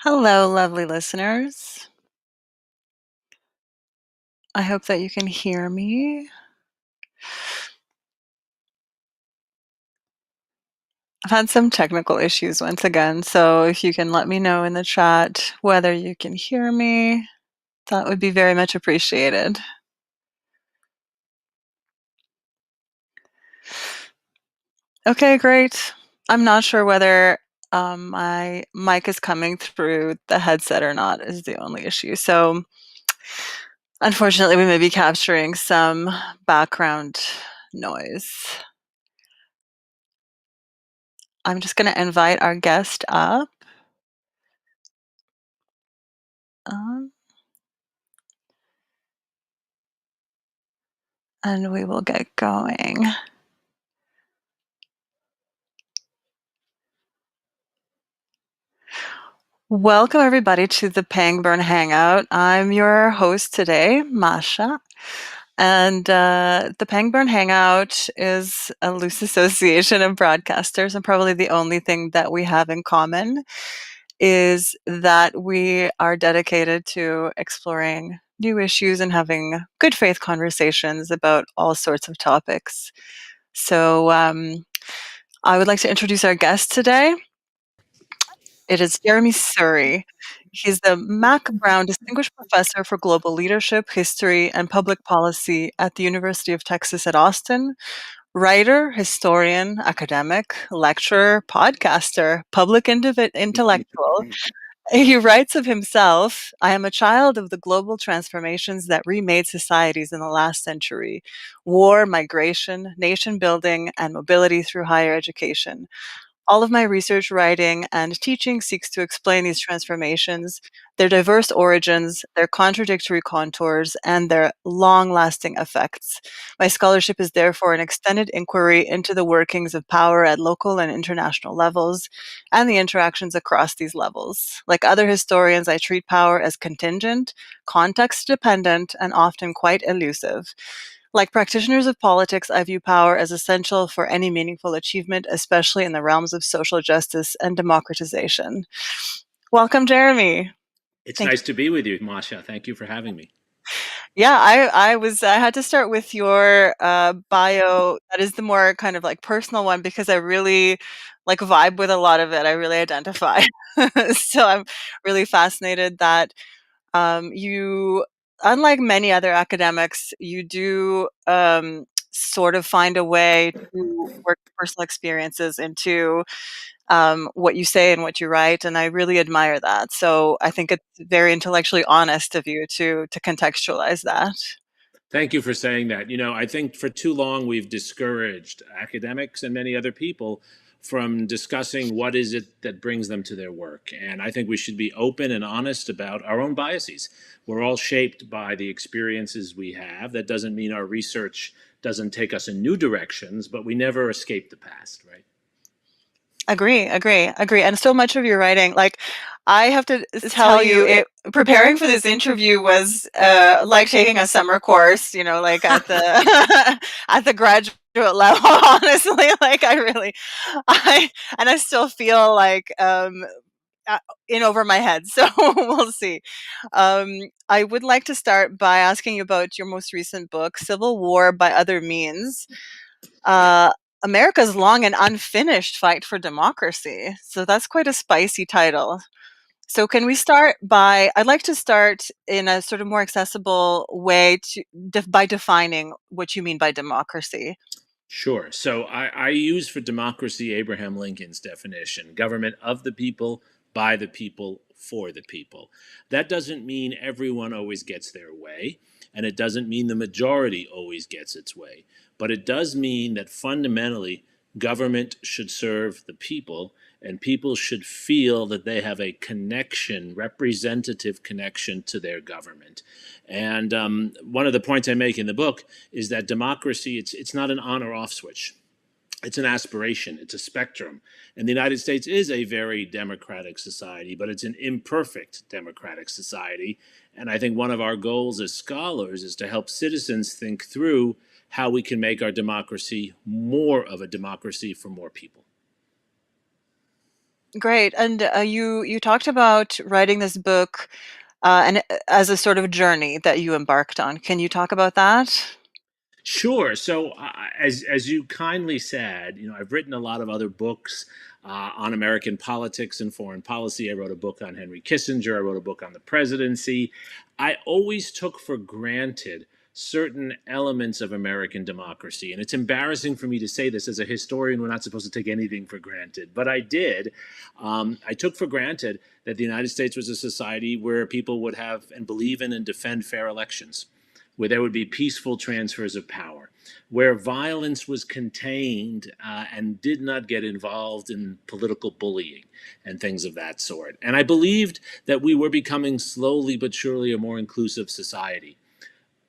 Hello, lovely listeners. I hope that you can hear me. I've had some technical issues once again, so if you can let me know in the chat whether you can hear me, that would be very much appreciated. Okay, great. I'm not sure whether my mic is coming through the headset or not is the only issue. So unfortunately, we may be capturing some background noise. I'm just going to invite our guest up. Um, and we will get going. Welcome, everybody, to the Pangburn Hangout. I'm your host today, Masha. And the Pangburn Hangout is a loose association of broadcasters, and probably the only thing that we have in common is that we are dedicated to exploring new issues and having good faith conversations about all sorts of topics. So I would like to introduce our guest today. It is Jeremi Suri. He's the Mac Brown Distinguished Professor for Global Leadership, History, and Public Policy at the University of Texas at Austin, writer, historian, academic, lecturer, podcaster, public intellectual. He writes of himself, I am a child of the global transformations that remade societies in the last century: war, migration, nation building, and mobility through higher education. All of my research, writing, and teaching seeks to explain these transformations, their diverse origins, their contradictory contours, and their long-lasting effects. My scholarship is therefore an extended inquiry into the workings of power at local and international levels, and the interactions across these levels. Like other historians, I treat power as contingent, context-dependent, and often quite elusive. Like practitioners of politics, I view power as essential for any meaningful achievement, especially in the realms of social justice and democratization. Welcome, Jeremi. It's Thank nice to be with you, Masha. Thank you for having me. Yeah, I had to start with your bio. That is the more kind of like personal one because I really like vibe with a lot of it. I really identify. So I'm really fascinated that you, unlike many other academics, you do sort of find a way to work personal experiences into what you say and what you write, and I really admire that. So I think it's very intellectually honest of you to contextualize that. Thank you for saying that. I think for too long we've discouraged academics and many other people from discussing what is it that brings them to their work. And I think we should be open and honest about our own biases. We're all shaped by the experiences we have. That doesn't mean our research doesn't take us in new directions, but we never escape the past, right? Agree, agree, agree. And so much of your writing, like I have to tell you, it preparing for this interview was like taking a summer course, like at the at the graduate level. Honestly, like I and I still feel like in over my head. So we'll see. I would like to start by asking you about your most recent book, Civil War by Other Means. Uh, America's long and unfinished fight for democracy. So that's quite a spicy title. So can we start by, I'd like to start in a sort of more accessible way by defining what you mean by democracy. Sure. So I use for democracy Abraham Lincoln's definition: government of the people, by the people, for the people. That doesn't mean everyone always gets their way, and it doesn't mean the majority always gets its way. But it does mean that fundamentally, government should serve the people, and people should feel that they have a connection, representative connection to their government. And one of the points I make in the book is that democracy, it's not an on or off switch. It's an aspiration, it's a spectrum. And the United States is a very democratic society, but it's an imperfect democratic society. And I think one of our goals as scholars is to help citizens think through how we can make our democracy more of a democracy for more people. Great. And you talked about writing this book and as a sort of journey that you embarked on. Can you talk about that? Sure. So, as you kindly said, I've written a lot of other books on American politics and foreign policy. I wrote a book on Henry Kissinger. I wrote a book on the presidency. I always took for granted certain elements of American democracy, and it's embarrassing for me to say this as a historian. We're not supposed to take anything for granted, but I did. I took for granted that the United States was a society where people would have and believe in and defend fair elections, where there would be peaceful transfers of power, where violence was contained and did not get involved in political bullying and things of that sort. And I believed that we were becoming slowly but surely a more inclusive society.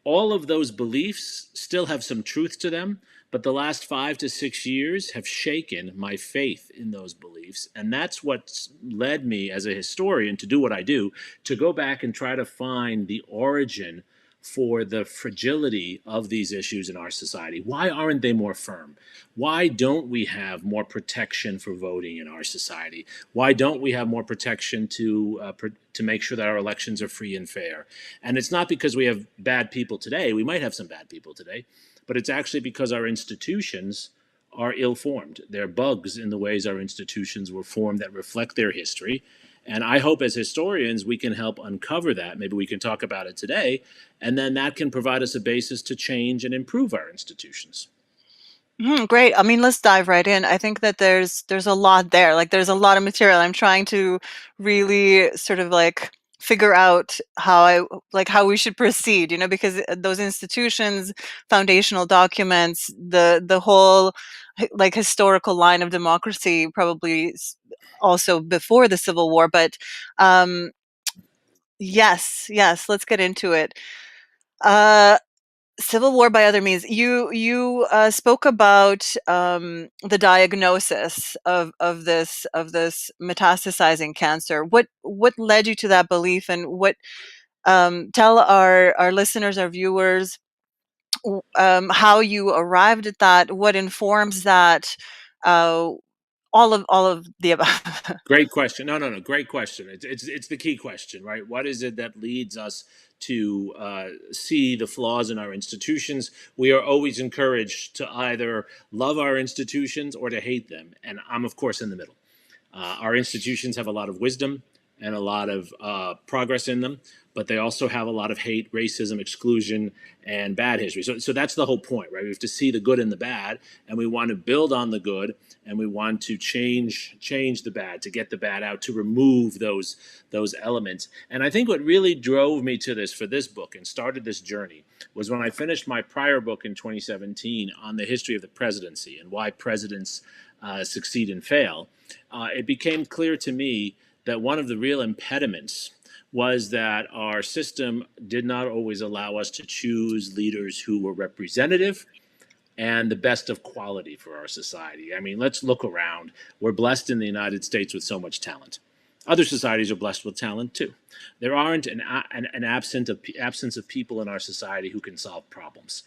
All of those beliefs still have some truth to them, but the last 5 to 6 years have shaken my faith in those beliefs. And that's what's led me as a historian to do what I do, to go back and try to find the origin for the fragility of these issues in our society. Why aren't they more firm? Why don't we have more protection for voting in our society? Why don't we have more protection to make sure that our elections are free and fair? And it's not because we have bad people today. We might have some bad people today, but it's actually because our institutions are ill formed. There are bugs in the ways our institutions were formed that reflect their history. And I hope as historians we can help uncover that. Maybe we can talk about it today. And then that can provide us a basis to change and improve our institutions. Great. I mean, let's dive right in. I think that there's a lot there. Like there's a lot of material. I'm trying to really sort of like figure out how we should proceed, because those institutions, foundational documents, the whole like historical line of democracy probably also before the Civil War, but um yes, yes, let's get into it. Uh Civil War by other means. You spoke about the diagnosis of this metastasizing cancer. What led you to that belief, and what tell our listeners, our viewers, how you arrived at that, what informs that, uh, all of the above. Great question. No, no, no. Great question. It's the key question, right? What is it that leads us to see the flaws in our institutions? We are always encouraged to either love our institutions or to hate them, and I'm of course in the middle. Our institutions have a lot of wisdom and a lot of progress in them, but they also have a lot of hate, racism, exclusion, and bad history. So that's the whole point, right? We have to see the good and the bad, and we want to build on the good, and we want to change the bad, to get the bad out, to remove those elements. And I think what really drove me to this for this book and started this journey was when I finished my prior book in 2017 on the history of the presidency and why presidents succeed and fail. It became clear to me that one of the real impediments was that our system did not always allow us to choose leaders who were representative and the best of quality for our society. I mean, let's look around. We're blessed in the United States with so much talent. Other societies are blessed with talent too. There aren't an absence of people in our society who can solve problems.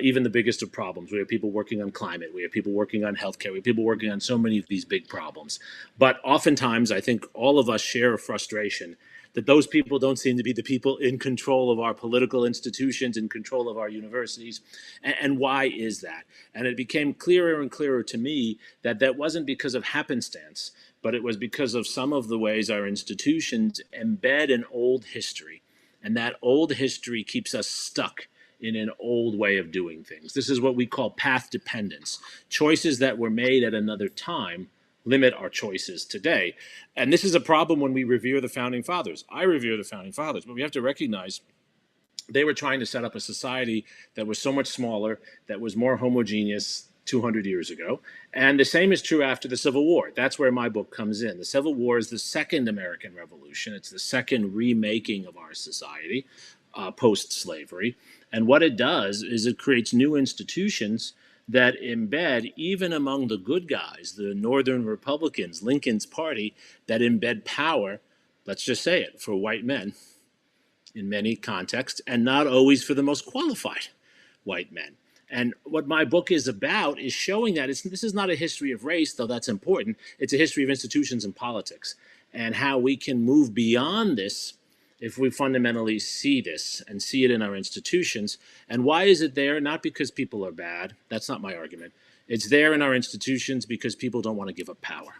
Even the biggest of problems. We have people working on climate. We have people working on healthcare. We have people working on so many of these big problems. But oftentimes, I think all of us share a frustration that those people don't seem to be the people in control of our political institutions, in control of our universities. And why is that? And it became clearer and clearer to me that that wasn't because of happenstance, but it was because of some of the ways our institutions embed an old history. And that old history keeps us stuck in an old way of doing things. This is what we call path dependence. Choices that were made at another time limit our choices today. And this is a problem when we revere the founding fathers. I revere the founding fathers, but we have to recognize they were trying to set up a society that was so much smaller, that was more homogeneous 200 years ago. And the same is true after the Civil War. That's where my book comes in. The Civil War is the second American Revolution, it's the second remaking of our society post slavery. And what it does is it creates new institutions that embed, even among the good guys, the Northern Republicans, Lincoln's party, that embed power, let's just say it, for white men in many contexts, and not always for the most qualified white men. And what my book is about is showing that this is not a history of race, though that's important. It's a history of institutions and politics and how we can move beyond this if we fundamentally see this and see it in our institutions. And why is it there? Not because people are bad. That's not my argument. It's there in our institutions because people don't want to give up power.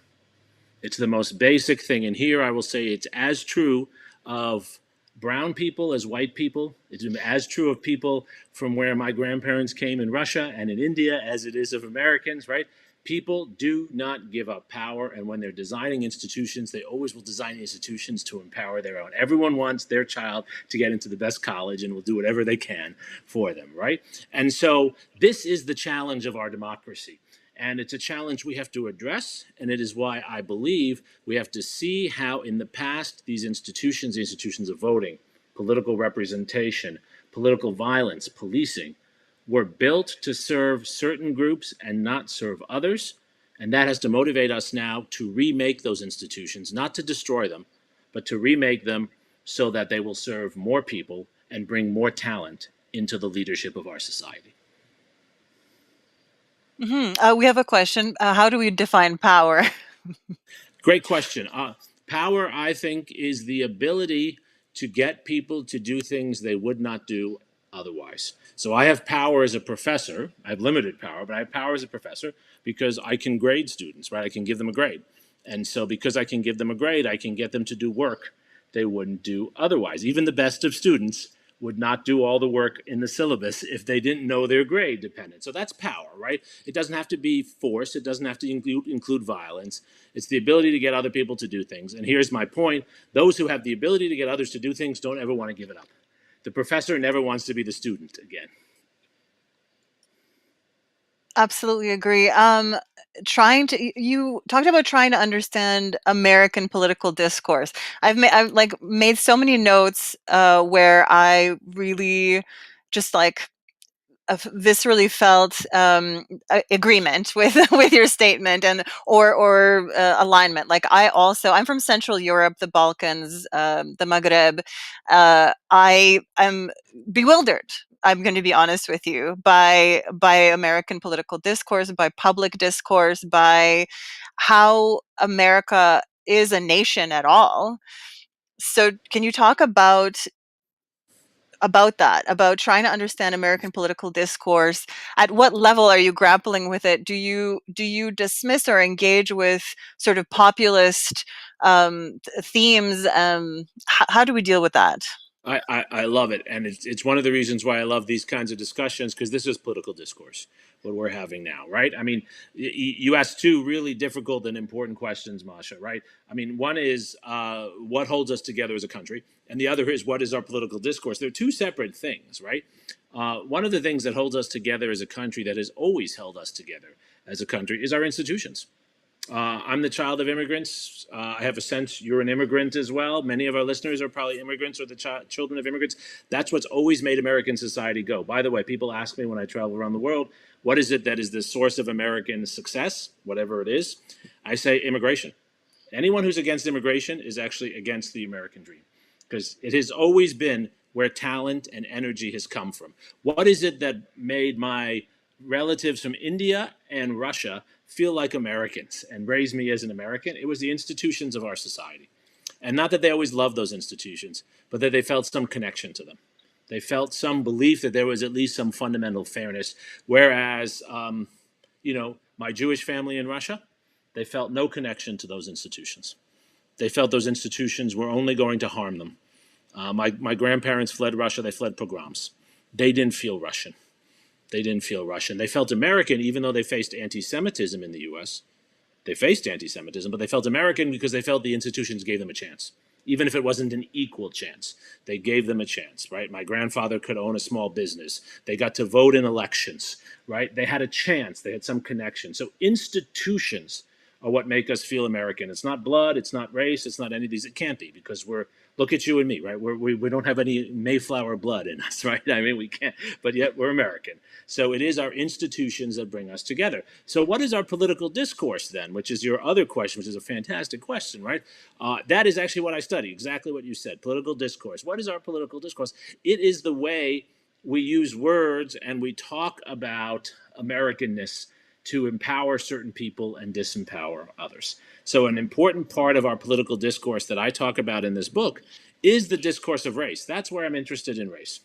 It's the most basic thing. And here I will say it's as true of brown people as white people. It's as true of people from where my grandparents came in Russia and in India as it is of Americans, right? People do not give up power. And when they're designing institutions, they always will design institutions to empower their own. Everyone wants their child to get into the best college and will do whatever they can for them, right? And so this is the challenge of our democracy. And it's a challenge we have to address. And it is why I believe we have to see how in the past these institutions, the institutions of voting, political representation, political violence, policing, were built to serve certain groups and not serve others. And that has to motivate us now to remake those institutions, not to destroy them, but to remake them so that they will serve more people and bring more talent into the leadership of our society. We have a question. How do we define power? Great question. Power, I think, is the ability to get people to do things they would not do otherwise. So I have power as a professor. I have limited power, but I have power as a professor because I can grade students, right? I can give them a grade. And so because I can give them a grade, I can get them to do work they wouldn't do otherwise. Even the best of students would not do all the work in the syllabus if they didn't know their grade dependent. So that's power, right? It doesn't have to be force. It doesn't have to include violence. It's the ability to get other people to do things. And here's my point. Those who have the ability to get others to do things don't ever want to give it up. The professor never wants to be the student again. Absolutely agree. You talked about trying to understand American political discourse. I've like made so many notes where I really just like viscerally felt agreement with with your statement and or alignment. Like I'm from Central Europe, the Balkans, the Maghreb. I am bewildered. I'm going to be honest with you by American political discourse, by public discourse, by how America is a nation at all. So, can you talk about that, about trying to understand American political discourse? At what level are you grappling with it? Do you dismiss or engage with sort of populist themes? How do we deal with that? I love it. And it's one of the reasons why I love these kinds of discussions, because this is political discourse, what we're having now, right? I mean, you asked two really difficult and important questions, Masha, right? I mean, one is what holds us together as a country, and the other is what is our political discourse. They're two separate things, right? One of the things that holds us together as a country, that has always held us together as a country, is our institutions. I'm the child of immigrants. I have a sense you're an immigrant as well. Many of our listeners are probably immigrants or the children of immigrants. That's what's always made American society go. By the way, people ask me when I travel around the world, what is it that is the source of American success, whatever it is? I say immigration. Anyone who's against immigration is actually against the American dream, because it has always been where talent and energy has come from. What is it that made my relatives from India and Russia feel like Americans and raised me as an American? It was the institutions of our society. And not that they always loved those institutions, but that they felt some connection to them. They felt some belief that there was at least some fundamental fairness. Whereas, my Jewish family in Russia, they felt no connection to those institutions. They felt those institutions were only going to harm them. My grandparents fled Russia. They fled pogroms. They didn't feel Russian. They didn't feel Russian. They felt American, even though they faced anti-Semitism in the U.S. They faced anti-Semitism, but they felt American because they felt the institutions gave them a chance. Even if it wasn't an equal chance, they gave them a chance, right? My grandfather could own a small business. They got to vote in elections, right? They had a chance. They had some connection. So institutions are what make us feel American. It's not blood. It's not race. It's not any of these. It can't be, because look at you and me, right? We don't have any Mayflower blood in us, right? I mean, we can't, but yet we're American. So it is our institutions that bring us together. So what is our political discourse then, which is your other question, which is a fantastic question, right? That is actually what I study, exactly what you said, political discourse. What is our political discourse? It is the way we use words and we talk about Americanness to empower certain people and disempower others. So, an important part of our political discourse that I talk about in this book is the discourse of race. That's where I'm interested in race.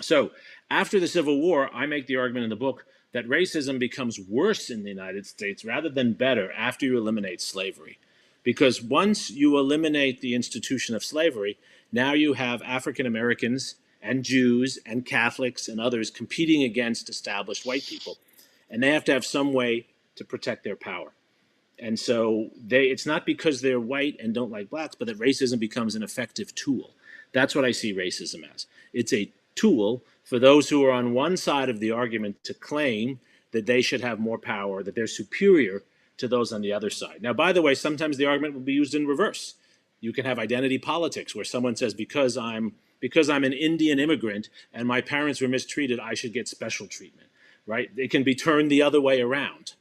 So, after the Civil War, I make the argument in the book that racism becomes worse in the United States rather than better after you eliminate slavery. Because once you eliminate the institution of slavery, now you have African Americans and Jews and Catholics and others competing against established white people. And they have to have some way to protect their power. And so it's not because they're white and don't like blacks, but that racism becomes an effective tool. That's what I see racism as. It's a tool for those who are on one side of the argument to claim that they should have more power, that they're superior to those on the other side. Now, by the way, sometimes the argument will be used in reverse. You can have identity politics where someone says, because I'm an Indian immigrant and my parents were mistreated, I should get special treatment, right? It can be turned the other way around.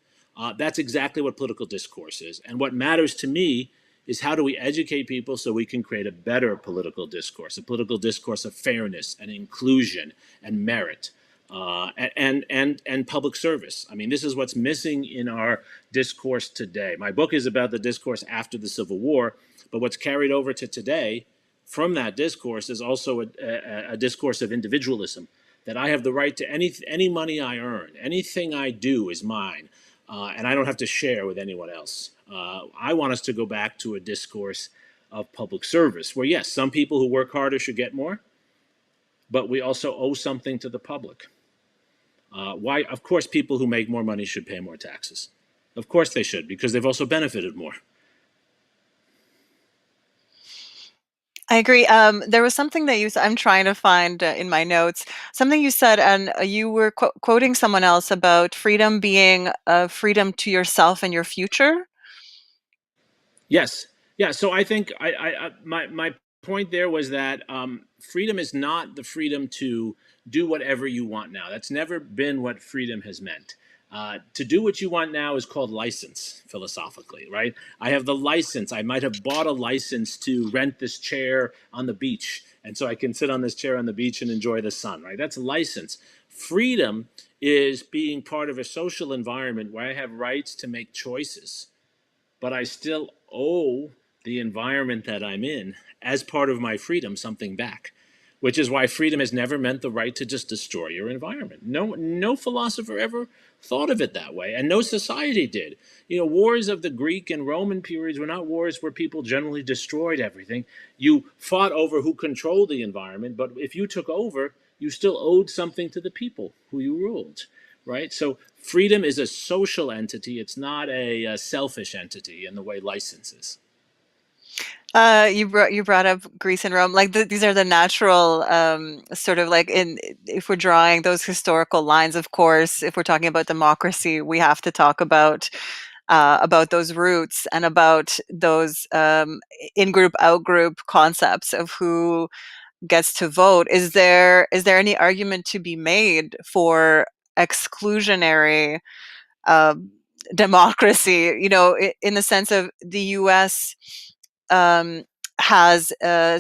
That's exactly what political discourse is. And what matters to me is how do we educate people so we can create a better political discourse, a political discourse of fairness and inclusion and merit and public service. I mean, this is what's missing in our discourse today. My book is about the discourse after the Civil War, but what's carried over to today from that discourse is also a discourse of individualism, that I have the right to any money I earn, anything I do is mine, and I don't have to share with anyone else. I want us to go back to a discourse of public service, where yes, some people who work harder should get more, but we also owe something to the public. Why? Of course, people who make more money should pay more taxes. Of course they should, because they've also benefited more. I agree. There was something that I'm trying to find in my notes, something you said, and you were quoting someone else about freedom being freedom to yourself and your future. Yes. Yeah. So I think my point there was that freedom is not the freedom to do whatever you want now. That's never been what freedom has meant. To do what you want now is called license, philosophically, right? I have the license. I might have bought a license to rent this chair on the beach. And so I can sit on this chair on the beach and enjoy the sun, right? That's license. Freedom is being part of a social environment where I have rights to make choices, but I still owe the environment that I'm in, as part of my freedom, something back. Which is why freedom has never meant the right to just destroy your environment. No philosopher ever thought of it that way, and no society did. You know, wars of the Greek and Roman periods were not wars where people generally destroyed everything. You fought over who controlled the environment, but if you took over, you still owed something to the people who you ruled, right? So freedom is a social entity. It's not a selfish entity in the way license is. You brought up Greece and Rome. Like these are the natural sort of like if we're drawing those historical lines. Of course, if we're talking about democracy, we have to talk about those roots and about those in-group, out-group concepts of who gets to vote. Is there any argument to be made for exclusionary um, democracy? You know, in the sense of the U.S. Um, has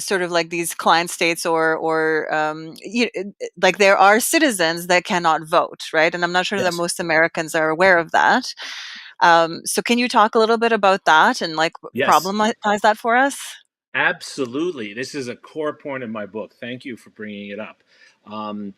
sort of like these client states, like there are citizens that cannot vote, right? And I'm not sure that Yes. most Americans are aware of that. So can you talk a little bit about that and like Yes. problematize that for us? Absolutely. This is a core point of my book. Thank you for bringing it up. Um,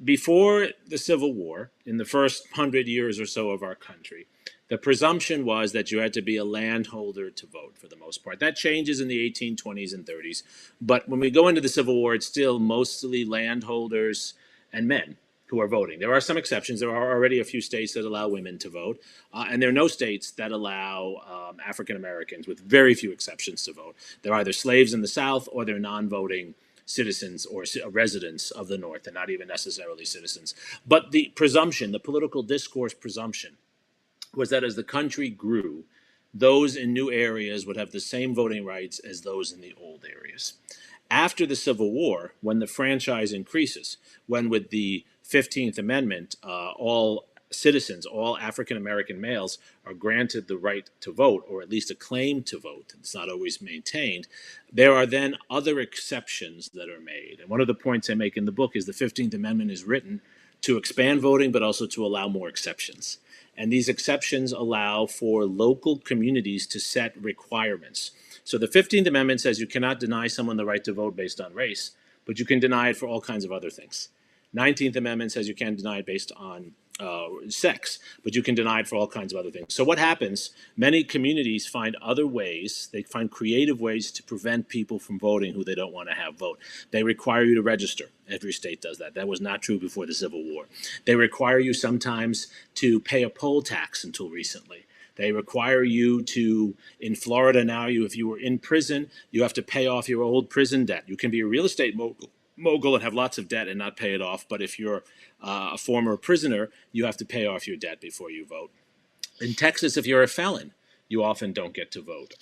Before the Civil War, in the first 100 years or so of our country, the presumption was that you had to be a landholder to vote for the most part. That changes in the 1820s and 30s. But when we go into the Civil War, it's still mostly landholders and men who are voting. There are some exceptions. There are already a few states that allow women to vote, and there are no states that allow African Americans, with very few exceptions, to vote. They're either slaves in the South or they're non-voting citizens or residents of the North, and not even necessarily citizens. But the presumption, the political discourse presumption, was that as the country grew, those in new areas would have the same voting rights as those in the old areas. After the Civil War, when the franchise increases, when with the 15th Amendment, all citizens, all African American males, are granted the right to vote, or at least a claim to vote. It's not always maintained. There are then other exceptions that are made. And one of the points I make in the book is the 15th Amendment is written to expand voting, but also to allow more exceptions. And these exceptions allow for local communities to set requirements. So the 15th Amendment says you cannot deny someone the right to vote based on race, but you can deny it for all kinds of other things. 19th Amendment says you can't deny it based on sex, but you can deny it for all kinds of other things. So what happens? Many communities find other ways. They find creative ways to prevent people from voting who they don't want to have vote. They require you to register. Every state does that. That was not true before the Civil War. They require you sometimes to pay a poll tax until recently. They require you to, in Florida now, if you were in prison, you have to pay off your old prison debt. You can be a real estate mogul and have lots of debt and not pay it off. But if you're a former prisoner, you have to pay off your debt before you vote. In Texas, if you're a felon, you often don't get to vote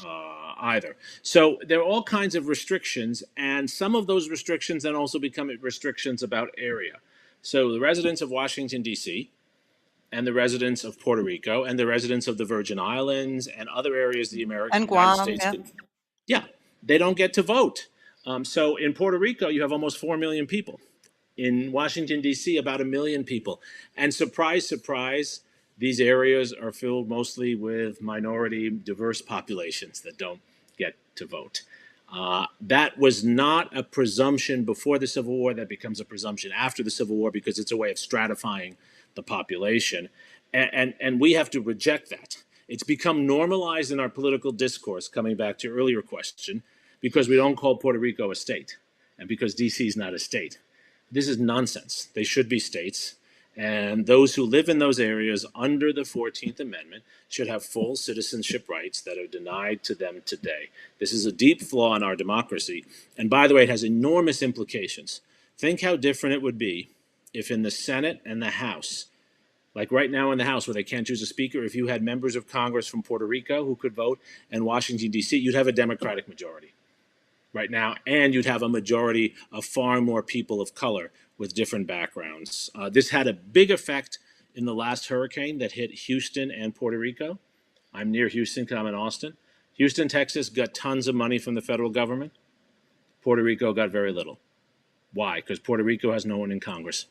either. So there are all kinds of restrictions, and some of those restrictions then also become restrictions about area. So the residents of Washington, D.C., and the residents of Puerto Rico, and the residents of the Virgin Islands, and other areas of the And United Guam, States, yeah. yeah, they don't get to vote. So in Puerto Rico, you have almost 4 million people. In Washington, D.C., about 1 million people. And surprise, surprise, these areas are filled mostly with minority, diverse populations that don't get to vote. That was not a presumption before the Civil War. That becomes a presumption after the Civil War because it's a way of stratifying the population. And we have to reject that. It's become normalized in our political discourse, coming back to your earlier question, because we don't call Puerto Rico a state and because D.C. is not a state. This is nonsense. They should be states. And those who live in those areas under the 14th Amendment should have full citizenship rights that are denied to them today. This is a deep flaw in our democracy. And by the way, it has enormous implications. Think how different it would be if in the Senate and the House, like right now in the House where they can't choose a speaker, if you had members of Congress from Puerto Rico who could vote and Washington, D.C., you'd have a Democratic majority right now, and you'd have a majority of far more people of color with different backgrounds. This had a big effect in the last hurricane that hit Houston and Puerto Rico. I'm near Houston because I'm in Austin. Houston, Texas got tons of money from the federal government. Puerto Rico got very little. Why? Because Puerto Rico has no one in Congress.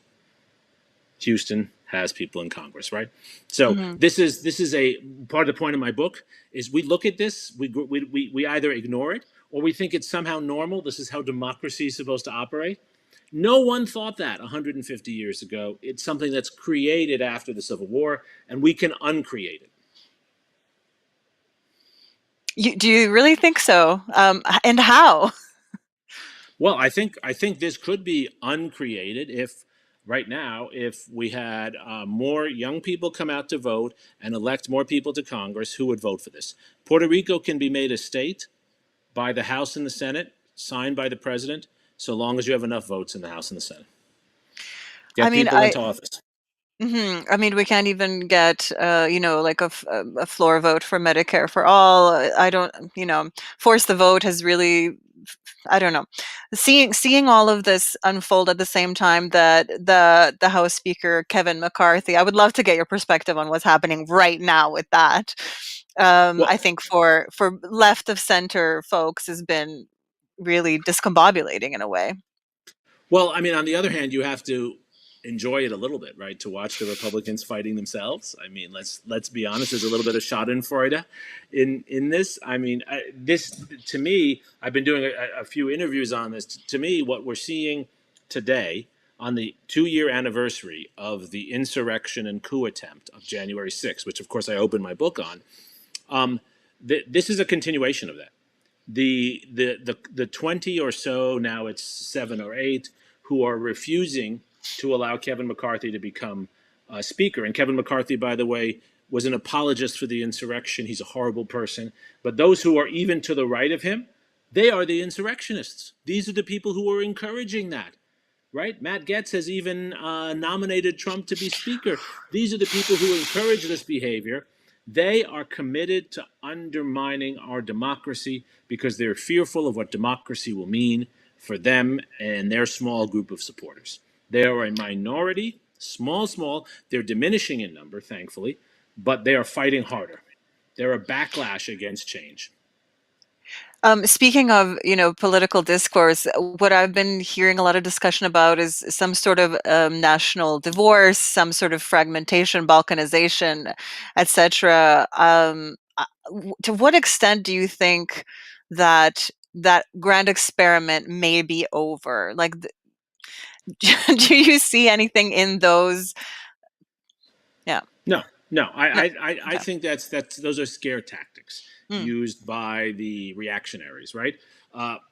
Houston has people in Congress, right? So this is a part of the point of my book is we look at this, we either ignore it or we think it's somehow normal. This is how democracy is supposed to operate. No one thought that 150 years ago. It's something that's created after the Civil War, and we can uncreate it. Do you really think so? And how? Well, I think this could be uncreated if right now, if we had more young people come out to vote and elect more people to Congress, who would vote for this? Puerto Rico can be made a state by the House and the Senate, signed by the president, so long as you have enough votes in the House and the Senate. I Get mean, people into office. I mean, we can't even get, like a floor vote for Medicare for all. I don't, force the vote has really, I don't know. Seeing all of this unfold at the same time that the House Speaker Kevin McCarthy, I would love to get your perspective on what's happening right now with that. Well, I think for left of center folks has been really discombobulating in a way. Well, I mean, on the other hand, you have to enjoy it a little bit, right? To watch the Republicans fighting themselves. I mean, let's be honest. There's a little bit of Schadenfreude in this. I mean, this to me, I've been doing a few interviews on this. To me, what we're seeing today on the 2-year anniversary of the insurrection and coup attempt of January 6th, which of course I opened my book on, this is a continuation of that. The 20 or so, now it's 7 or 8, who are refusing to allow Kevin McCarthy to become Speaker. And Kevin McCarthy, by the way, was an apologist for the insurrection. He's a horrible person. But those who are even to the right of him, they are the insurrectionists. These are the people who are encouraging that. Right? Matt Gaetz has even nominated Trump to be Speaker. These are the people who encourage this behavior. They are committed to undermining our democracy because they're fearful of what democracy will mean for them and their small group of supporters. They are a minority, Small, small. They're diminishing in number, thankfully, but they are fighting harder. They're a backlash against change. Speaking of, political discourse, what I've been hearing a lot of discussion about is some sort of national divorce, some sort of fragmentation, balkanization, etc. To what extent do you think that grand experiment may be over? Like, do you see anything in those? Yeah. No, no. No. I Okay. think that's those are scare tactics Mm. used by the reactionaries, right?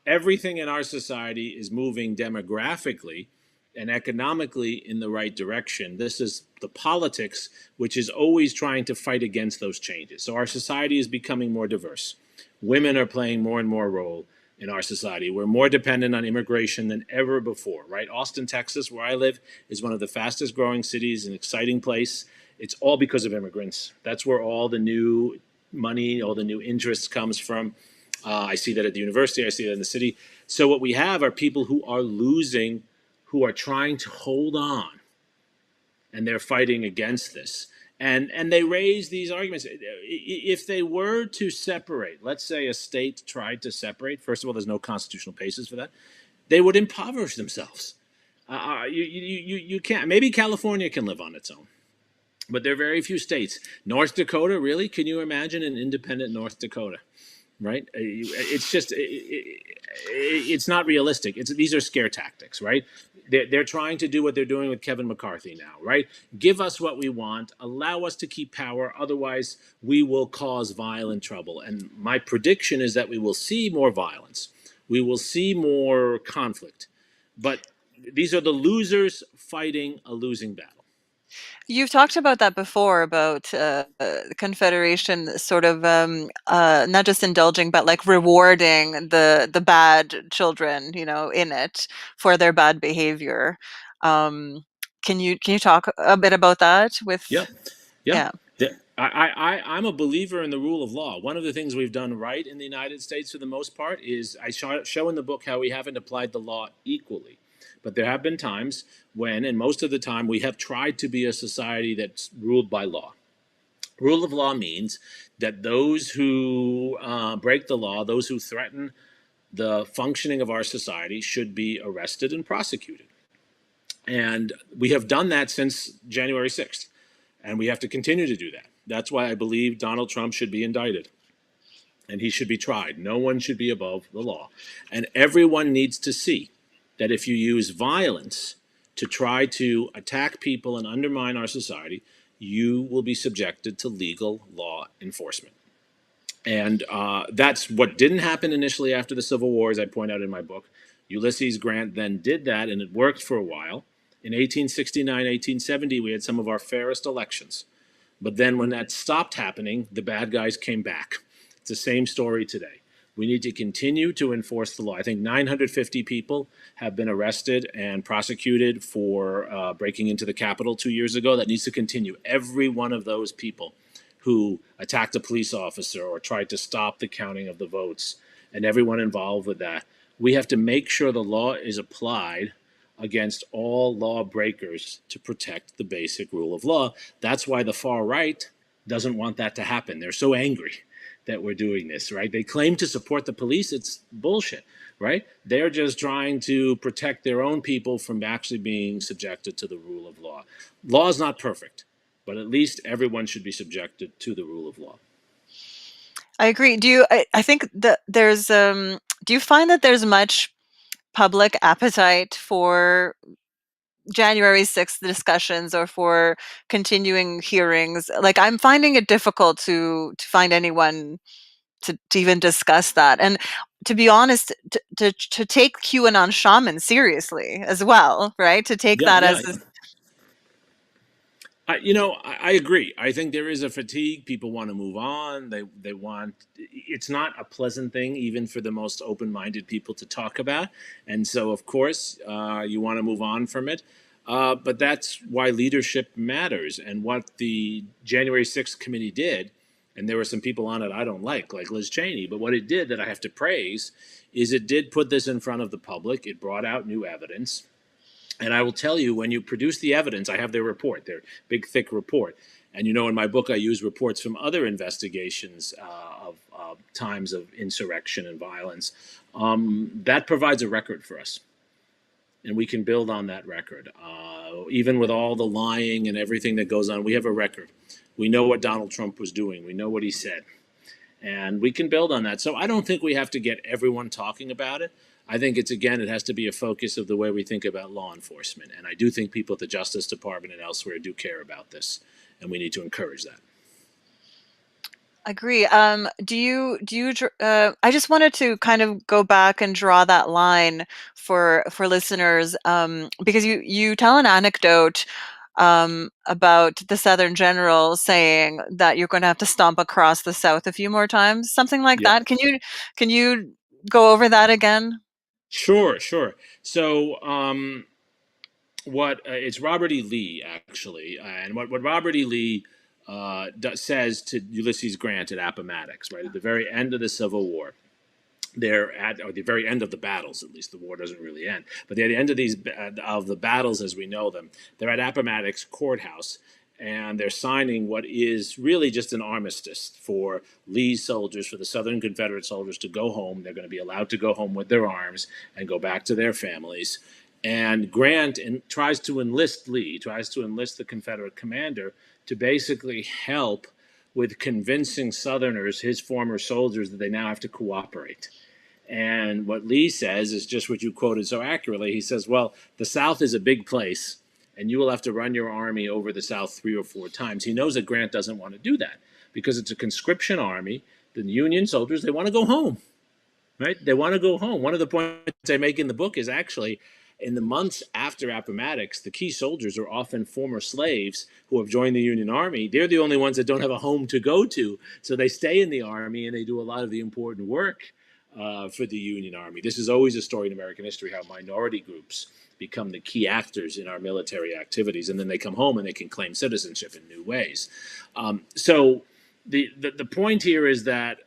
Everything in our society is moving demographically and economically in the right direction. This is the politics, which is always trying to fight against those changes. So our society is becoming more diverse. Women are playing more and more role in our society. We're more dependent on immigration than ever before, right? Austin, Texas, where I live, is one of the fastest growing cities, an exciting place. It's all because of immigrants. That's where all the new money, all the new interest comes from. I see that at the university, I see that in the city. So, what we have are people who are losing, who are trying to hold on, and they're fighting against this. And they raise these arguments. If they were to separate, let's say a state tried to separate, first of all, there's no constitutional basis for that, they would impoverish themselves. You can't. Maybe California can live on its own, but there are very few states. North Dakota, really? Can you imagine an independent North Dakota? Right? It's just it's not realistic. These are scare tactics, right? They're trying to do what they're doing with Kevin McCarthy now, right? Give us what we want, allow us to keep power, otherwise we will cause violent trouble. And my prediction is that we will see more violence, we will see more conflict, but these are the losers fighting a losing battle. You've talked about that before, about the Confederation sort of not just indulging, but like rewarding the bad children, in it for their bad behavior. Um, can you talk a bit about that? Yeah, yeah. Yeah. I'm a believer in the rule of law. One of the things we've done right in the United States for the most part is I show in the book how we haven't applied the law equally. But there have been times when, and most of the time, we have tried to be a society that's ruled by law. Rule of law means that those who break the law, those who threaten the functioning of our society, should be arrested and prosecuted. And we have done that since January 6th. And we have to continue to do that. That's why I believe Donald Trump should be indicted and he should be tried. No one should be above the law. And everyone needs to see that if you use violence to try to attack people and undermine our society, you will be subjected to legal law enforcement. And that's what didn't happen initially after the Civil War, as I point out in my book. Ulysses Grant then did that, and it worked for a while. In 1869, 1870, we had some of our fairest elections. But then when that stopped happening, the bad guys came back. It's the same story today. We need to continue to enforce the law. I think 950 people have been arrested and prosecuted for breaking into the Capitol 2 years ago. That needs to continue. Every one of those people who attacked a police officer or tried to stop the counting of the votes, and everyone involved with that, we have to make sure the law is applied against all lawbreakers to protect the basic rule of law. That's why the far right doesn't want that to happen. They're so angry that we're doing this, right? They claim to support the police. It's bullshit, right? They're just trying to protect their own people from actually being subjected to the rule of law. Law is not perfect, but at least everyone should be subjected to the rule of law. I agree. I think that do you find that there's much public appetite for January 6th discussions or for continuing hearings? Like, I'm finding it difficult to find anyone to even discuss that. And to be honest, to take QAnon shaman seriously as well, right? To take Yeah, that yeah, as this. yeah. I agree. I think there is a fatigue. People want to move on. They want. It's not a pleasant thing, even for the most open-minded people, to talk about. And so, of course, you want to move on from it. But that's why leadership matters. And what the January 6th committee did, and there were some people on it I don't like Liz Cheney. But what it did that I have to praise is it did put this in front of the public. It brought out new evidence. And I will tell you, when you produce the evidence, I have their report, their big, thick report. And in my book, I use reports from other investigations of times of insurrection and violence. That provides a record for us. And we can build on that record. Even with all the lying and everything that goes on, we have a record. We know what Donald Trump was doing, we know what he said, and we can build on that. So I don't think we have to get everyone talking about it. I think it has to be a focus of the way we think about law enforcement. And I do think people at the Justice Department and elsewhere do care about this, and we need to encourage that. Agree. I just wanted to kind of go back and draw that line for listeners, because you tell an anecdote about the Southern general saying that you're going to have to stomp across the South a few more times, something like Yeah. that. Can you go over that again? Sure, sure. So, what it's Robert E. Lee actually, and what Robert E. Lee says to Ulysses Grant at Appomattox, right at the very end of the Civil War. They're at or the very end of the battles. At least the war doesn't really end, but they're at the end of these of the battles as we know them. They're at Appomattox Courthouse, and they're signing what is really just an armistice for Lee's soldiers, for the Southern Confederate soldiers to go home. They're going to be allowed to go home with their arms and go back to their families. And Grant tries to enlist Lee, tries to enlist the Confederate commander to basically help with convincing Southerners, his former soldiers, that they now have to cooperate. And what Lee says is just what you quoted so accurately. He says, well, the South is a big place, and you will have to run your army over the South 3 or 4 times. He knows that Grant doesn't want to do that because it's a conscription army. The Union soldiers, they want to go home, right? They want to go home. One of the points I make in the book is actually in the months after Appomattox, the key soldiers are often former slaves who have joined the Union Army. They're the only ones that don't have a home to go to. So they stay in the Army and they do a lot of the important work for the Union Army. This is always a story in American history how minority groups become the key actors in our military activities, and then they come home and they can claim citizenship in new ways. So the point here is that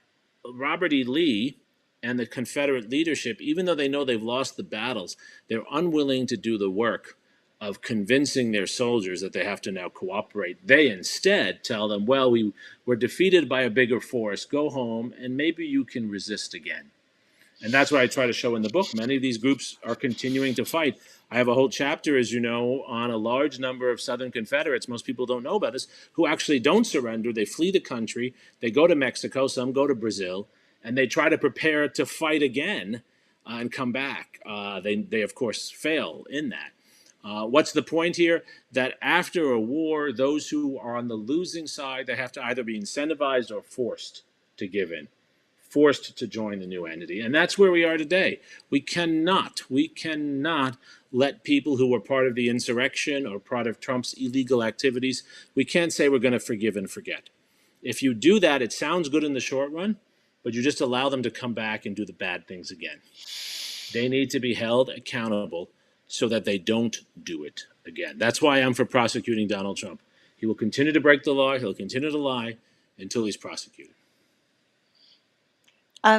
Robert E. Lee and the Confederate leadership, even though they know they've lost the battles, they're unwilling to do the work of convincing their soldiers that they have to now cooperate. They instead tell them, well, we were defeated by a bigger force. Go home and maybe you can resist again. And that's what I try to show in the book. Many of these groups are continuing to fight. I have a whole chapter, as you know, on a large number of Southern Confederates. Most people don't know about this, who actually don't surrender. They flee the country. They go to Mexico. Some go to Brazil. And they try to prepare to fight again and come back. They, of course, fail in that. What's the point here? That after a war, those who are on the losing side, they have to either be incentivized or forced to give in, forced to join the new entity. And that's where we are today. We cannot let people who were part of the insurrection or part of Trump's illegal activities, we can't say we're going to forgive and forget. If you do that, it sounds good in the short run, but you just allow them to come back and do the bad things again. They need to be held accountable so that they don't do it again. That's why I'm for prosecuting Donald Trump. He will continue to break the law. He'll continue to lie until he's prosecuted.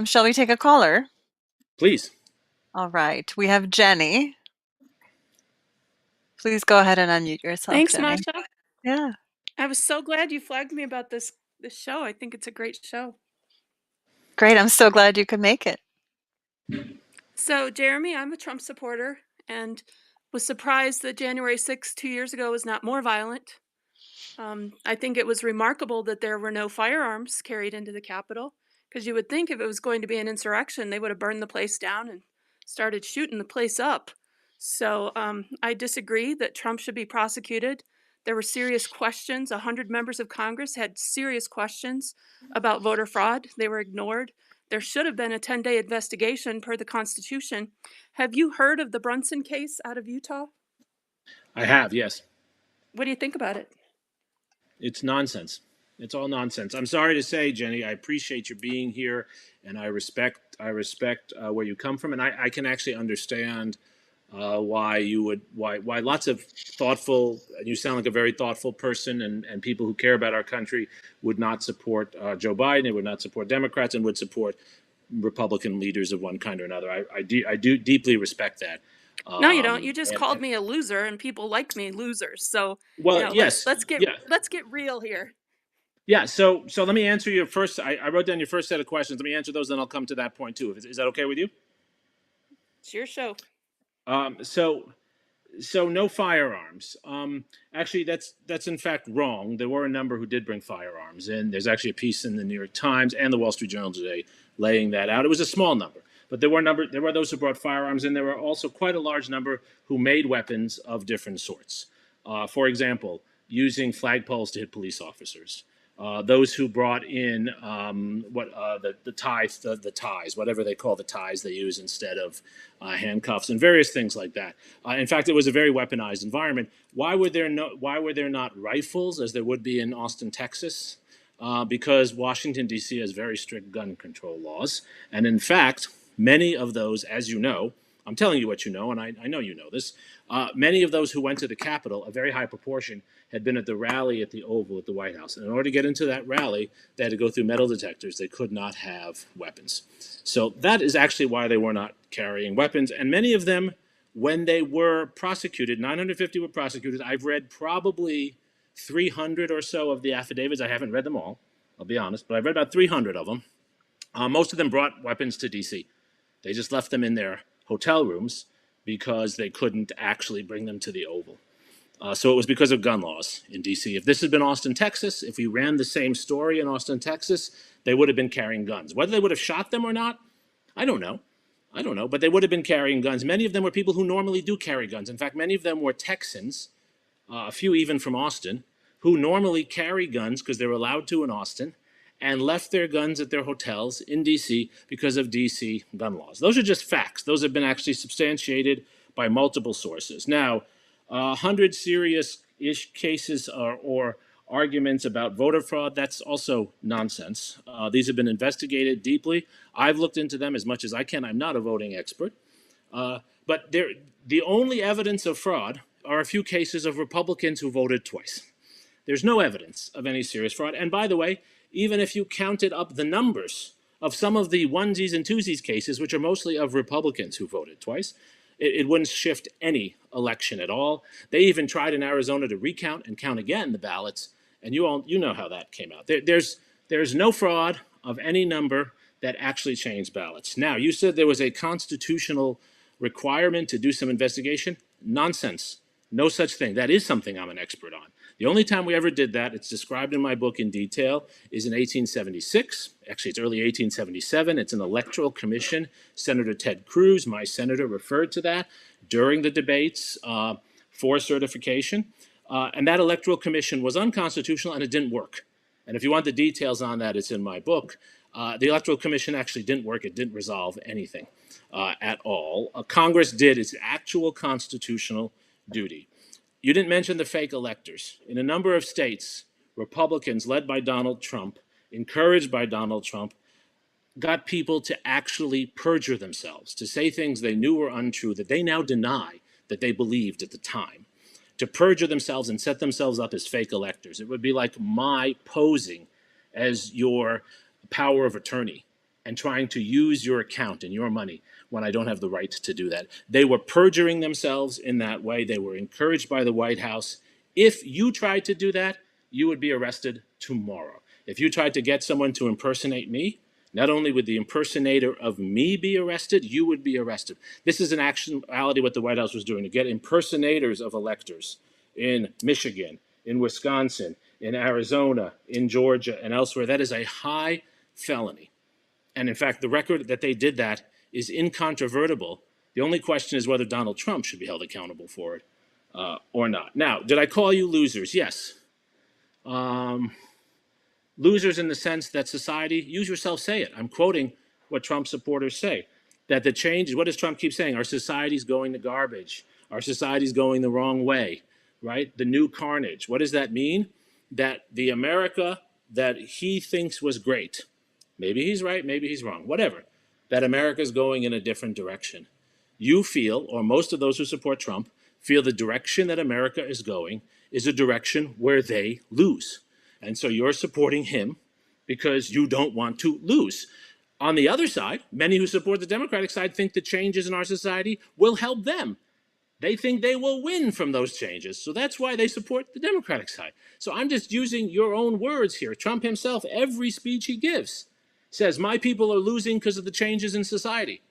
Shall we take a caller? Please. All right. We have Jenny. Please go ahead and unmute yourself, Thanks, Jenny. Masha. Yeah. I was so glad you flagged me about this show. I think it's a great show. Great. I'm so glad you could make it. So, Jeremy, I'm a Trump supporter and was surprised that January 6th, 2 years ago, was not more violent. I think it was remarkable that there were no firearms carried into the Capitol, because you would think if it was going to be an insurrection, they would have burned the place down and started shooting the place up. So I disagree that Trump should be prosecuted. There were serious questions. 100 members of Congress had serious questions about voter fraud. They were ignored. There should have been a 10-day investigation per the Constitution. Have you heard of the Brunson case out of Utah? I have, yes. What do you think about it? It's nonsense. It's all nonsense. I'm sorry to say, Jenny, I appreciate your being here, and I respect where you come from, and I can actually understand why lots of thoughtful, you sound like a very thoughtful person, and people who care about our country would not support Joe Biden, they would not support Democrats, and would support Republican leaders of one kind or another. I do deeply respect that. No, you don't. You just called And me a loser, and people like me losers. So, well, let's yes, get yeah, real here. yeah. So let me answer your first. I wrote down your first set of questions. Let me answer those, then I'll come to that point too. Is that okay with you? It's your show. So no firearms. Actually, that's in fact wrong. There were a number who did bring firearms in. There's actually a piece in the New York Times and the Wall Street Journal today laying that out. It was a small number, but there were those who brought firearms in. There were also quite a large number who made weapons of different sorts. For example, using flagpoles to hit police officers. Those who brought in the ties, the ties, whatever they call the ties they use instead of handcuffs, and various things like that. In fact, it was a very weaponized environment. Why were there not rifles as there would be in Austin, Texas? Because Washington D.C. has very strict gun control laws, and in fact, many of those, as you know, I'm telling you what you know, and I know you know this. Many of those who went to the Capitol, a very high proportion, had been at the rally at the Oval at the White House. And in order to get into that rally, they had to go through metal detectors. They could not have weapons. So that is actually why they were not carrying weapons. And many of them, when they were prosecuted, 950 were prosecuted. I've read probably 300 or so of the affidavits. I haven't read them all, I'll be honest, but I've read about 300 of them. Most of them brought weapons to D.C. They just left them in their hotel rooms because they couldn't actually bring them to the Oval. So it was because of gun laws in D.C. If this had been Austin, Texas, if we ran the same story in Austin, Texas, they would have been carrying guns. Whether they would have shot them or not, I don't know. But they would have been carrying guns. Many of them were people who normally do carry guns. In fact, many of them were Texans, a few even from Austin, who normally carry guns because they're allowed to in Austin, and left their guns at their hotels in D.C. because of D.C. gun laws. Those are just facts. Those have been actually substantiated by multiple sources. Now, 100 serious-ish cases or arguments about voter fraud, that's also nonsense. These have been investigated deeply. I've looked into them as much as I can. I'm not a voting expert. But the only evidence of fraud are a few cases of Republicans who voted twice. There's no evidence of any serious fraud. And by the way, even if you counted up the numbers of some of the onesies and twosies cases, which are mostly of Republicans who voted twice, it wouldn't shift any election at all. They even tried in Arizona to recount and count again the ballots, and you know how that came out. There's no fraud of any number that actually changed ballots. Now, you said there was a constitutional requirement to do some investigation. Nonsense. No such thing. That is something I'm an expert on. The only time we ever did that, it's described in my book in detail, is in 1876. Actually, it's early 1877. It's an electoral commission. Senator Ted Cruz, my senator, referred to that during the debates for certification. And that electoral commission was unconstitutional and it didn't work. And if you want the details on that, it's in my book. The electoral commission actually didn't work. It didn't resolve anything at all. Congress did its actual constitutional duty. You didn't mention the fake electors. In a number of states, Republicans led by Donald Trump, encouraged by Donald Trump, got people to actually perjure themselves, to say things they knew were untrue that they now deny that they believed at the time, to perjure themselves and set themselves up as fake electors. It would be like my posing as your power of attorney and trying to use your account and your money when I don't have the right to do that. They were perjuring themselves in that way. They were encouraged by the White House. If you tried to do that, you would be arrested tomorrow. If you tried to get someone to impersonate me, not only would the impersonator of me be arrested, you would be arrested. This is in actuality what the White House was doing, to get impersonators of electors in Michigan, in Wisconsin, in Arizona, in Georgia, and elsewhere. That is a high felony. And in fact, the record that they did that is incontrovertible. The only question is whether Donald Trump should be held accountable for it or not. Now, did I call you losers? Yes. Losers in the sense that society, use yourself, say it. I'm quoting what Trump supporters say, that the change, what does Trump keep saying? Our society's going to garbage. Our society's going the wrong way, right? The new carnage. What does that mean? That the America that he thinks was great, maybe he's right, maybe he's wrong, whatever, that America's going in a different direction. You feel, or most of those who support Trump, feel the direction that America is going is a direction where they lose. And so you're supporting him because you don't want to lose. On the other side, many who support the Democratic side think the changes in our society will help them They think they will win from those changes. So that's why they support the Democratic side. So I'm just using your own words here. Trump himself, every speech he gives, says, my people are losing because of the changes in society.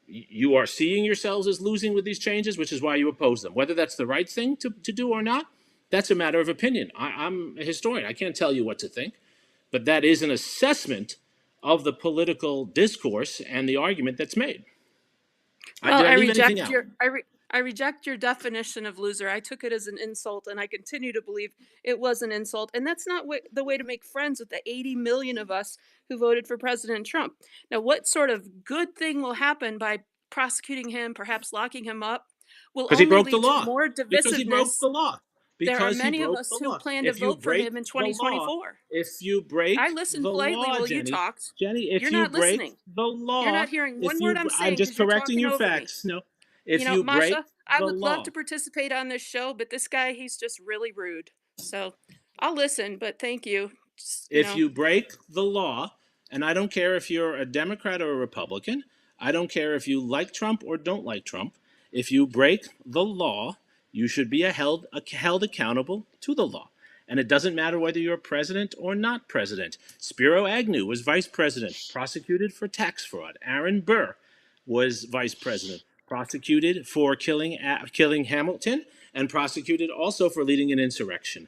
You are seeing yourselves as losing with these changes, which is why you oppose them. Whether that's the right thing to do or not, that's a matter of opinion. I'm a historian. I can't tell you what to think. But that is an assessment of the political discourse and the argument that's made. Well, Did I I leave anything reject out? I reject your definition of loser. I took it as an insult, and I continue to believe it was an insult. And that's not the way to make friends with the 80 million of us who voted for President Trump. Now, what sort of good thing will happen by prosecuting him, perhaps locking him up, will Because he only broke the lead to law. more Because he broke divisiveness. the law. There are Because he many of broke the us who law. plan to If you vote for break him in the law, 2024. if you break I listened the politely law, while you Jenny, talked. if You're you not break listening. the You're law, not hearing if one word you, I'm I'm saying just because you're correcting talking your over me. facts. No, You if know, you break Masha, I the would love to law, participate on this show, but this guy, he's just really rude. So I'll listen, but thank you. Just, if you break the law, and I don't care if you're a Democrat or a Republican, I don't care if you like Trump or don't like Trump, if you break the law, you should be held accountable to the law. And it doesn't matter whether you're president or not president. Spiro Agnew was vice president, prosecuted for tax fraud. Aaron Burr was vice president, prosecuted for killing Hamilton, and prosecuted also for leading an insurrection.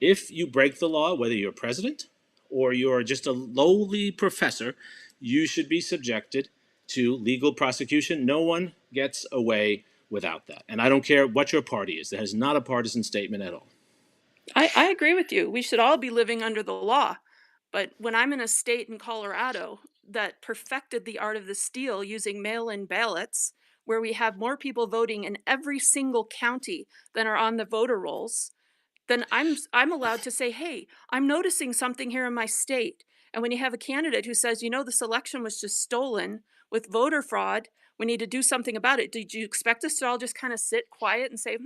If you break the law, whether you're president or you're just a lowly professor, you should be subjected to legal prosecution. No one gets away without that. And I don't care what your party is, that is not a partisan statement at all. I agree with you. We should all be living under the law. But when I'm in a state in Colorado that perfected the art of the steal using mail in ballots, where we have more people voting in every single county than are on the voter rolls, then I'm allowed to say, "Hey, I'm noticing something here in my state." And when you have a candidate who says, "You know, this election was just stolen with voter fraud, we need to do something about it." Did you expect us to all just kind of sit quiet and say,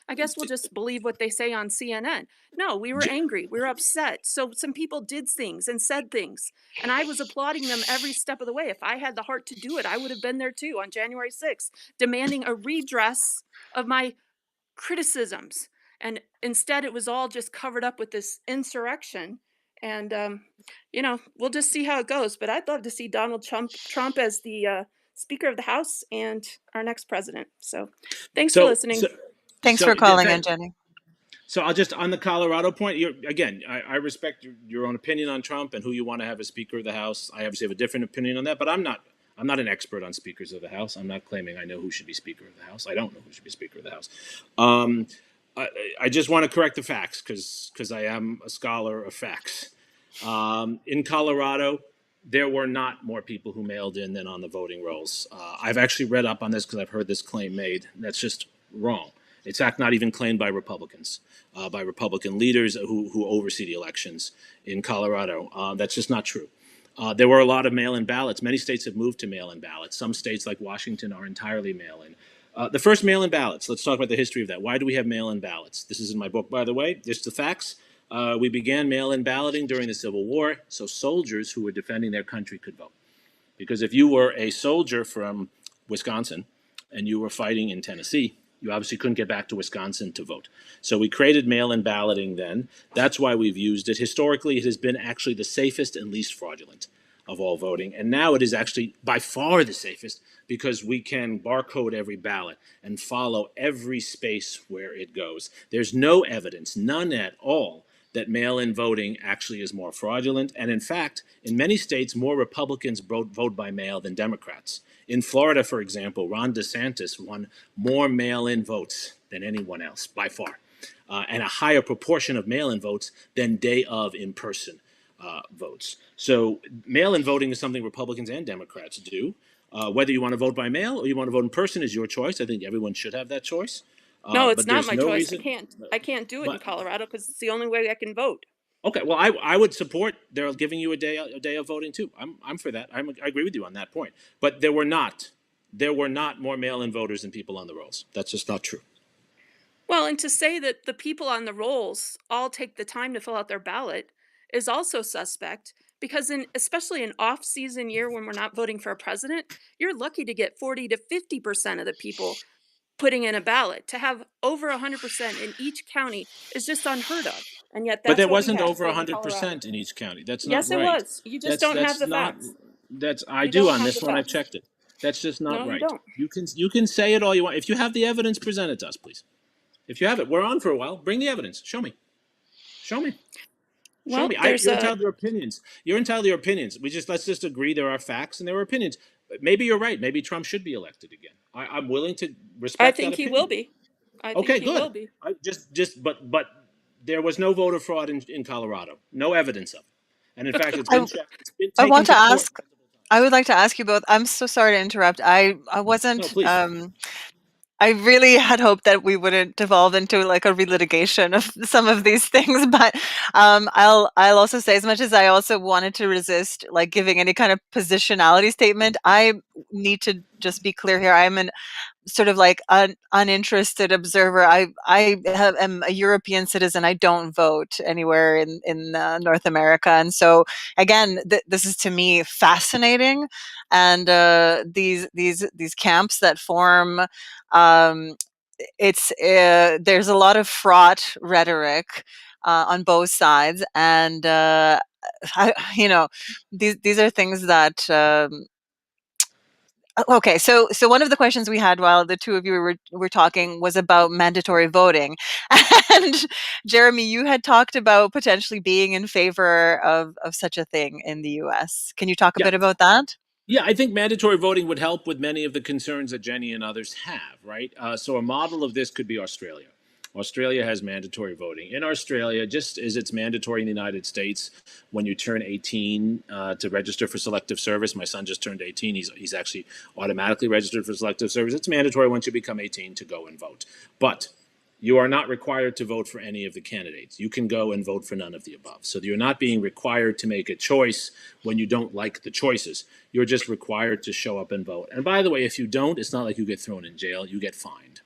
I guess we'll just believe what they say on CNN? No, we were angry. We were upset. So some people did things and said things. And I was applauding them every step of the way. If I had the heart to do it, I would have been there too on January 6th, demanding a redress of my criticisms. And instead, it was all just covered up with this insurrection. And, we'll just see how it goes. But I'd love to see Donald Trump as the Speaker of the House and our next president. So thanks for So, listening. so, Thanks for calling in, so, Jenny. so I'll just, on the Colorado point, I respect your own opinion on Trump and who you want to have as Speaker of the House. I obviously have a different opinion on that, but I'm not an expert on speakers of the House. I'm not claiming I know who should be Speaker of the House. I don't know who should be Speaker of the House. Um, I just want to correct the facts because I am a scholar of facts. In Colorado, there were not more people who mailed in than on the voting rolls. I've actually read up on this because I've heard this claim made. That's just wrong. It's not even claimed by Republicans, by Republican leaders who oversee the elections in Colorado. That's just not true. There were a lot of mail-in ballots. Many states have moved to mail-in ballots. Some states, like Washington, are entirely mail-in. The first mail-in ballots, let's talk about the history of that. Why do we have mail-in ballots? This is in my book, by the way. Just the facts. We began mail-in balloting during the Civil War, so soldiers who were defending their country could vote. Because if you were a soldier from Wisconsin and you were fighting in Tennessee, you obviously couldn't get back to Wisconsin to vote. So we created mail-in balloting then. That's why we've used it. Historically, it has been actually the safest and least fraudulent of all voting. And now it is actually by far the safest because we can barcode every ballot and follow every space where it goes. There's no evidence, none at all, that mail-in voting actually is more fraudulent. And in fact, in many states, more Republicans vote by mail than Democrats. In Florida, for example, Ron DeSantis won more mail-in votes than anyone else, by far, and a higher proportion of mail-in votes than day of in-person votes. So mail-in voting is something Republicans and Democrats do. Whether you want to vote by mail or you want to vote in person is your choice. I think everyone should have that choice. No, it's But not there's my no choice. reason. I can't do it in But Colorado because it's the only way I can vote. okay, well, I would support they're giving you a day of voting too. I'm for that. I agree with you on that point. But there were not more mail-in voters than people on the rolls. That's just not true. Well, and to say that the people on the rolls all take the time to fill out their ballot is also suspect because especially an off-season year when we're not voting for a president, you're lucky to get 40 to 50% of the people putting in a ballot. To have over 100% in each county is just unheard of. And yet But that's there what we wasn't have over in Colorado. 100% in each county. That's not Yes, it right. was. You just That's don't have that's the not facts. that's I You do don't on have the this one. I've facts. checked it. That's just not No, you right. don't. You can say it all you want. If you have the evidence, present it to us, please. If you have it, we're on for a while. Bring the evidence. Show me. Show me. Show Well, me. there's You're a entitled to your opinions. You're entitled to your opinions. Let's just agree there are facts and there are opinions. Maybe you're right. Maybe Trump should be elected again. I'm willing to I respect that think he will opinion. be. I think Okay, he will good. be. But there was no voter fraud in Colorado. No evidence of it. And in fact, it's I been checked. It's been I taken want to to court ask multiple times. I would like to ask you both. I'm so sorry to interrupt. I No, wasn't please. I really had hoped that we wouldn't devolve into like a relitigation of some of these things, but I'll also say, as much as I also wanted to resist like giving any kind of positionality statement, I need to just be clear here. I'm an sort of like an uninterested observer. Am a European citizen. I don't vote anywhere in North America, and so again, this is to me fascinating. And these camps that form, um, there's a lot of fraught rhetoric on both sides, and you know, these are things that. Okay, so one of the questions we had while the two of you were talking was about mandatory voting, and Jeremy, you had talked about potentially being in favor of such a thing in the U.S. Can you talk a Yeah. bit about that? Yeah, I think mandatory voting would help with many of the concerns that Jenny and others have, right? So a model of this could be Australia. Australia has mandatory voting. In Australia, just as it's mandatory in the United States, when you turn 18 to register for selective service, my son just turned 18. He's actually automatically registered for selective service. It's mandatory once you become 18 to go and vote. But you are not required to vote for any of the candidates. You can go and vote for none of the above. So you're not being required to make a choice when you don't like the choices. You're just required to show up and vote. And by the way, if you don't, it's not like you get thrown in jail, you get fined.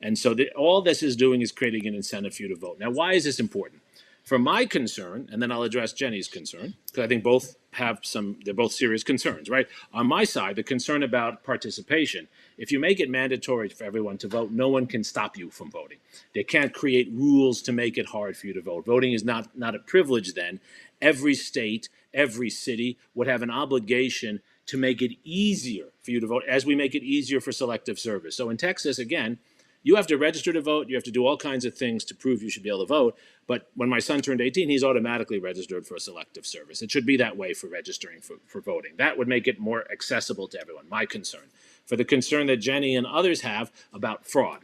And so all this is doing is creating an incentive for you to vote. Now, why is this important? For my concern, and then I'll address Jenny's concern, because I think they're both serious concerns, right? On my side, the concern about participation, if you make it mandatory for everyone to vote, no one can stop you from voting. They can't create rules to make it hard for you to vote. Voting is not a privilege then. Every state, every city would have an obligation to make it easier for you to vote, as we make it easier for selective service. So in Texas, again, you have to register to vote. You have to do all kinds of things to prove you should be able to vote. But when my son turned 18, he's automatically registered for a selective service. It should be that way for registering for voting. That would make it more accessible to everyone, my concern. For the concern that Jenny and others have about fraud,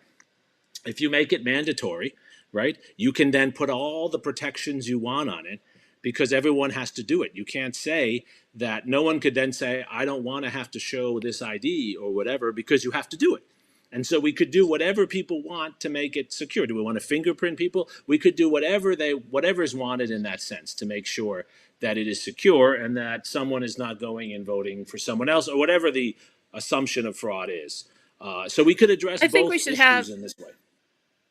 if you make it mandatory, right, you can then put all the protections you want on it because everyone has to do it. You can't say that no one could then say, I don't want to have to show this ID or whatever because you have to do it. And so we could do whatever people want to make it secure. Do we want to fingerprint people? We could do whatever's wanted in that sense to make sure that it is secure and that someone is not going and voting for someone else or whatever the assumption of fraud is. So we could address I think we both should issues have in this way.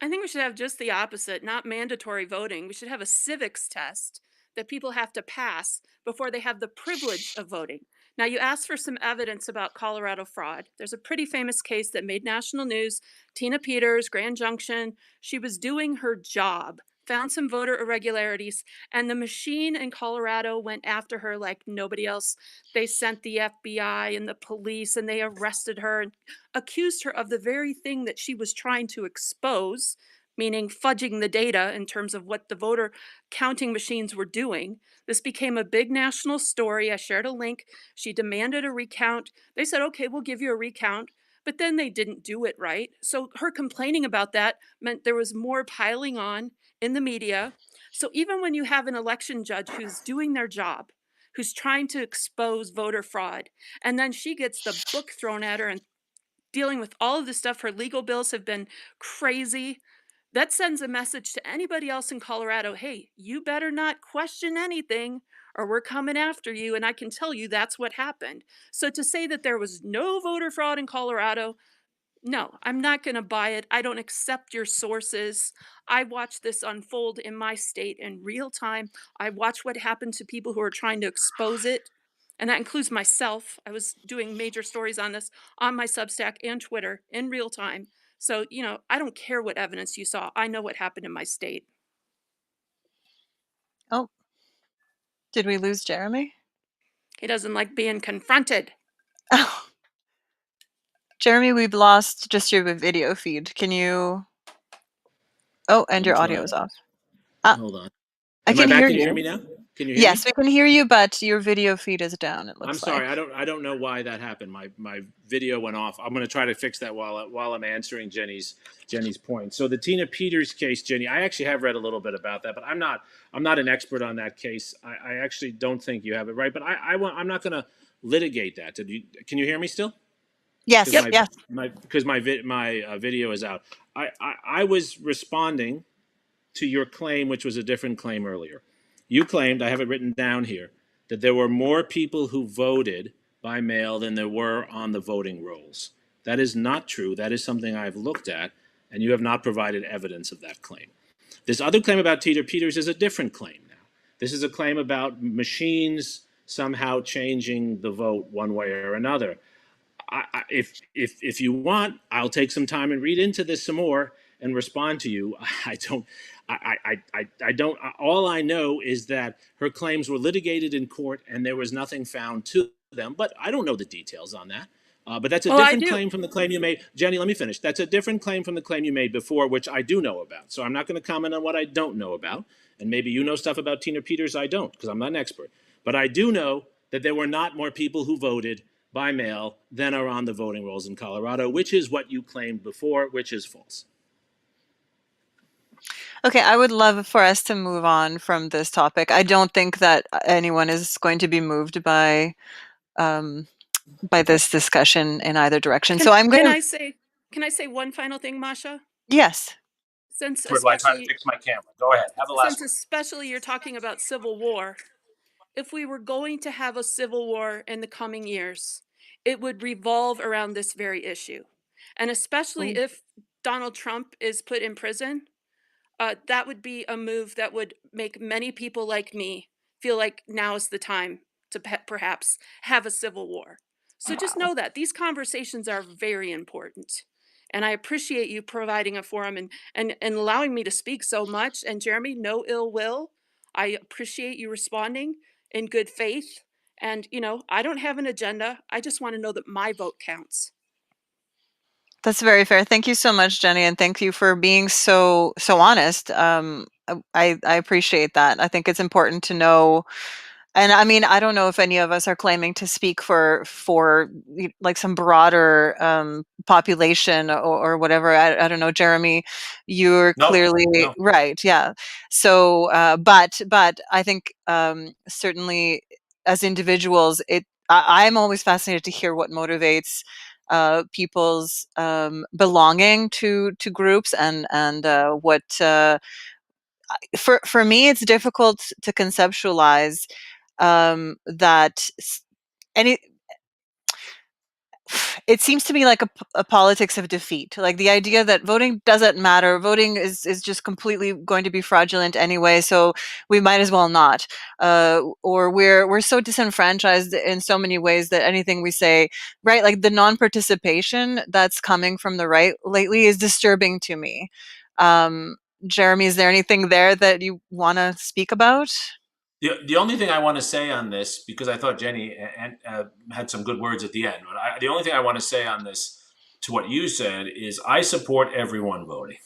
I think we should have just the opposite, not mandatory voting. We should have a civics test that people have to pass before they have the privilege of voting. Now, you asked for some evidence about Colorado fraud. There's a pretty famous case that made national news. Tina Peters, Grand Junction, she was doing her job, found some voter irregularities, and the machine in Colorado went after her like nobody else. They sent the FBI and the police and they arrested her and accused her of the very thing that she was trying to expose, meaning fudging the data in terms of what the voter counting machines were doing. This became a big national story. I shared a link. She demanded a recount. They said, okay, we'll give you a recount. But then they didn't do it right. So her complaining about that meant there was more piling on in the media. So even when you have an election judge who's doing their job, who's trying to expose voter fraud, and then she gets the book thrown at her and dealing with all of this stuff. Her legal bills have been crazy. That sends a message to anybody else in Colorado, hey, you better not question anything or we're coming after you. And I can tell you that's what happened. So to say that there was no voter fraud in Colorado, no, I'm not going to buy it. I don't accept your sources. I watched this unfold in my state in real time. I watched what happened to people who are trying to expose it. And that includes myself. I was doing major stories on this on my Substack and Twitter in real time. So, I don't care what evidence you saw. I know what happened in my state. Oh, did we lose Jeremi? He doesn't like being confronted. Oh, Jeremi, we've lost just your video feed. Can you? Oh, and I'm your audio is trying. off. Ah, Hold on. I Am I can back? hear Can you hear me you. now? Can you hear Yes, me? we can hear you, but your video feed is down, it I'm looks like. sorry. I don't know why that happened. My video went off. I'm going to try to fix that while I'm answering Jenny's point. So the Tina Peters case, Jenny, I actually have read a little bit about that, but I'm not an expert on that case. I actually don't think you have it right, but I'm not going to litigate that. Can you hear me still? Because Yes, Yep. yes. my video is out. I was responding to your claim, which was a different claim earlier. You claimed, I have it written down here, that there were more people who voted by mail than there were on the voting rolls. That is not true. That is something I've looked at, and you have not provided evidence of that claim. This other claim about Teeter Peters is a different claim now. This is a claim about machines somehow changing the vote one way or another. If you want, I'll take some time and read into this some more and respond to you. I don't. I don't. All I know is that her claims were litigated in court and there was nothing found to them. But I don't know the details on that. But that's a Well, I different do. claim from the claim you made. Jenny, let me finish. That's a different claim from the claim you made before, which I do know about. So I'm not going to comment on what I don't know about. And maybe you know stuff about Tina Peters I don't, because I'm not an expert. But I do know that there were not more people who voted by mail than are on the voting rolls in Colorado, which is what you claimed before, which is false. Okay, I would love for us to move on from this topic. I don't think that anyone is going to be moved um, by this discussion in either direction. Can So I'm can gonna. I say can I say one final thing, Masha? Yes. Since Where do I try to especially fix my camera? Go ahead. Have the last since word. especially you're talking about civil war, if we were going to have a civil war in the coming years, it would revolve around this very issue. And especially Ooh. if Donald Trump is put in prison, that would be a move that would make many people like me feel like now is the time to perhaps have a civil war. So just Wow. know that these conversations are very important. And I appreciate you providing a forum and allowing me to speak so much. And Jeremy, no ill will. I appreciate you responding in good faith. And, I don't have an agenda. I just want to know that my vote counts. That's very fair. Thank you so much, Jenny, and thank you for being so honest. I appreciate that. I think it's important to know. And I mean, I don't know if any of us are claiming to speak for like some broader population or whatever. I don't know, Jeremy. You're No, clearly no. right. Yeah. So, but I think certainly as individuals, I'm always fascinated to hear what motivates people's belonging to groups and what for me it's difficult to conceptualize that any it seems to me like a politics of defeat, like the idea that voting doesn't matter, voting is just completely going to be fraudulent anyway, so we might as well not, or we're so disenfranchised in so many ways that anything we say, right, like the non-participation that's coming from the right lately is disturbing to me. um Jeremy, is there anything there that you want to speak about? The only thing I want to say on this, because I thought Jenny had some good words at the end, but the only thing I want to say on this to what you said is I support everyone voting.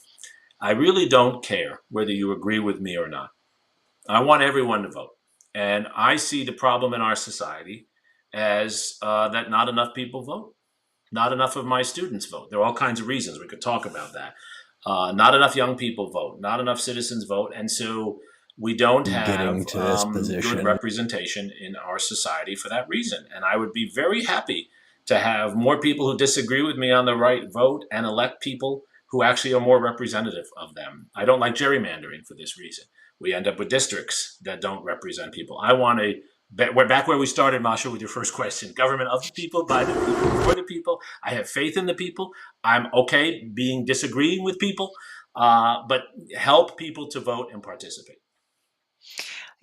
I really don't care whether you agree with me or not. I want everyone to vote. And I see the problem in our society as that not enough people vote. Not enough of my students vote. There are all kinds of reasons. We could talk about that. Not enough young people vote. Not enough citizens vote. And so we don't getting have to this good position. representation in our society for that reason. And I would be very happy to have more people who disagree with me on the right vote and elect people who actually are more representative of them. I don't like gerrymandering for this reason. We end up with districts that don't represent people. I want a we're back where we started, Masha, with your first question. Government of the people, by the people, for the people. I have faith in the people. I'm okay disagreeing with people, but help people to vote and participate.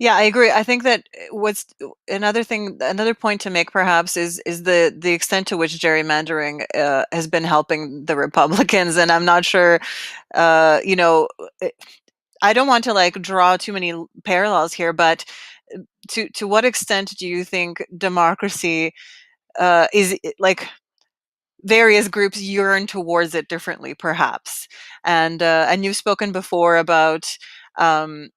Yeah, I agree. I think that what's another point to make perhaps is the extent to which gerrymandering has been helping the Republicans, and I'm not sure, you know, I don't want to like draw too many parallels here, but to what extent do you think democracy is like various groups yearn towards it differently, perhaps. And you've spoken before about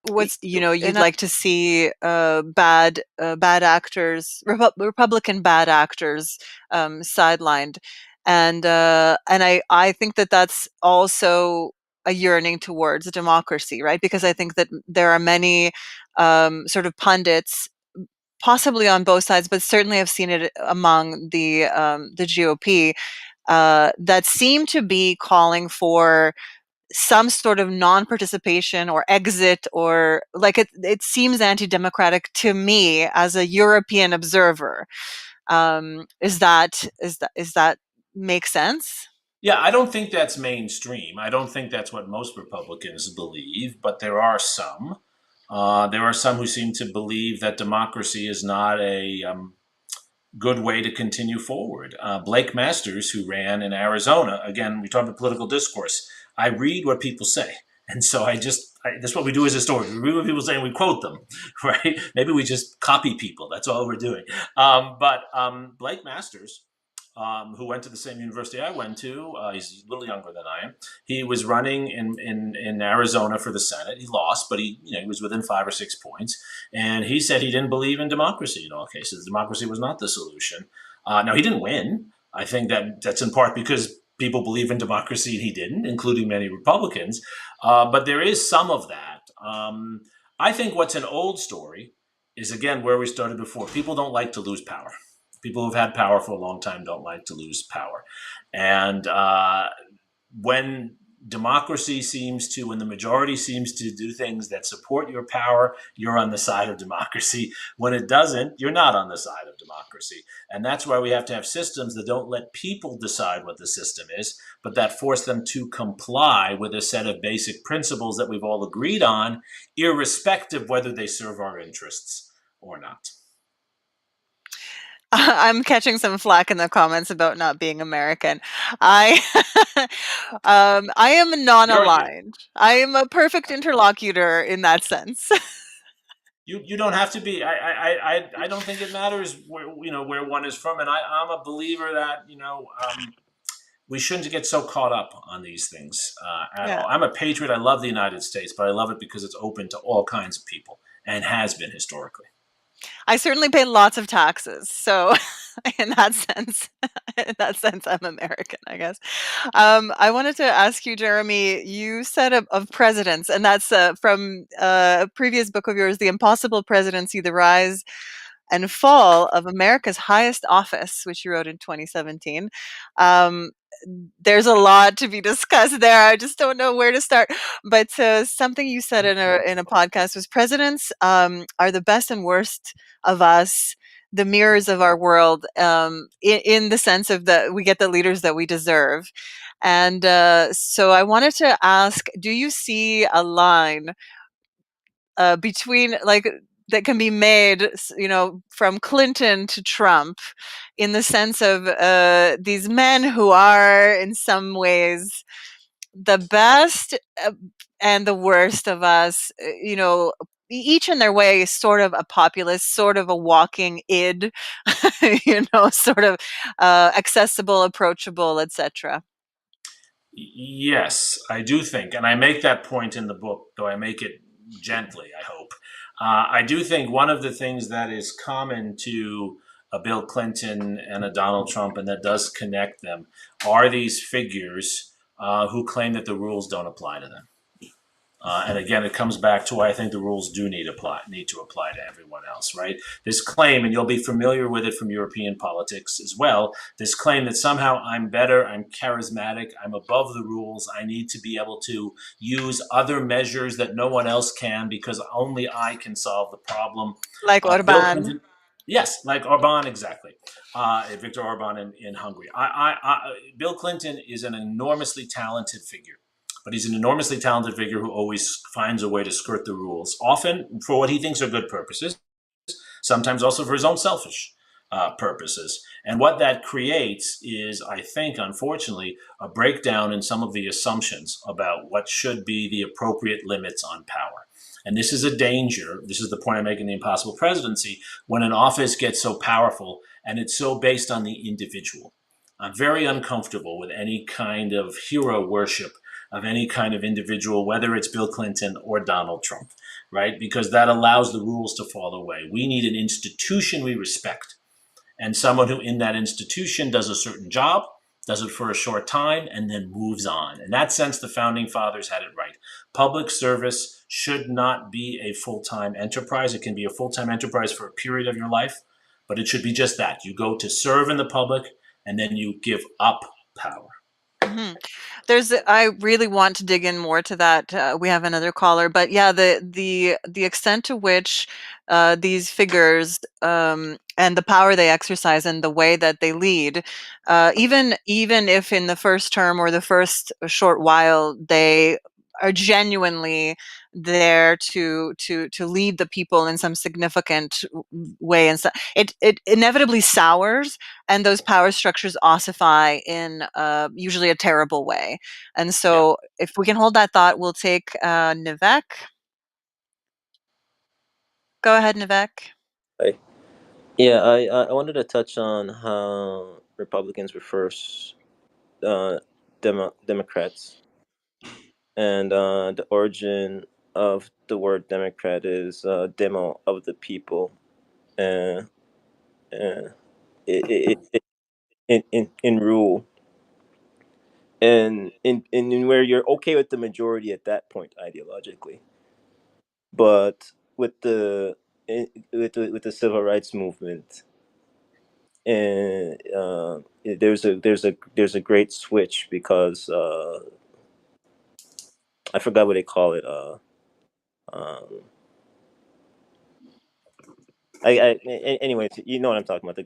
what's you'd like to see bad actors, Republican bad actors sidelined, and I think that that's also a yearning towards democracy, right? Because I think that there are many sort of pundits, possibly on both sides, but certainly I've seen it among the GOP, that seem to be calling for some sort of non-participation or exit, or like it seems anti-democratic to me as a European observer. Is that make sense? Yeah, I don't think that's mainstream. I don't think that's what most Republicans believe, but there are some. There are some who seem to believe that democracy is not a good way to continue forward. Blake Masters, who ran in Arizona, again, we talk about political discourse. I read what people say. And so that's what we do as historians. We read what people say and we quote them, right? Maybe we just copy people. That's all we're doing. But Blake Masters, who went to the same university I went to, he's a little younger than I am. He was running in Arizona for the Senate. He lost, but he was within 5 or 6 points. And he said he didn't believe in democracy in all cases. Democracy was not the solution. Now, he didn't win. I think that's in part because people believe in democracy and he didn't, including many Republicans. But there is some of that. I think what's an old story is, again, where we started before. People don't like to lose power. People who've had power for a long time don't like to lose power. And when democracy when the majority seems to do things that support your power, you're on the side of democracy. When it doesn't, you're not on the side of democracy. And that's why we have to have systems that don't let people decide what the system is, but that force them to comply with a set of basic principles that we've all agreed on, irrespective whether they serve our interests or not. I'm catching some flack in the comments about not being American. I I am non-aligned. I am a perfect interlocutor in that sense. You don't have to be. I don't think it matters where one is from, and I'm a believer that we shouldn't get so caught up on these things at all. I'm a patriot. I love the United States, but I love it because it's open to all kinds of people and has been historically. I certainly pay lots of taxes, so in that sense, I'm American, I guess. I wanted to ask you, Jeremi. You said of presidents, and that's from a previous book of yours, "The Impossible Presidency: The Rise and Fall of America's Highest Office," which you wrote in 2017. Um, there's a lot to be discussed there. I just don't know where to start. But something you said in a podcast was, presidents are the best and worst of us, the mirrors of our world, in the sense of that we get the leaders that we deserve. And so I wanted to ask, do you see a line between, like, that can be made, from Clinton to Trump, in the sense of these men who are in some ways the best and the worst of us, each in their way, sort of a populist, sort of a walking id, sort of accessible, approachable, etc. Yes, I do think, and I make that point in the book, though I make it gently, I hope. I do think one of the things that is common to a Bill Clinton and a Donald Trump, and that does connect them, are these figures who claim that the rules don't apply to them. And again, it comes back to why I think the rules do need to apply to everyone else, right? This claim, and you'll be familiar with it from European politics as well, this claim that somehow I'm better, I'm charismatic, I'm above the rules, I need to be able to use other measures that no one else can because only I can solve the problem. Like Bill Orban. Clinton, yes, like Orban, exactly. Viktor Orban in Hungary. Bill Clinton is an enormously talented figure. but he's an enormously talented figure who always finds a way to skirt the rules, often for what he thinks are good purposes, sometimes also for his own selfish purposes. And what that creates is, I think, unfortunately, a breakdown in some of the assumptions about what should be the appropriate limits on power. And this is a danger. This is the point I make in The Impossible Presidency, when an office gets so powerful and it's so based on the individual. I'm very uncomfortable with any kind of hero worship of any kind of individual, whether it's Bill Clinton or Donald Trump, right? Because that allows the rules to fall away. We need an institution we respect, and someone who in that institution does a certain job, does it for a short time, and then moves on. In that sense, the founding fathers had it right. Public service should not be a full-time enterprise. It can be a full-time enterprise for a period of your life, but it should be just that. You go to serve in the public, and then you give up power. Mm-hmm. I really want to dig in more to that. We have another caller, but yeah, the extent to which these figures and the power they exercise and the way that they lead, even if in the first term or the first short while they are genuinely there to lead the people in some significant way, and so it inevitably sours, and those power structures ossify in usually a terrible way. And so if we can hold that thought, we'll take Nivek. Go ahead, Nivek. Hi. Yeah, I wanted to touch on how Republicans were first Democrats, and the origin of the word Democrat is demo of the people, and in rule, and in where you're okay with the majority at that point ideologically, but with the civil rights movement, and there's a great switch, because I forgot what they call it. Um, anyway, you know what I'm talking about, the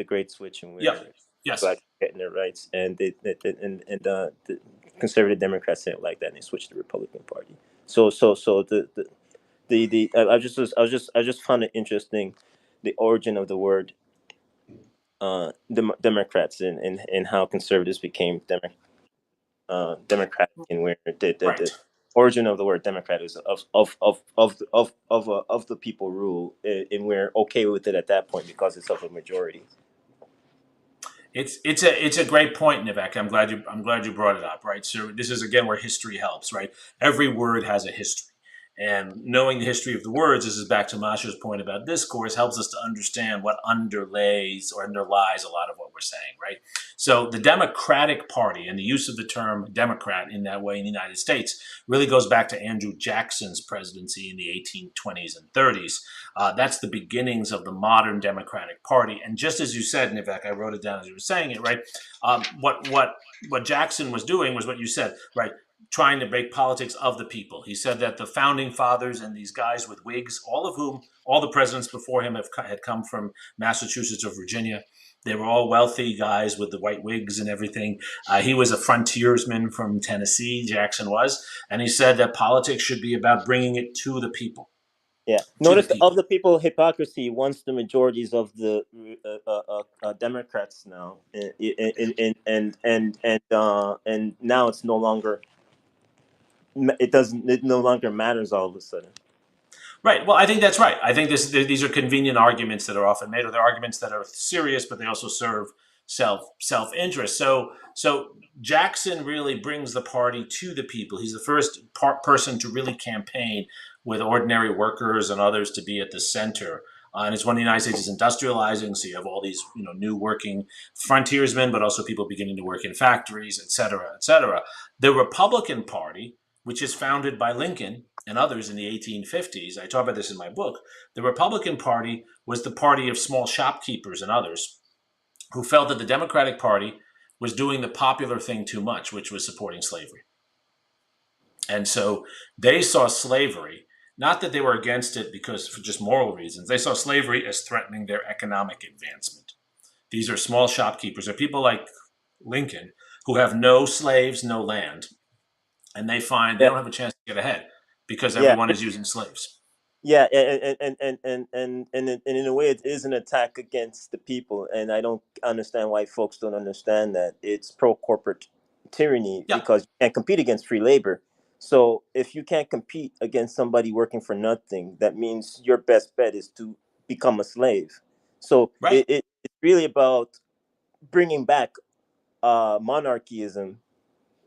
great switch, and where Yes. blacks are getting their rights, and the conservative Democrats didn't like that, and they switched to the Republican Party. So I just found it interesting, the origin of the word Democrats, and how conservatives became democratic, and where the origin of the word Democrat is of the people rule, and we're okay with it at that point because it's of a majority. It's a great point, Nivek. I'm glad you brought it up. Right. So this is again where history helps. Right. Every word has a history. And knowing the history of the words, this is back to Masha's point about discourse, helps us to understand what underlies a lot of what we're saying, right? So the Democratic Party, and the use of the term Democrat in that way in the United States, really goes back to Andrew Jackson's presidency in the 1820s and 30s. That's the beginnings of the modern Democratic Party. And just as you said, Nivek, I wrote it down as you were saying it, right? What Jackson was doing was what you said, right? Trying to make politics of the people. He said that the founding fathers and these guys with wigs, all the presidents before him had come from Massachusetts or Virginia. They were all wealthy guys with the white wigs and everything. He was a frontiersman from Tennessee, Jackson was, and he said that politics should be about bringing it to the people. Yeah. Notice of the people hypocrisy once the majorities of the Democrats now, and now it's no longer. It no longer matters all of a sudden. Right. Well, I think that's right. I think these are convenient arguments that are often made, or they're arguments that are serious, but they also serve self-interest. So Jackson really brings the party to the people. He's the first person to really campaign with ordinary workers and others to be at the center. And it's when the United States is industrializing, so you have all these new working frontiersmen, but also people beginning to work in factories, et cetera, et cetera. The Republican Party, which is founded by Lincoln and others in the 1850s. I talk about this in my book. The Republican Party was the party of small shopkeepers and others who felt that the Democratic Party was doing the popular thing too much, which was supporting slavery. And so they saw slavery, not that they were against it because for just moral reasons. They saw slavery as threatening their economic advancement. These are small shopkeepers. They're people like Lincoln who have no slaves, no land. and they find they Yeah, don't have a chance to get ahead because yeah, everyone is using slaves. yeah, and in a way, it is an attack against the people, and I don't understand why folks don't understand that it's pro corporate tyranny Yeah, because you can't compete against free labor. So if you can't compete against somebody working for nothing, that means your best bet is to become a slave. So right. it's really about bringing back monarchism,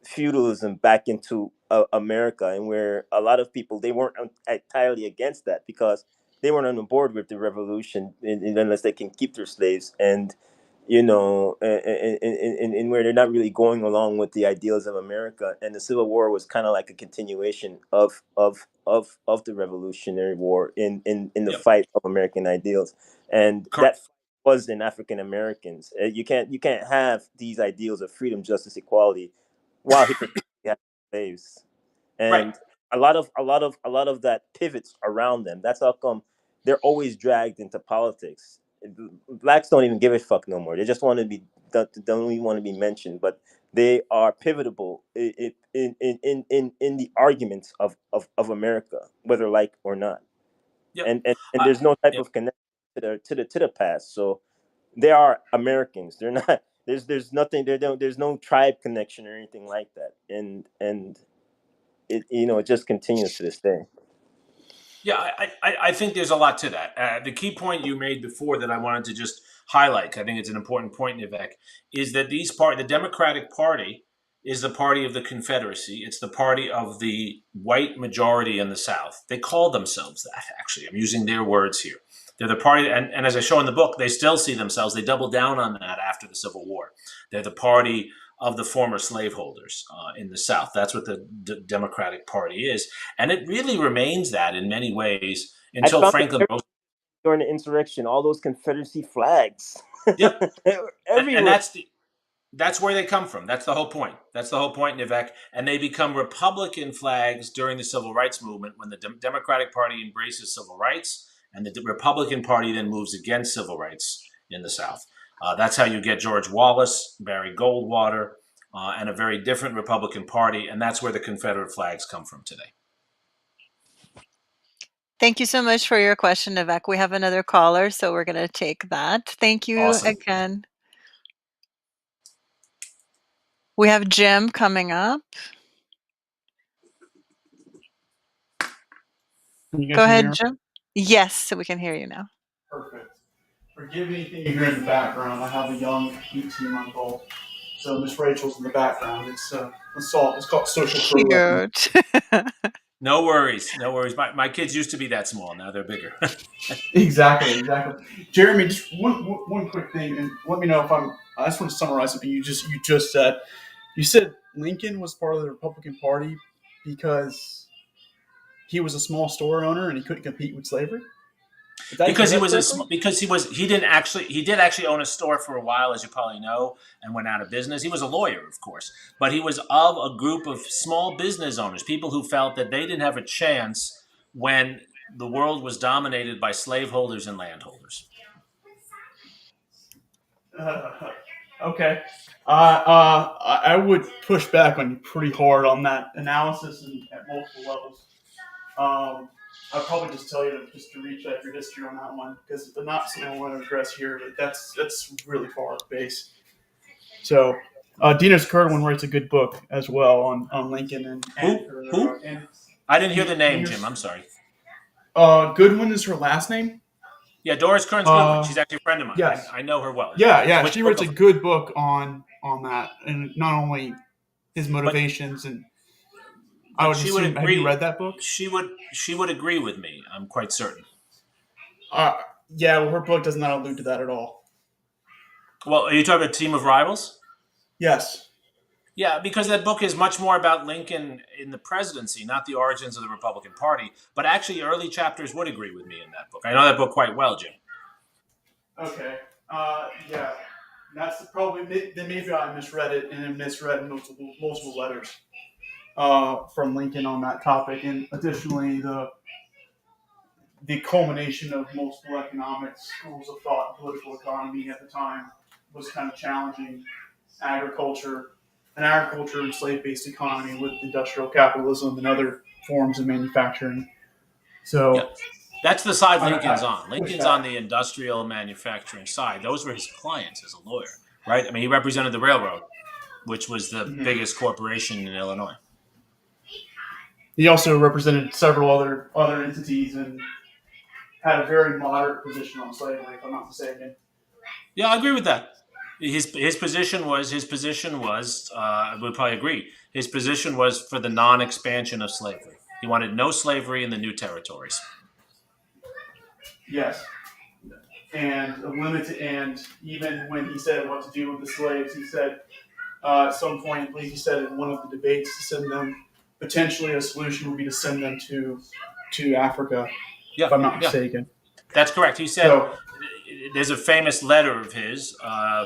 feudalism back into America, and where a lot of people they weren't entirely against that because they weren't on board with the revolution unless they can keep their slaves, and and where they're not really going along with the ideals of America. And the Civil War was kind of like a continuation of the Revolutionary War in the Yep. fight of American ideals, and Cor- that was in African Americans. You can't have these ideals of freedom, justice, equality while he had slaves. right. And a lot of that pivots around them. That's how come they're always dragged into politics. Blacks don't even give a fuck no more. They just want to be don't even want to be mentioned, but they are pivotal in the arguments of America, whether like or not. Yep. And Uh, there's no type yep. of connection to the past. So they are Americans. They're not. There's nothing. There's no tribe connection or anything like that. And it just continues to this day. Yeah, I think there's a lot to that. The key point you made before that I wanted to just highlight, 'cause I think it's an important point, Nivek, is that the Democratic Party is the party of the Confederacy. It's the party of the white majority in the South. They call themselves that, actually. I'm using their words here. They're the party, and as I show in the book, they still see themselves, they double down on that after the Civil War. They're the party of the former slaveholders in the South. That's what the Democratic Party is. And it really remains that in many ways I until found it Franklin Roosevelt. during the insurrection. All those Confederacy flags, Yep, they were and everywhere. that's where they come from. That's the whole point. That's the whole point, Nivek. And they become Republican flags during the Civil Rights Movement when the Democratic Party embraces civil rights, and the Republican Party then moves against civil rights in the South. That's how you get George Wallace, Barry Goldwater, and a very different Republican Party, and that's where the Confederate flags come from today. Thank you so much for your question, Nivek. We have another caller, so we're going to take that. Thank you Awesome. again. We have Jim coming up. Can you Go guys hear ahead, me? Jim. Yes, so we can hear you now. Perfect. Forgive anything you hear in the background. I have a young 18-month-old. So Miss Rachel's in the background. It's assault. It's called social programming. Cute. No worries. No worries. My kids used to be that small. Now they're bigger. Exactly. Jeremy, just one quick thing, and let me know if I just want to summarize something you just said. You said Lincoln was part of the Republican Party because he was a small store owner and he couldn't compete with slavery. Did I hear because that correctly? he did actually own a store for a while, as you probably know, and went out of business. He was a lawyer, of course, but he was of a group of small business owners, people who felt that they didn't have a chance when the world was dominated by slaveholders and landholders. Okay. I would push back on you pretty hard on that analysis and at multiple levels. I'd probably just tell you to reach out your history on that one because it's not something I want to address here, but that's really far base. So, Dinos Kerwin writes a good book as well on Lincoln Who? and I didn't hear the name, Jim. Dinos. I'm sorry. Goodwin is her last name. Yeah, Doris Kearns Goodwin. She's actually a friend of mine. Yes. I know her well. Yeah. Which She book writes of a her? good book on that, and not only his But motivations and I but would she would assume. Have you agree. read that book? She would agree with me. I'm quite certain. Yeah. Well, her book does not allude to that at all. Well, are you talking about Team of Rivals? Yes. Yeah, because that book is much more about Lincoln in the presidency, not the origins of the Republican Party. But actually, early chapters would agree with me in that book. I know that book quite well, Jim. Okay. Yeah. That's probably then maybe I misread it and misread multiple letters from Lincoln on that topic, and additionally the culmination of multiple economics schools of thought and political economy at the time was kind of challenging agriculture an agriculture and slave-based economy with industrial capitalism and other forms of manufacturing. So Yeah. That's the side I Lincoln's on. push Lincoln's back. on the industrial manufacturing side. Those were his clients as a lawyer, right? I mean, he represented the railroad, which was the biggest corporation in Illinois. He also represented several other entities and had a very moderate position on slavery, if I'm not mistaken. Yeah, I agree with that. His position was I would probably agree. His position was for the non-expansion of slavery. He wanted no slavery in the new territories. Yes. And and even when he said what to do with the slaves, he said at some point, I believe he said in one of the debates, to send them, potentially a solution would be to send them to Africa, if I'm not mistaken. That's correct. He said, there's a famous letter of his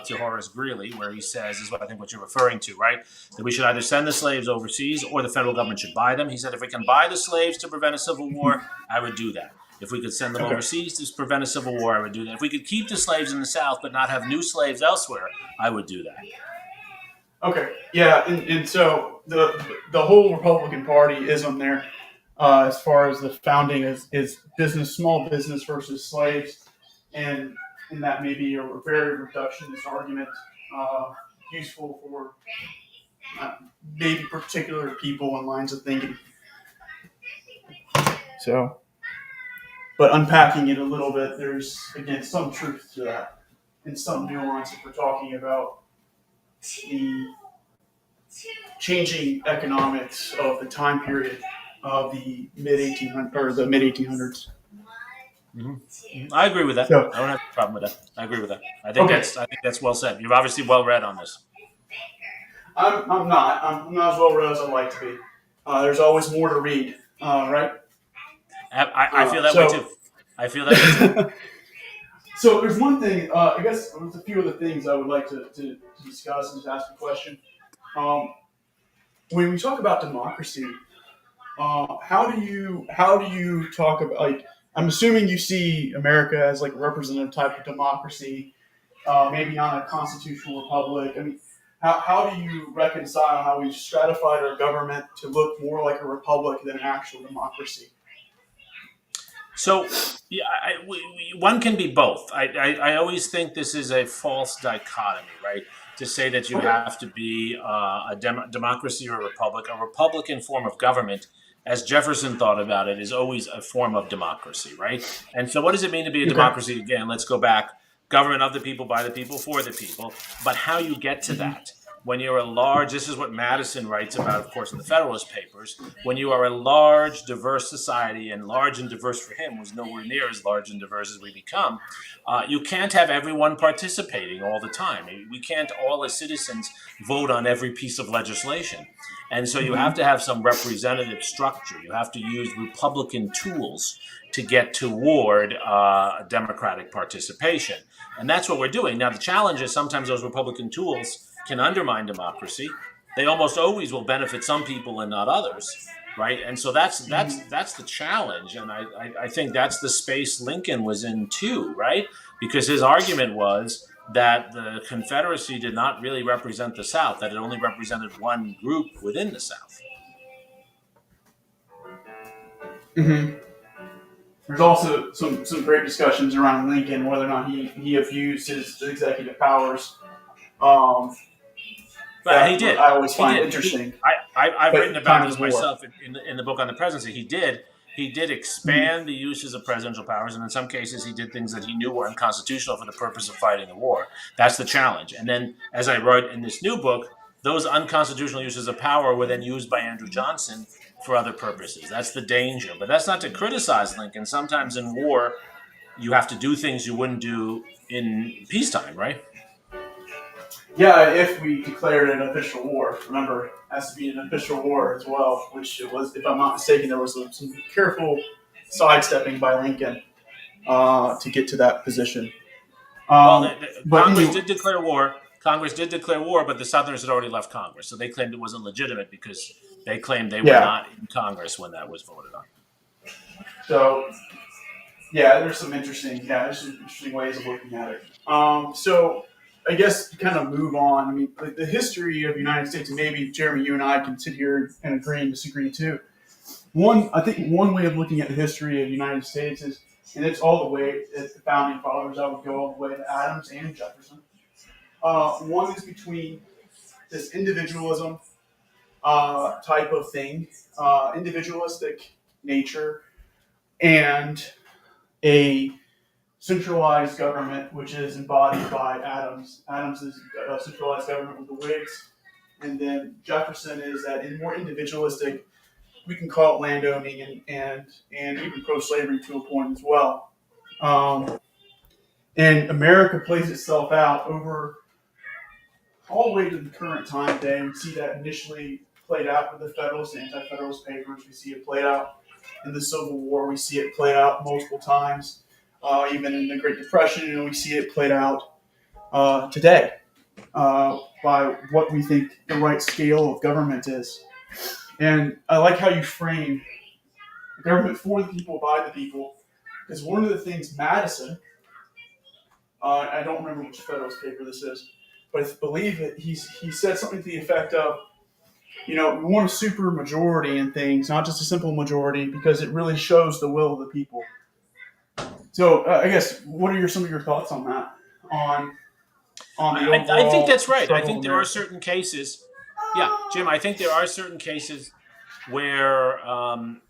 to Horace Greeley where he says, is what I think what you're referring to, right? That we should either send the slaves overseas or the federal government should buy them. He said, if we can buy the slaves to prevent a civil war, I would do that. If we could send them overseas to prevent a civil war, I would do that. If we could keep the slaves in the South but not have new slaves elsewhere, I would do that. Okay, yeah, and so the whole Republican Party ism there, as far as the founding is business, small business versus slaves, and that may be a very reductionist argument, useful for maybe particular people and lines of thinking. So, but unpacking it a little bit, there's again some truth to that, and some nuance if we're talking about the changing economics of the time period of the mid 1800s. Mm-hmm. I agree with that. So, I don't have a problem with that. I agree with that. I think that's well said. You're obviously well read on this. I'm not as well read as I'd like to be. There's always more to read, right? I feel that way too. I feel that way too. So there's one thing. I guess there's a few other things I would like to discuss and just ask a question. When we talk about democracy, how do you talk about, like, I'm assuming you see America as like a representative type of democracy, maybe not a constitutional republic. I mean, how do you reconcile how we've stratified our government to look more like a republic than an actual democracy? So, yeah, one can be both. I always think this is a false dichotomy, right? To say that you have to be a democracy or a republic. A republican form of government, as Jefferson thought about it, is always a form of democracy, right? And so what does it mean to be a democracy? Again, let's go back. Government of the people, by the people, for the people. But how you get to that, when you're a large, this is what Madison writes about, of course, in the Federalist Papers, when you are a large, diverse society, and large and diverse for him was nowhere near as large and diverse as we become, you can't have everyone participating all the time. We can't all as citizens vote on every piece of legislation. And so you have to have some representative structure. You have to use Republican tools to get toward democratic participation. And that's what we're doing. Now, the challenge is sometimes those Republican tools can undermine democracy. They almost always will benefit some people and not others, right? And so that's the challenge. And I think that's the space Lincoln was in too, right? Because his argument was that the Confederacy did not really represent the South, that it only represented one group within the South. Mm-hmm. There's also some great discussions around Lincoln, whether or not he abused his executive powers. But he did. I always find interesting. I've written about this myself in the book on the presidency. He did expand the uses of presidential powers, and in some cases he did things that he knew were unconstitutional for the purpose of fighting the war. That's the challenge. And then, as I wrote in this new book, those unconstitutional uses of power were then used by Andrew Johnson for other purposes. That's the danger. But that's not to criticize Lincoln. Sometimes in war, you have to do things you wouldn't do in peacetime, right? Yeah, if we declared an official war. Remember, it has to be an official war as well, which it was, if I'm not mistaken, there was some careful sidestepping by Lincoln to get to that position. Congress did declare war. Congress did declare war, but the Southerners had already left Congress, so they claimed it wasn't legitimate because they claimed they were not in Congress when that was voted on. So, there's some interesting ways of looking at it. So, I guess to kind of move on. I mean, like the history of the United States, and maybe Jeremy, you and I can sit here and agree and disagree too. I think one way of looking at the history of the United States is, and it's all the way at the founding fathers. I would go all the way to Adams and Jefferson. One is between this individualism type of thing, individualistic nature, and a centralized government, which is embodied by Adams. Adams is centralized government with the Whigs, and then Jefferson is that more individualistic. We can call it landowning and even pro-slavery to a point as well. And America plays itself out over all the way to the current time today. We see that initially played out with the Federalist and Anti-Federalist papers. We see it played out in the Civil War. We see it played out multiple times, even in the Great Depression. And we see it played out today by what we think the right scale of government is. And I like how you frame government for the people, by the people, because one of the things Madison, I don't remember which Federalist paper this is, but I believe it, he said something to the effect of, we want a super majority in things, not just a simple majority, because it really shows the will of the people. So I guess, what are some of your thoughts on that? On the overall I think that's right. I struggle think of there are America? certain cases. Yeah, Jim, I think there are certain cases where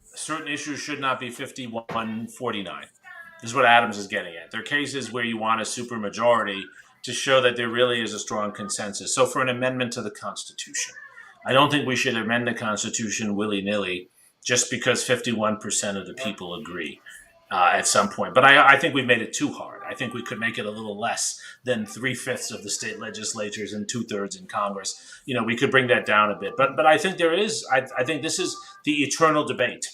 certain issues should not be 51-49. This is what Adams is getting at. There are cases where you want a supermajority to show that there really is a strong consensus. So for an amendment to the Constitution, I don't think we should amend the Constitution willy-nilly just because 51% of the people agree at some point. But I think we've made it too hard. I think we could make it a little less than 3/5 of the state legislatures and 2/3 in Congress. We could bring that down a bit. But I think there is. I think this is the eternal debate.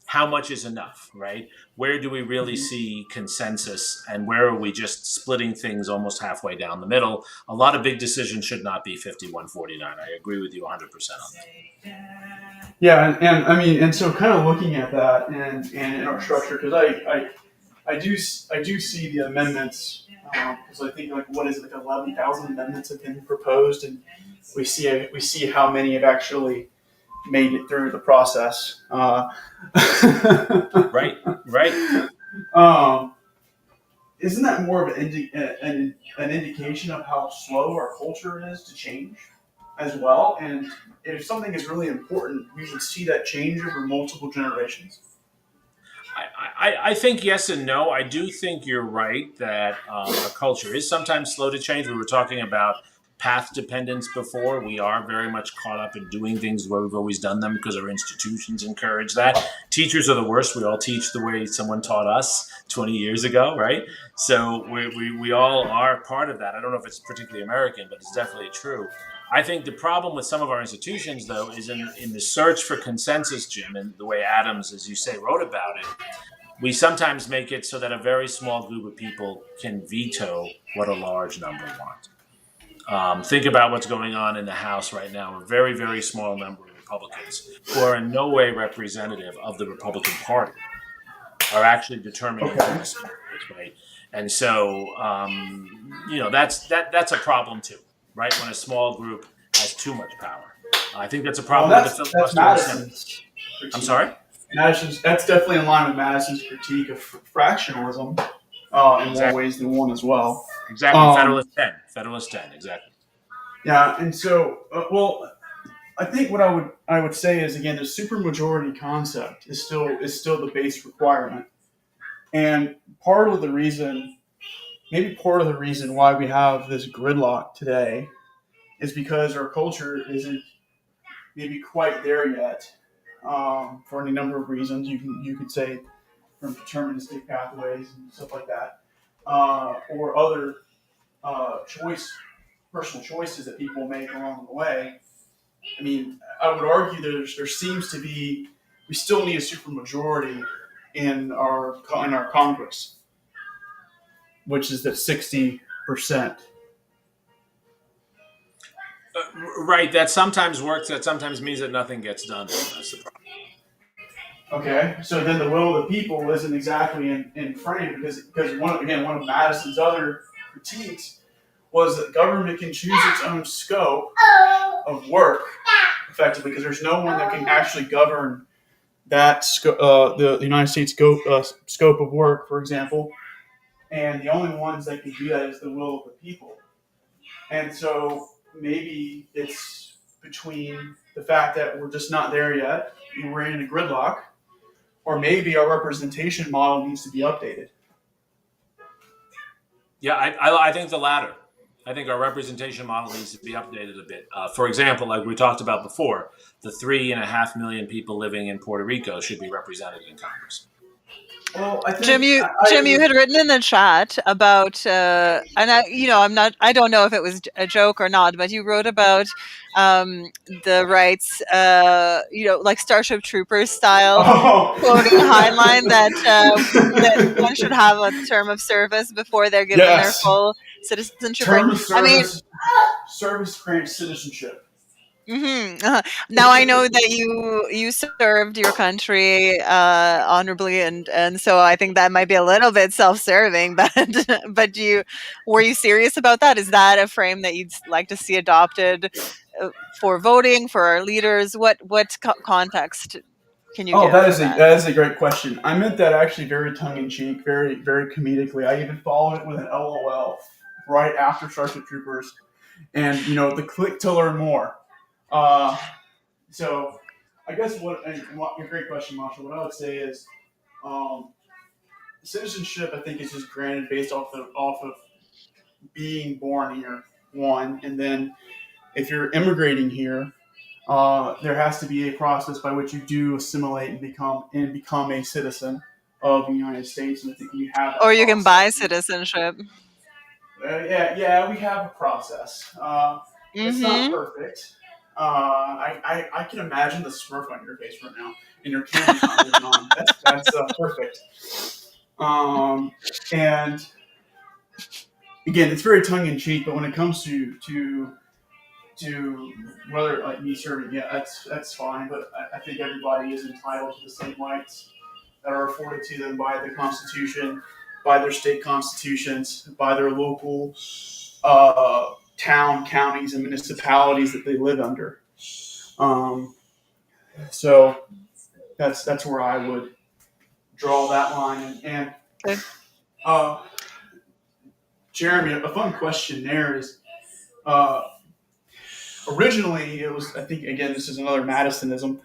How much is enough, right? Where do we really see consensus, and where are we just splitting things almost halfway down the middle? A lot of big decisions should not be 51-49. I agree with you 100% on that. Yeah, and I mean, and so kind of looking at that and in our structure, because I do see the amendments, because I think like 11,000 amendments have been proposed, and we see how many have actually made it through the process. Right. Isn't that more of an indication of how slow our culture is to change as well? And if something is really important, we would see that change over multiple generations. I think yes and no. I do think you're right that our culture is sometimes slow to change. We were talking about path dependence before. We are very much caught up in doing things the way we've always done them because our institutions encourage that. Teachers are the worst. We all teach the way someone taught us 20 years ago, right? So we all are part of that. I don't know if it's particularly American, but it's definitely true. I think the problem with some of our institutions, though, is in the search for consensus, Jim, and the way Adams, as you say, wrote about it, we sometimes make it so that a very small group of people can veto what a large number want. Think about what's going on in the House right now. A very, very small number of Republicans who are in no way representative of the Republican Party are actually determining this, right? And so, that's a problem too, right? When a small group has too much power. I think that's a problem with the That's filibuster. Madison's critique. I'm sorry? That's definitely in line with Madison's critique of fractionalism in more ways than one as well. Exactly. Federalist 10. Exactly. Yeah, and so, I think what I would say is, again, the supermajority concept is still the base requirement, and part of the reason why we have this gridlock today is because our culture isn't maybe quite there yet, for any number of reasons. You could say from deterministic pathways and stuff like that, or other personal choices that people make along the way. I mean, I would argue there seems to be, we still need a supermajority in our Congress, which is at 60%. Right. That sometimes works. That sometimes means that nothing gets done. That's the problem. Okay, so then the will of the people isn't exactly in frame because one of Madison's other critiques was that government can choose its own scope of work effectively, because there's no one that can actually govern that the United States scope of work, for example. And the only ones that can do that is the will of the people. And so maybe it's between the fact that we're just not there yet, we're in a gridlock, or maybe our representation model needs to be updated. Yeah, I think the latter. I think our representation model needs to be updated a bit. For example, like we talked about before, the 3.5 million people living in Puerto Rico should be represented in Congress. Well, I think Jim, you had written in the chat about, and I don't know if it was a joke or not, but you wrote about the rights, like Starship Troopers style, quoting Heinlein that one should have a term of service before they're given their full citizenship. Term of service, service creates citizenship. Now I know that you served your country honorably, and so I think that might be a little bit self-serving. But were you serious about that? Is that a frame that you'd like to see adopted for voting for our leaders? What context can you give? That is a great question. I meant that actually very tongue-in-cheek, very very comedically. I even followed it with an LOL right after Starship Troopers, and the click to learn more. So I guess a great question, Masha. What I would say is, citizenship, I think, is just granted based off of being born here, one, and then if you're immigrating here, there has to be a process by which you do assimilate and become a citizen of the United States. And I think we have that or you can buy process. citizenship. Yeah, we have a process. It's not perfect. I can imagine the smirk on your face right now, and your camera's not moving on. That's perfect. And again, it's very tongue in cheek, but when it comes to whether like me serving, yeah, that's fine. But I think everybody is entitled to the same rights that are afforded to them by the Constitution, by their state constitutions, by their local town, counties, and municipalities that they live under. So that's where I would draw that line. And Jeremi, a fun question there is, originally it was, I think, again, this is another Madisonism.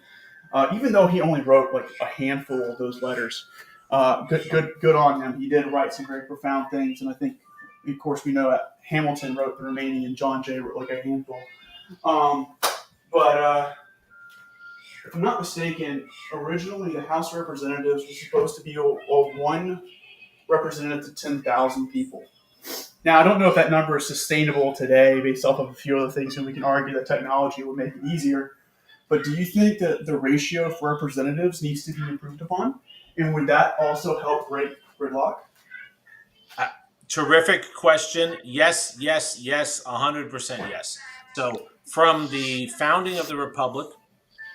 Even though he only wrote like a handful of those letters, good on him. He did write some very profound things, and I think, of course, we know that Hamilton wrote the remaining, and John Jay wrote like a handful. But if I'm not mistaken, originally the House of Representatives was supposed to be a one representative to 10,000 people. Now, I don't know if that number is sustainable today based off of a few other things, and we can argue that technology would make it easier. But do you think that the ratio for representatives needs to be improved upon? And would that also help break gridlock? Terrific question. Yes, 100% yes. So from the founding of the Republic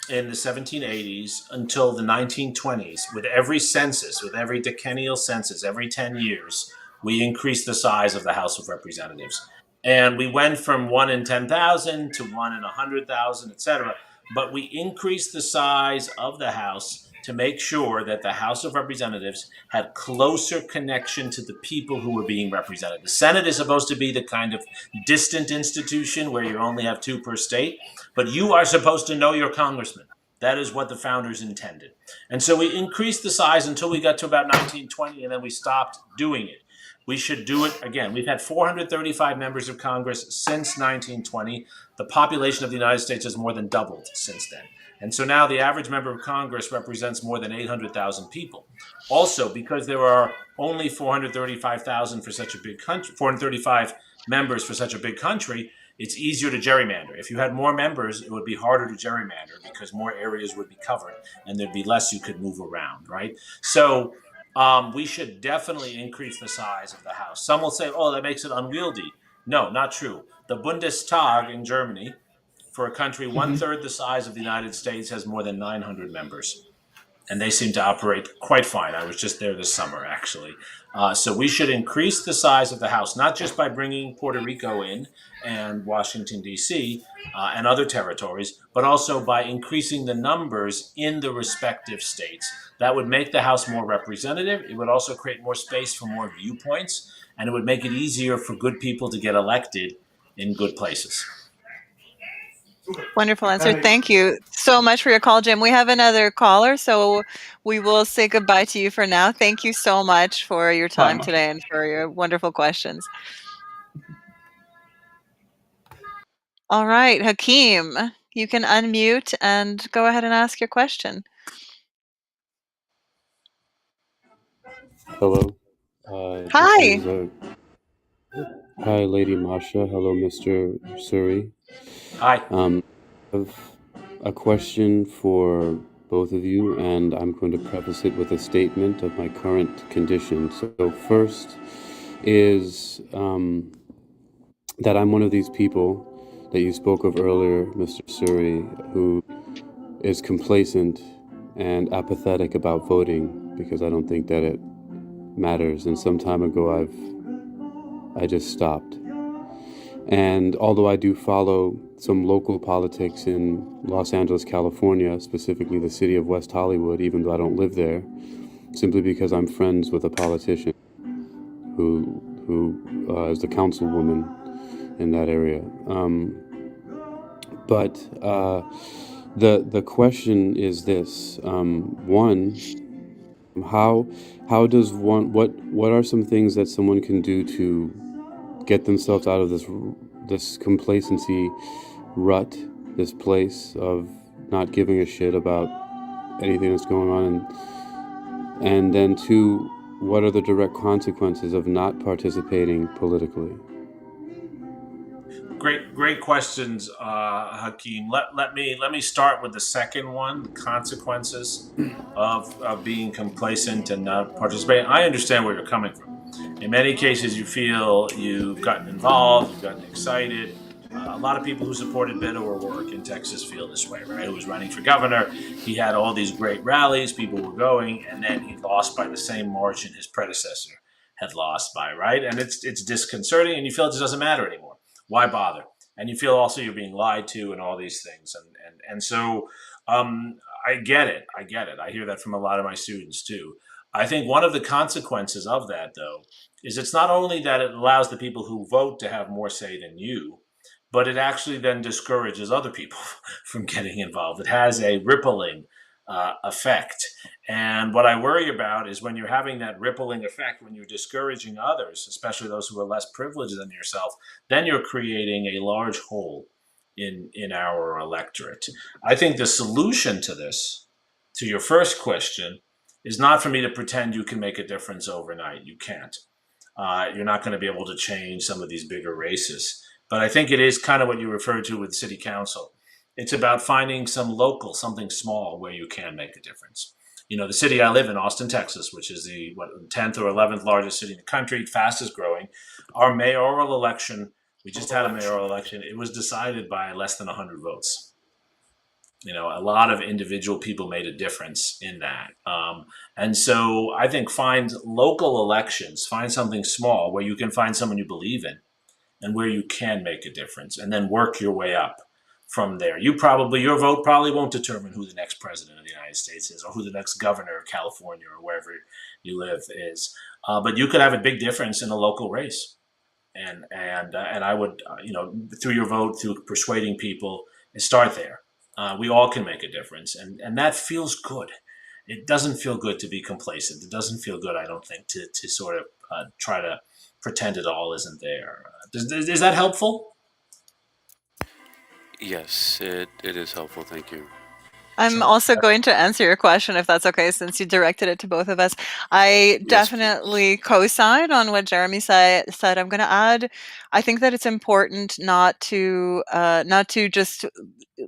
in the 1780s until the 1920s, with every census, with every decennial census, every 10 years, we increased the size of the House of Representatives. And we went from 1 in 10,000 to 1 in 100,000, etc. But we increased the size of the House to make sure that the House of Representatives had closer connection to the people who were being represented. The Senate is supposed to be the kind of distant institution where you only have 2 per state, but you are supposed to know your congressman. That is what the founders intended. And so we increased the size until we got to about 1920, and then we stopped doing it. We should do it again. We've had 435 members of Congress since 1920. The population of the United States has more than doubled since then. And so now the average member of Congress represents more than 800,000 people. Also, because there are only 435,000 for such a big country, 435 members for such a big country, it's easier to gerrymander. If you had more members, it would be harder to gerrymander because more areas would be covered and there'd be less you could move around, right? So we should definitely increase the size of the House. Some will say, oh, that makes it unwieldy. No, not true. The Bundestag in Germany, for a country 1/3 the size of the United States, has more than 900 members. and they seem to operate quite fine. I was just there this summer, actually. So we should increase the size of the House, not just by bringing Puerto Rico in and Washington, D.C., and other territories, but also by increasing the numbers in the respective states. That would make the House more representative. It would also create more space for more viewpoints, and it would make it easier for good people to get elected in good places. Wonderful answer. Thank you so much for your call, Jim. We have another caller, so we will say goodbye to you for now. Thank you so much for your time today and for your wonderful questions. All right, Hakeem, you can unmute and go ahead and ask your question. Hello. Hi. Hi, Lady Masha. Hello, Mr. Suri. Hi. I have a question for both of you, and I'm going to preface it with a statement of my current condition. So first is that I'm one of these people that you spoke of earlier, Mr. Suri, who is complacent and apathetic about voting because I don't think that it matters. And some time ago, I just stopped. And although I do follow some local politics in Los Angeles, California, specifically the city of West Hollywood, even though I don't live there, simply because I'm friends with a politician who is the councilwoman in that area. But the question is this: one, how does one what are some things that someone can do to get themselves out of this complacency rut, this place of not giving a shit about anything that's going on, and then two, what are the direct consequences of not participating politically? Great questions, Hakeem. Let me start with the second one: the consequences of being complacent and not participating. I understand where you're coming from. In many cases, you feel you've gotten involved, you've gotten excited. A lot of people who supported Beto O'Rourke in Texas feel this way, right? Who was running for governor. He had all these great rallies, people were going, and then he lost by the same margin his predecessor had lost by, right? And it's disconcerting, and you feel it just doesn't matter anymore. Why bother? And you feel also you're being lied to and all these things. And so I get it. I hear that from a lot of my students too. I think one of the consequences of that, though, is it's not only that it allows the people who vote to have more say than you, but it actually then discourages other people from getting involved. It has a rippling effect. And what I worry about is when you're having that rippling effect, when you're discouraging others, especially those who are less privileged than yourself, then you're creating a large hole in our electorate. I think the solution to this, to your first question, is not for me to pretend you can make a difference overnight. You can't. You're not going to be able to change some of these bigger races. But I think it is kind of what you referred to with city council. It's about finding something small where you can make a difference. You know, the city I live in, Austin, Texas, which is the 10th or 11th largest city in the country, fastest growing. Our mayoral election, we just had a mayoral election. It was decided by less than 100 votes. You know, a lot of individual people made a difference in that. And so I think find local elections, find something small where you can find someone you believe in and where you can make a difference, and then work your way up from there. Your vote probably won't determine who the next president of the United States is or who the next governor of California or wherever you live is. But you could have a big difference in a local race. And I would, through your vote, through persuading people, and start there. We all can make a difference, and that feels good. It doesn't feel good to be complacent. It doesn't feel good, I don't think, to sort of try to pretend it all isn't there. Is that helpful? Yes, it is helpful. Thank you. I'm also going to answer your question, if that's okay, since you directed it to both of us. I definitely co-sign on what Jeremi said. I'm going to add, I think that it's important not to just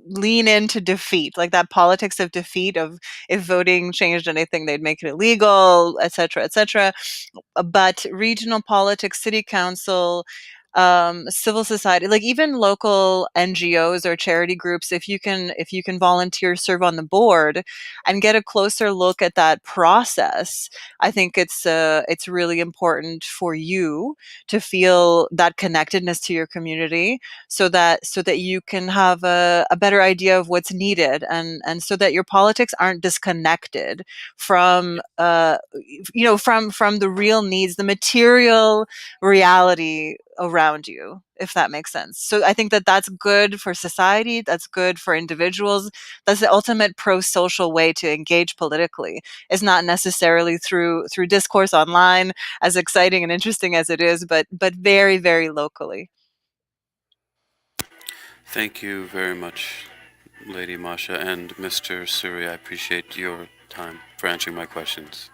lean into defeat, like that politics of defeat of if voting changed anything, they'd make it illegal, et cetera, et cetera. But regional politics, city council, civil society, like even local NGOs or charity groups, if you can volunteer, serve on the board, and get a closer look at that process, I think it's really important for you to feel that connectedness to your community, so that you can have a better idea of what's needed, and so that your politics aren't disconnected from from the real needs, the material reality around you, if that makes sense. So I think that that's good for society, that's good for individuals. That's the ultimate pro-social way to engage politically, is not necessarily through discourse online, as exciting and interesting as it is, but very, very locally. Thank you very much, Lady Masha and Mr. Suri. I appreciate your time for answering my questions.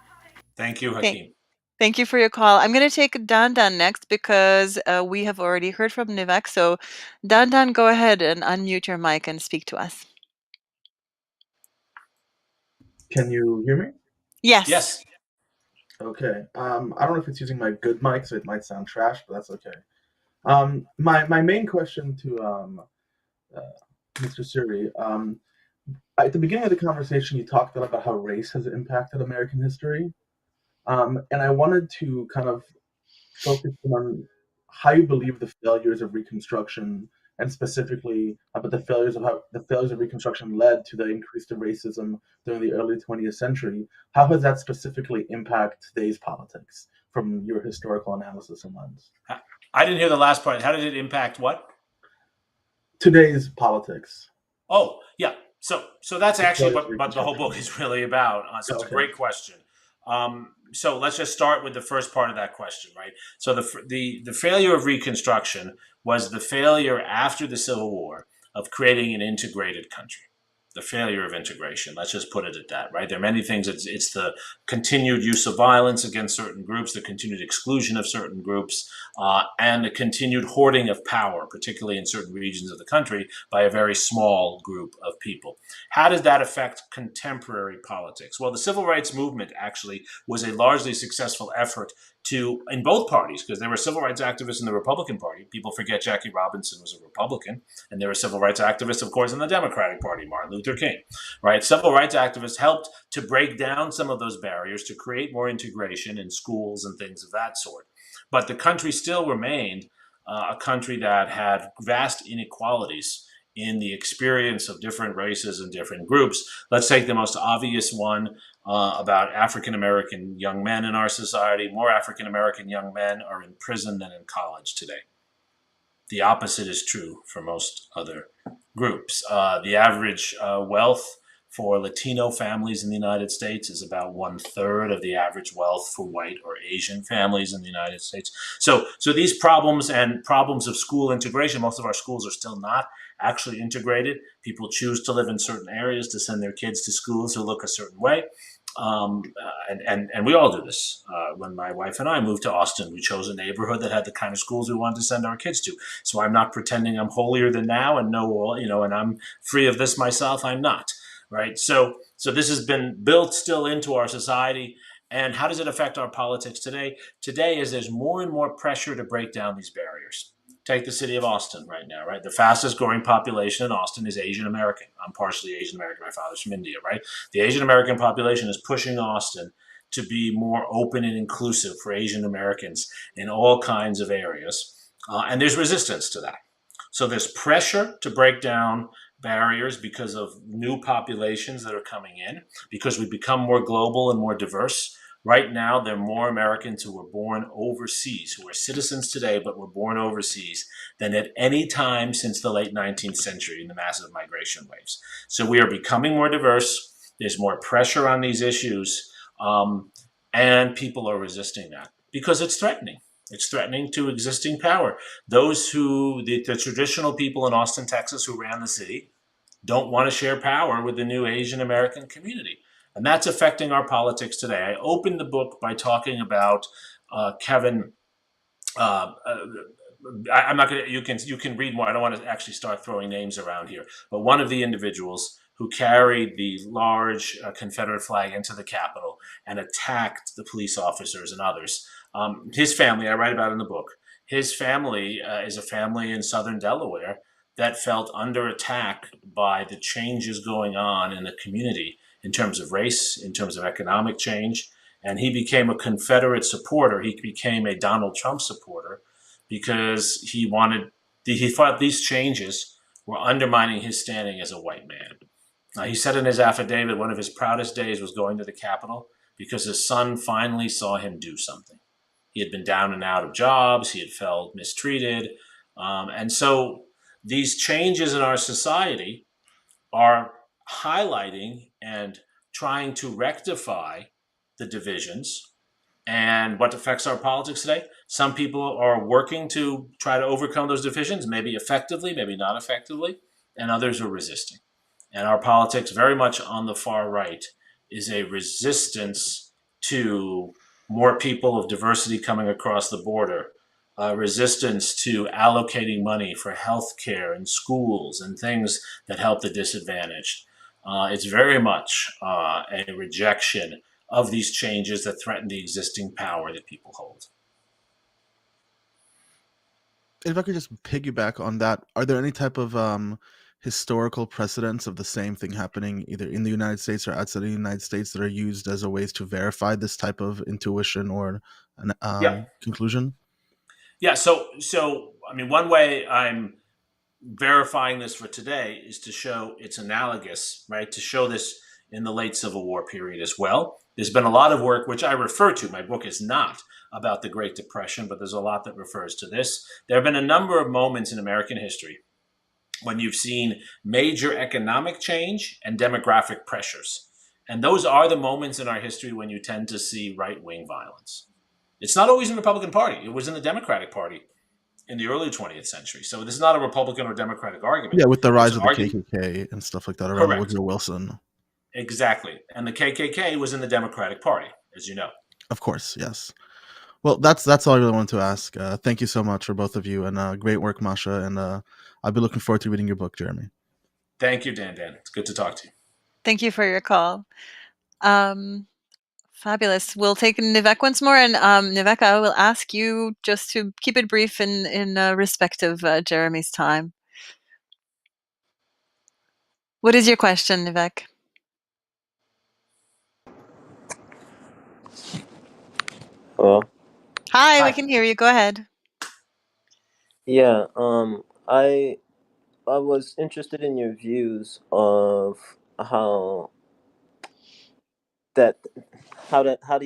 Thank you, Thank, Hakeem. thank you for your call. I'm going to take Dandan next because we have already heard from Nivek. So Dandan, go ahead and unmute your mic and speak to us. Can you hear me? Yes. Yes. Okay. I don't know if it's using my good mic, so it might sound trash, but that's okay. My main question to Mr. Suri, at the beginning of the conversation, you talked a lot about how race has impacted American history, and I wanted to kind of focus on how you believe the failures of Reconstruction, and specifically about the failures of Reconstruction led to the increase of racism during the early 20th century. How has that specifically impacted today's politics from your historical analysis and lens? I didn't hear the last part. How did it impact what? Today's politics. Oh, yeah. So that's actually failures of what the whole book is really about. So it's a Okay. great question. So let's just start with the first part of that question, right? So the failure of Reconstruction was the failure after the Civil War of creating an integrated country. The failure of integration. Let's just put it at that, right? There are many things. It's the continued use of violence against certain groups, the continued exclusion of certain groups, and the continued hoarding of power, particularly in certain regions of the country, by a very small group of people. How does that affect contemporary politics? Well, the civil rights movement actually was a largely successful effort in both parties, because there were civil rights activists in the Republican Party. People forget Jackie Robinson was a Republican, and there were civil rights activists, of course, in the Democratic Party, Martin Luther King, right? Civil rights activists helped to break down some of those barriers, to create more integration in schools and things of that sort. But the country still remained a country that had vast inequalities in the experience of different races and different groups. Let's take the most obvious one about African-American young men in our society. More African-American young men are in prison than in college today. The opposite is true for most other groups. The average wealth for Latino families in the United States is about 1/3 of the average wealth for white or Asian families in the United States. So these problems and problems of school integration, most of our schools are still not actually integrated. People choose to live in certain areas to send their kids to schools who look a certain way. And we all do this. When my wife and I moved to Austin, we chose a neighborhood that had the kind of schools we wanted to send our kids to. So I'm not pretending I'm holier than thou and know all, and I'm free of this myself. I'm not, right? So this has been built still into our society. And how does it affect our politics today? Today, is there's more and more pressure to break down these barriers. Take the city of Austin right now, right? The fastest growing population in Austin is Asian American. I'm partially Asian American. My father's from India, right? The Asian American population is pushing Austin to be more open and inclusive for Asian Americans in all kinds of areas. And there's resistance to that. So there's pressure to break down barriers because of new populations that are coming in, because we become more global and more diverse. Right now, there are more Americans who were born overseas, who are citizens today, but were born overseas, than at any time since the late 19th century in the massive migration waves. So we are becoming more diverse. There's more pressure on these issues, and people are resisting that because it's threatening. It's threatening to existing power. Those the traditional people in Austin, Texas, who ran the city, don't want to share power with the new Asian American community. And that's affecting our politics today. I opened the book by talking about Kevin. I'm not going to. You can read more. I don't want to actually start throwing names around here. But one of the individuals who carried the large Confederate flag into the Capitol and attacked the police officers and others. His family, I write about in the book. his family is a family in southern Delaware that felt under attack by the changes going on in the community in terms of race, in terms of economic change. And he became a Confederate supporter. He became a Donald Trump supporter because he thought these changes were undermining his standing as a white man. He said in his affidavit one of his proudest days was going to the Capitol because his son finally saw him do something. He had been down and out of jobs. He had felt mistreated. And so these changes in our society are highlighting and trying to rectify the divisions and what affects our politics today. Some people are working to try to overcome those divisions, maybe effectively, maybe not effectively, and others are resisting. And our politics, very much on the far right, is a resistance to more people of diversity coming across the border, resistance to allocating money for health care and schools and things that help the disadvantaged. It's very much a rejection of these changes that threaten the existing power that people hold. If I could just piggyback on that, are there any type of historical precedents of the same thing happening either in the United States or outside the United States that are used as a ways to verify this type of intuition or an Yeah. conclusion? Yeah. So I mean, one way I'm verifying this for today is to show it's analogous, right? To show this in the late Civil War period as well. There's been a lot of work, which I refer to. My book is not about the Great Depression, but there's a lot that refers to this. There have been a number of moments in American history when you've seen major economic change and demographic pressures. And those are the moments in our history when you tend to see right-wing violence. It's not always in the Republican Party. It was in the Democratic Party in the early 20th century. So this is not a Republican or Democratic argument. Yeah, with the It's rise an of the argument. KKK and stuff like that around Correct. Woodrow Wilson. Exactly. And the KKK was in the Democratic Party, as you know. Of course, yes. Well, that's all I really wanted to ask. Thank you so much for both of you, and great work, Masha. And I'll be looking forward to reading your book, Jeremy. Thank you, Dan. It's good to talk to you. Thank you for your call. Fabulous. We'll take Nivek once more, and Nivek, I will ask you just to keep it brief in respect of Jeremy's time. What is your question, Nivek? Well, Hi, we can hear you. Go ahead. yeah. I was interested in your views of how the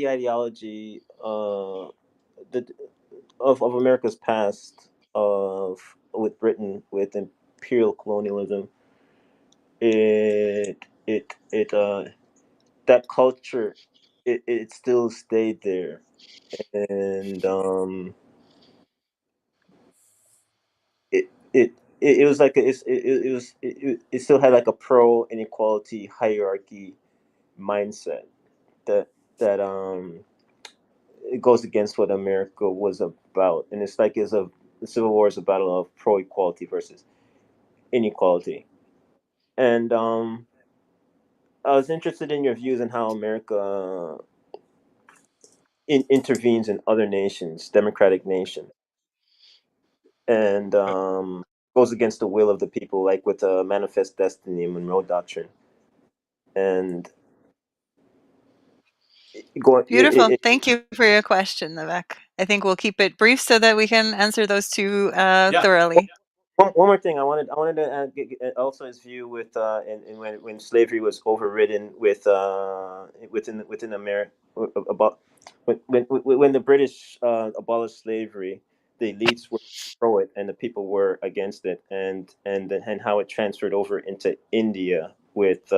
ideology the of America's past with Britain with imperial colonialism, it that culture, it still stayed there, and it was like it still had like a pro inequality hierarchy mindset that that it goes against what America was about, and it's like the Civil War is a battle of pro equality versus inequality, and I was interested in your views on how America intervenes in other nations, democratic nations, and goes against the will of the people, like with Manifest Destiny and Monroe Doctrine, and Beautiful. Thank you for your question, Nivek. I think we'll keep it brief so that we can answer those two thoroughly. One more thing, I wanted to get also his view with in when slavery was overridden with within America about when the British abolished slavery, the elites were pro it and the people were against it, and how it transferred over into India with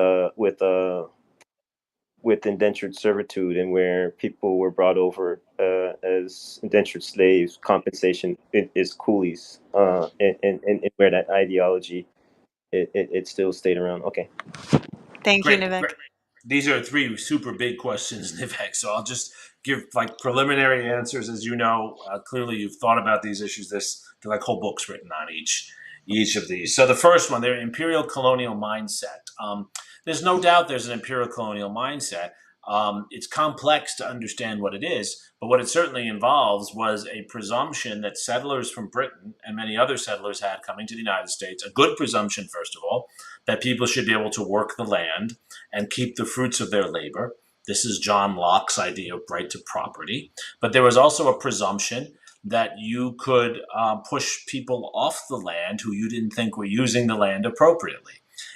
indentured servitude, and where people were brought over as indentured slaves. Compensation is coolies, and where that ideology it still stayed around. Okay. Thank you, Great. Nivek. These are three super big questions, Nivek. So I'll just give like preliminary answers. As you know, clearly you've thought about these issues. There are like whole books written on each of these. So the first one, their imperial colonial mindset. There's no doubt there's an imperial colonial mindset. It's complex to understand what it is, but what it certainly involves was a presumption that settlers from Britain and many other settlers had coming to the United States, a good presumption, first of all, that people should be able to work the land and keep the fruits of their labor. This is John Locke's idea of right to property. But there was also a presumption that you could push people off the land who you didn't think were using the land appropriately.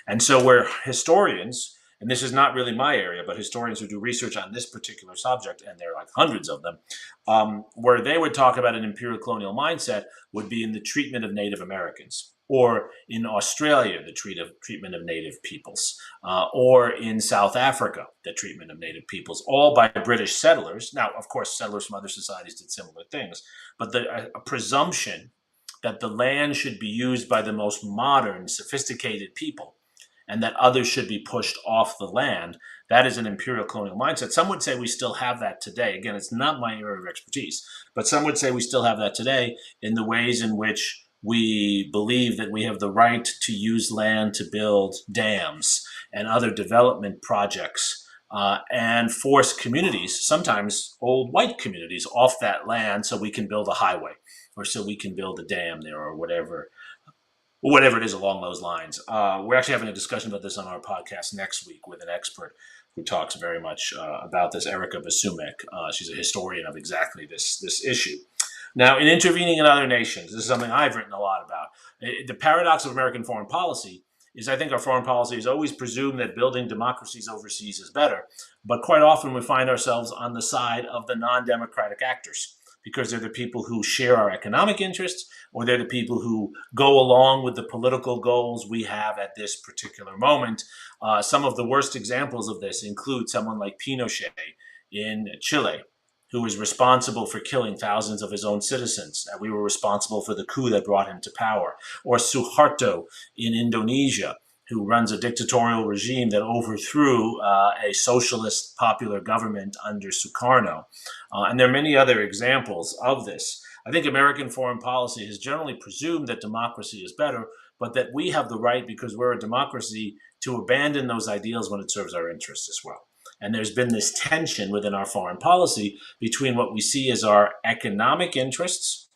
And so where historians, and this is not really my area, but historians who do research on this particular subject, and there are like hundreds of them, where they would talk about an imperial colonial mindset would be in the treatment of Native Americans, or in Australia, the treatment of Native peoples, or in South Africa, the treatment of Native peoples, all by British settlers. Now, of course, settlers from other societies did similar things, but a presumption that the land should be used by the most modern, sophisticated people, and that others should be pushed off the land. That is an imperial colonial mindset. Some would say we still have that today. Again, it's not my area of expertise, but some would say we still have that today in the ways in which we believe that we have the right to use land to build dams and other development projects, and force communities, sometimes old white communities, off that land so we can build a highway or so we can build a dam there or whatever it is along those lines. We're actually having a discussion about this on our podcast next week with an expert who talks very much about this, Erica Vasumek. She's a historian of exactly this issue. Now, in intervening in other nations, this is something I've written a lot about. The paradox of American foreign policy is I think our foreign policy has always presumed that building democracies overseas is better, but quite often we find ourselves on the side of the non-democratic actors, because they're the people who share our economic interests, or they're the people who go along with the political goals we have at this particular moment. Some of the worst examples of this include someone like Pinochet in Chile, who was responsible for killing thousands of his own citizens. And we were responsible for the coup that brought him to power. Or Suharto in Indonesia, who runs a dictatorial regime that overthrew a socialist popular government under Sukarno. And there are many other examples of this. I think American foreign policy has generally presumed that democracy is better, but that we have the right, because we're a democracy, to abandon those ideals when it serves our interests as well. And there's been this tension within our foreign policy between what we see as our economic interests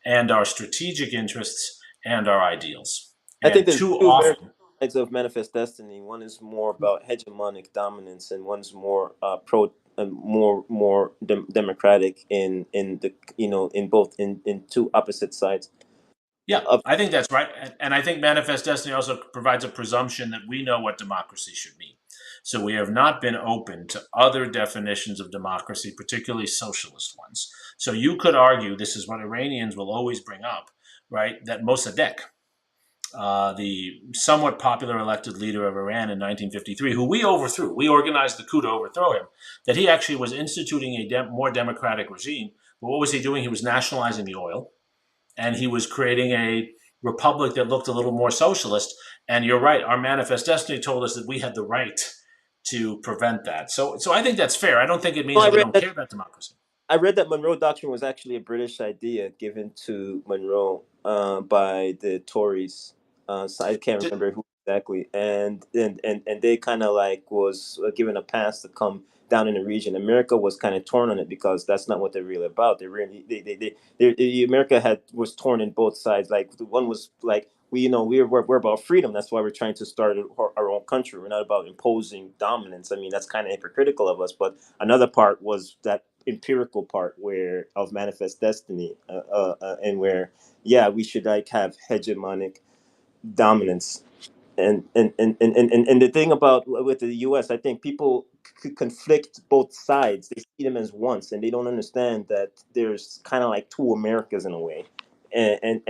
and our strategic interests and our ideals. I think And there's too two very often, sides of manifest destiny. One is more about hegemonic dominance, and one's more democratic in the in both in two opposite sides yeah, of. I think that's right. And I think manifest destiny also provides a presumption that we know what democracy should mean. So we have not been open to other definitions of democracy, particularly socialist ones. So you could argue, this is what Iranians will always bring up, right, that Mossadegh, the somewhat popular elected leader of Iran in 1953, who we overthrew, we organized the coup to overthrow him, that he actually was instituting a more democratic regime. But what was he doing? He was nationalizing the oil, and he was creating a republic that looked a little more socialist. And you're right, our manifest destiny told us that we had the right to prevent that. So I think that's fair. I don't think it means Well, that we don't care about democracy. I read that Monroe Doctrine was actually a British idea given to Monroe by the Tories. So I can't remember who exactly, and they kind of like was given a pass to come down in the region. America was kind of torn on it because that's not what they're really about. They really America was torn in both sides. Like the one was like we're about freedom. That's why we're trying to start our own country. We're not about imposing dominance. I mean, that's kind of hypocritical of us. But another part was that empirical part where of manifest destiny, and where we should like have hegemonic dominance. And the thing about with the US, I think people conflict both sides. They see them as once, and they don't understand that there's kind of like two Americas in a way. And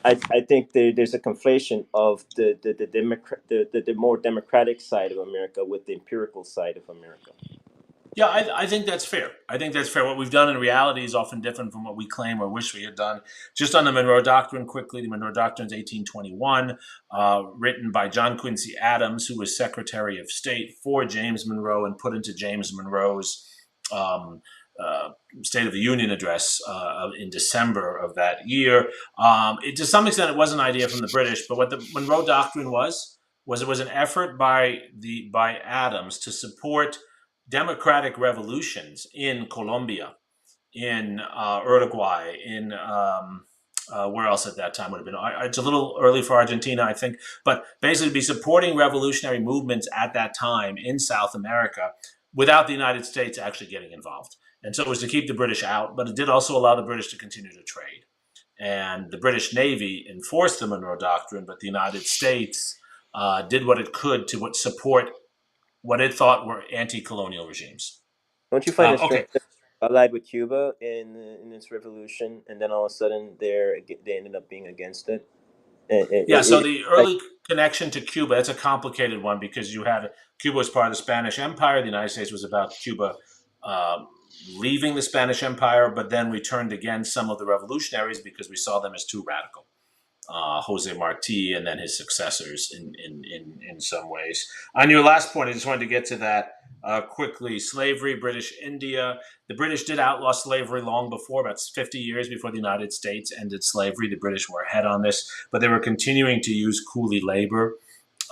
I think there's a conflation of the more democratic side of America with the empirical side of America. Yeah, I think that's fair. I think that's fair. What we've done in reality is often different from what we claim or wish we had done. Just on the Monroe Doctrine quickly, the Monroe Doctrine is 1821, written by John Quincy Adams, who was Secretary of State for James Monroe and put into James Monroe's State of the Union address in December of that year. To some extent, it was an idea from the British, but what the Monroe Doctrine was was an effort by Adams to support democratic revolutions in Colombia, in Uruguay, in where else at that time would have been? It's a little early for Argentina, I think, but basically be supporting revolutionary movements at that time in South America without the United States actually getting involved. And so it was to keep the British out, but it did also allow the British to continue to trade. And the British Navy enforced the Monroe Doctrine, but the United States did what it could to support what it thought were anti-colonial regimes. Don't you find it Okay. strange that allied with Cuba in its revolution, and then all of a sudden they ended up being against it? Yeah, so the early connection to Cuba, it's a complicated one because Cuba was part of the Spanish Empire. The United States was about Cuba leaving the Spanish Empire, but then we turned against some of the revolutionaries because we saw them as too radical. Jose Marti and then his successors in some ways. On your last point, I just wanted to get to that quickly. Slavery, British India. The British did outlaw slavery long before, about 50 years before the United States ended slavery. The British were ahead on this, but they were continuing to use coolie labor,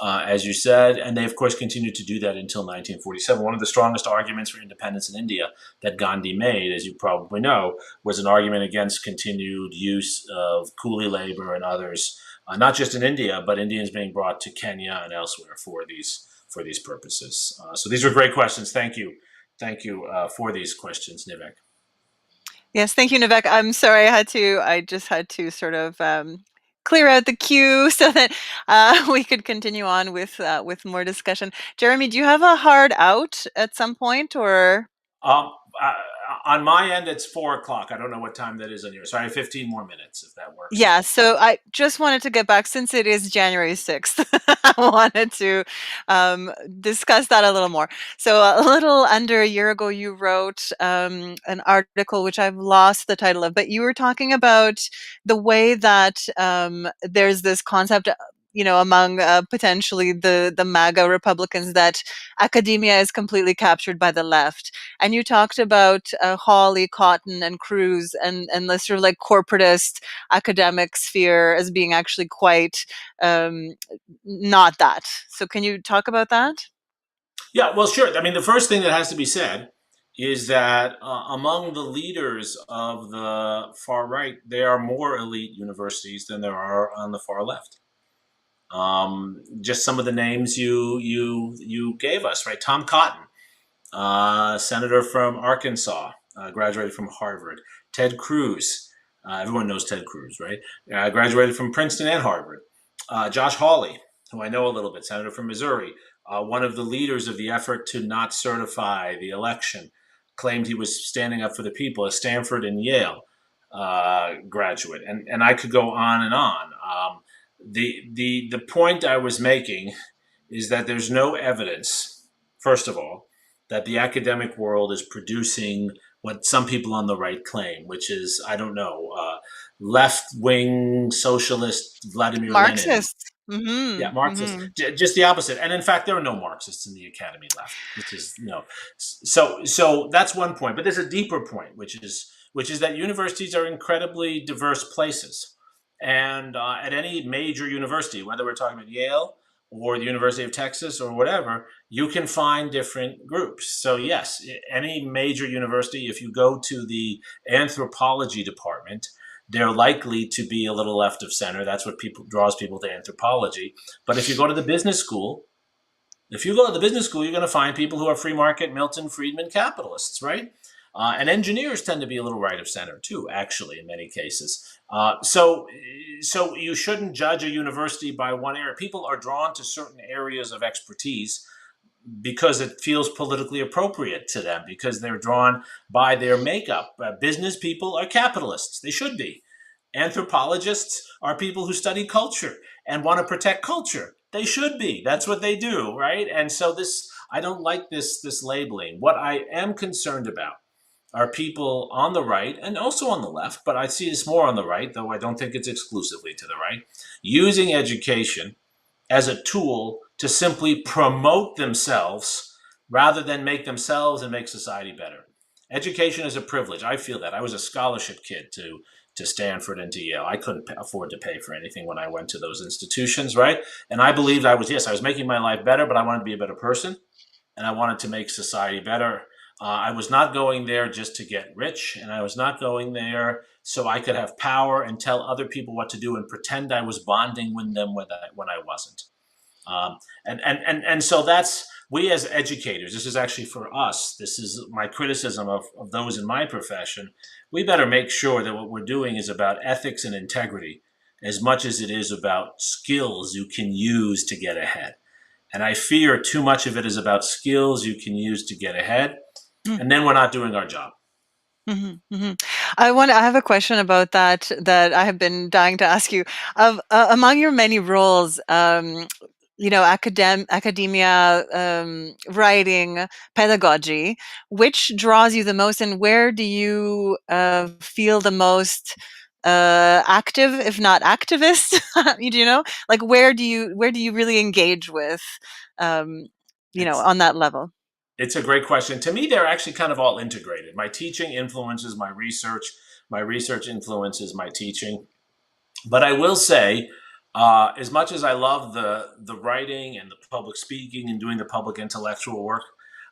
as you said, and they, of course, continued to do that until 1947. One of the strongest arguments for independence in India that Gandhi made, as you probably know, was an argument against continued use of coolie labor and others, not just in India, but Indians being brought to Kenya and elsewhere for these purposes. So these were great questions. Thank you for these questions, Nivek. Yes, thank you, Nivek. I'm sorry, I just had to sort of clear out the queue so that we could continue on with more discussion. Jeremi, do you have a hard out at some point, or? On my end, it's 4:00. I don't know what time that is on yours. So I have 15 more minutes, if that works. Yeah, so I just wanted to get back, since it is January 6th, I wanted to discuss that a little more. So a little under a year ago, you wrote an article, which I've lost the title of, but you were talking about the way that there's this concept, among potentially the MAGA Republicans, that academia is completely captured by the left. And you talked about Hawley, Cotton, and Cruz, and the sort of like corporatist academic sphere as being actually quite not that. So can you talk about that? Yeah, well, sure. I mean, the first thing that has to be said is that among the leaders of the far right, there are more elite universities than there are on the far left. Just some of the names you gave us, right? Tom Cotton, senator from Arkansas, graduated from Harvard. Ted Cruz, everyone knows Ted Cruz, right? Graduated from Princeton and Harvard. Josh Hawley, who I know a little bit, senator from Missouri, one of the leaders of the effort to not certify the election, claimed he was standing up for the people, a Stanford and Yale graduate. And I could go on and on. The point I was making is that there's no evidence, first of all, that the academic world is producing what some people on the right claim, which is, I don't know, left-wing socialist Vladimir Marxists. Lenin. Mm-hmm. Yeah, Marxists. Mm-hmm. Just the opposite. And in fact, there are no Marxists in the academy left. This is So that's one point. But there's a deeper point, which is that universities are incredibly diverse places. And at any major university, whether we're talking about Yale or the University of Texas or whatever, you can find different groups. So yes, any major university, if you go to the anthropology department, they're likely to be a little left of center. That's what draws people to anthropology. But if you go to the business school, you're going to find people who are free market, Milton Friedman capitalists, right? And engineers tend to be a little right of center too, actually, in many cases. So you shouldn't judge a university by one area. People are drawn to certain areas of expertise because it feels politically appropriate to them, because they're drawn by their makeup. Business people are capitalists. They should be. Anthropologists are people who study culture and want to protect culture. They should be. That's what they do, right? And so I don't like this labeling. What I am concerned about are people on the right and also on the left, but I see this more on the right, though I don't think it's exclusively to the right, using education as a tool to simply promote themselves rather than make themselves and make society better. Education is a privilege. I feel that. I was a scholarship kid to to Stanford and to Yale. I couldn't afford to pay for anything when I went to those institutions, right? And I believed I was making my life better, but I wanted to be a better person, and I wanted to make society better. I was not going there just to get rich, and I was not going there so I could have power and tell other people what to do and pretend I was bonding with them when I wasn't. And so that's, we as educators, this is actually for us, this is my criticism of those in my profession. We better make sure that what we're doing is about ethics and integrity as much as it is about skills you can use to get ahead. And I fear too much of it is about skills you can use to get ahead, and then we're not doing our job. I have a question about that I have been dying to ask you. Of among your many roles, academia, writing, pedagogy, which draws you the most, and where do you feel the most active, if not activist? Like where do you really engage with, on that level? It's a great question. To me, they're actually kind of all integrated. My teaching influences my research. My research influences my teaching. But I will say, as much as I love the writing and the public speaking and doing the public intellectual work,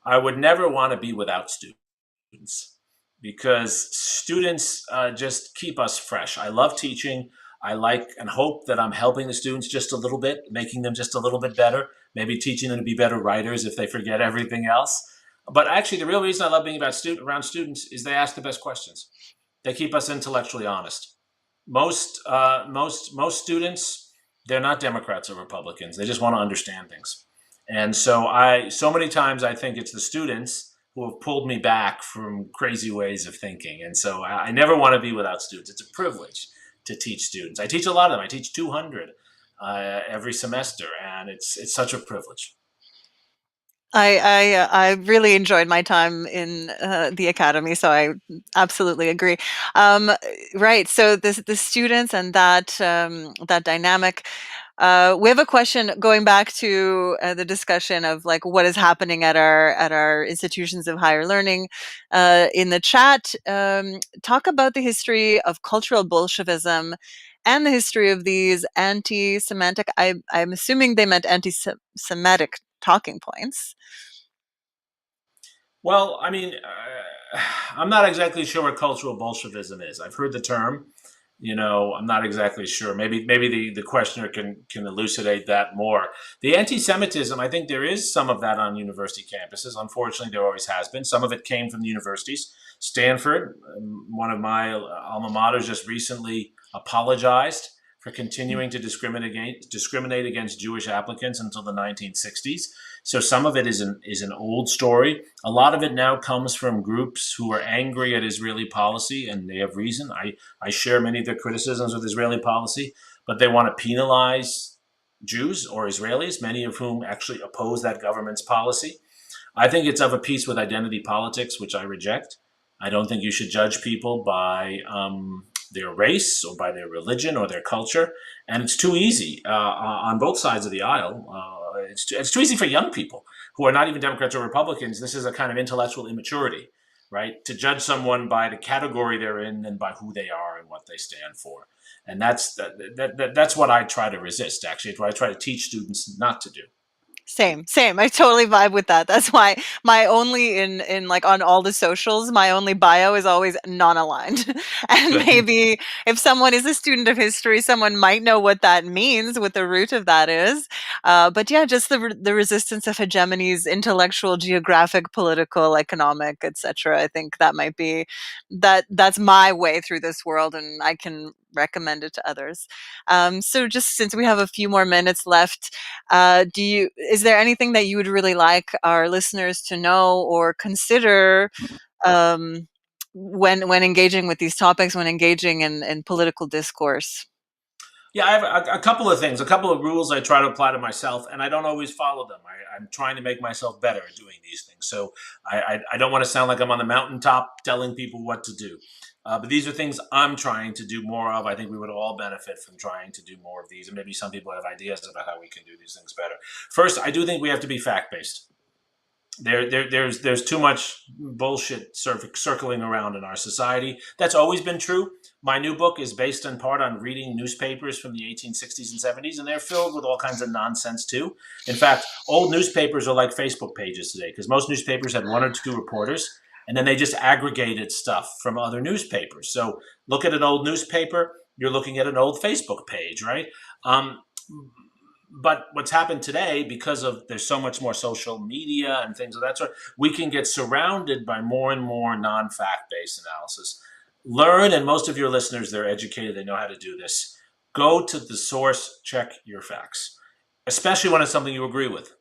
I would never want to be without students, because students just keep us fresh. I love teaching. I like and hope that I'm helping the students just a little bit, making them just a little bit better, maybe teaching them to be better writers if they forget everything else. But actually, the real reason I love being around students is they ask the best questions. They keep us intellectually honest. Most students, they're not Democrats or Republicans. They just want to understand things. And so many times I think it's the students who have pulled me back from crazy ways of thinking. And so I never want to be without students. It's a privilege to teach students. I teach a lot of them. I teach 200 every semester, and it's such a privilege. I really enjoyed my time in the academy, so I absolutely agree. Right, so the students and that dynamic. We have a question going back to the discussion of like what is happening at our institutions of higher learning. In the chat, talk about the history of cultural Bolshevism and the history of these anti-Semitic. I'm assuming they meant anti-Semitic talking points. Well, I mean, I'm not exactly sure what cultural Bolshevism is. I've heard the term. I'm not exactly sure. Maybe the questioner can elucidate that more. The anti-Semitism, I think there is some of that on university campuses. Unfortunately, there always has been. Some of it came from the universities. Stanford, one of my alma maters, just recently apologized for continuing to discriminate against Jewish applicants until the 1960s. So some of it is an old story. A lot of it now comes from groups who are angry at Israeli policy, and they have reason. I share many of their criticisms of Israeli policy, but they want to penalize Jews or Israelis, many of whom actually oppose that government's policy. I think it's of a piece with identity politics, which I reject. I don't think you should judge people by their race or by their religion or their culture. And it's too easy on both sides of the aisle. It's too easy for young people who are not even Democrats or Republicans. This is a kind of intellectual immaturity, right? To judge someone by the category they're in and by who they are and what they stand for. And that's what I try to resist, actually. It's what I try to teach students not to do. Same. I totally vibe with that. That's why my only in like on all the socials, my only bio is always non-aligned. And maybe if someone is a student of history, someone might know what that means, what the root of that is. But yeah, just the resistance of hegemonies, intellectual, geographic, political, economic, etc. I think that might be that's my way through this world, and I can recommend it to others. So just since we have a few more minutes left, is there anything that you would really like our listeners to know or consider when engaging with these topics, when engaging in political discourse? Yeah, I have a couple of things, a couple of rules I try to apply to myself, and I don't always follow them. I'm trying to make myself better at doing these things. So I don't want to sound like I'm on the mountaintop telling people what to do. But these are things I'm trying to do more of. I think we would all benefit from trying to do more of these. And maybe some people have ideas about how we can do these things better. First, I do think we have to be fact-based. There's too much bullshit circling around in our society. That's always been true. My new book is based in part on reading newspapers from the 1860s and 70s, and they're filled with all kinds of nonsense too. In fact, old newspapers are like Facebook pages today, because most newspapers had one or two reporters, and then they just aggregated stuff from other newspapers. So look at an old newspaper, you're looking at an old Facebook page, right? Um, but what's happened today, because of there's so much more social media and things of that sort, we can get surrounded by more and more non-fact based analysis. Learn, and most of your listeners, they're educated, they know how to do this. Go to the source, check your facts, especially when it's something you agree with,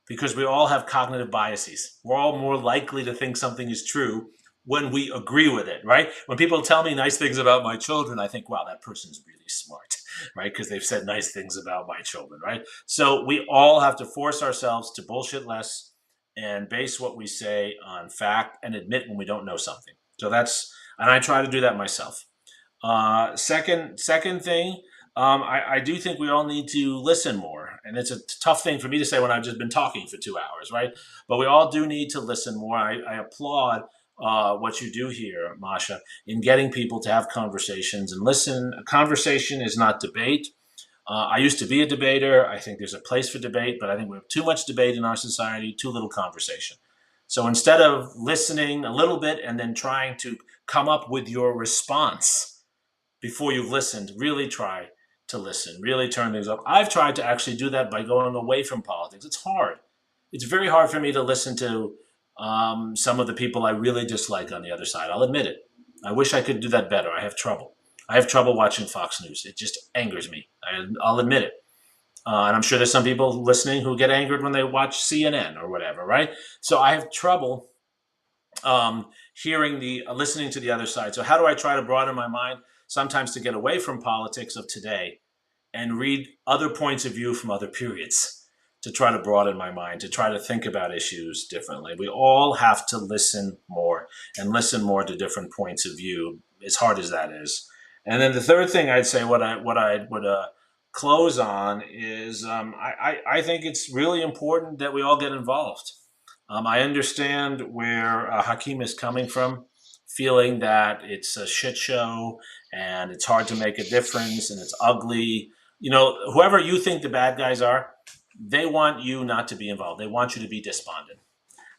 because we all have cognitive biases. We're all more likely to think something is true when we agree with it, right? When people tell me nice things about my children, I think, wow, that person's really smart, right? Because they've said nice things about my children, right? So we all have to force ourselves to bullshit less and base what we say on fact and admit when we don't know something. So that's, and I try to do that myself. Second thing, I do think we all need to listen more, and it's a tough thing for me to say when I've just been talking for 2 hours, right? But we all do need to listen more. I applaud what you do here, Masha, in getting people to have conversations and listen. A conversation is not debate. I used to be a debater. I think there's a place for debate, but I think we have too much debate in our society, too little conversation. So instead of listening a little bit and then trying to come up with your response before you've listened, really try to listen, really turn things up. I've tried to actually do that by going away from politics. It's hard. It's very hard for me to listen to some of the people I really dislike on the other side. I'll admit it. I wish I could do that better. I have trouble. I have trouble watching Fox News. It just angers me. I'll admit it. And I'm sure there's some people listening who get angered when they watch CNN or whatever, right? So I have trouble listening to the other side. So how do I try to broaden my mind? Sometimes to get away from politics of today and read other points of view from other periods, to try to broaden my mind, to try to think about issues differently. We all have to listen more and listen more to different points of view, as hard as that is. And then the third thing I'd say, what I would close on is, I think it's really important that we all get involved. I understand where Hakeem is coming from, feeling that it's a shit show and it's hard to make a difference and it's ugly. You know, whoever you think the bad guys are, they want you not to be involved. They want you to be despondent.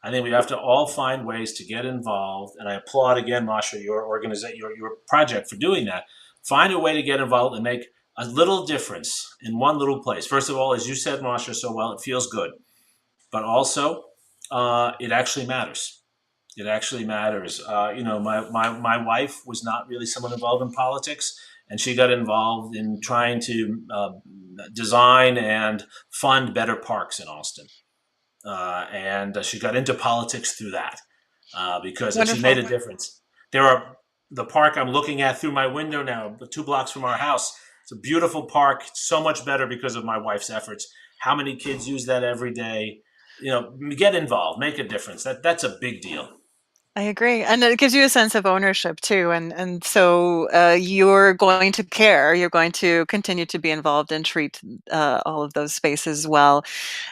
I think we have to all find ways to get involved, and I applaud again, Masha, your organization, your project for doing that. Find a way to get involved and make a little difference in one little place. First of all, as you said, Masha, so well, it feels good, but also it actually matters. It actually matters. My wife was not really someone involved in politics, and she got involved in trying to design and fund better parks in Austin. And she got into politics through that because she Wonderful. made a difference. The park I'm looking at through my window now, 2 blocks from our house. It's a beautiful park. It's so much better because of my wife's efforts. How many kids use that every day? You know, get involved, make a difference. That's a big deal. I agree, and it gives you a sense of ownership too, and so you're going to care. You're going to continue to be involved and treat all of those spaces well.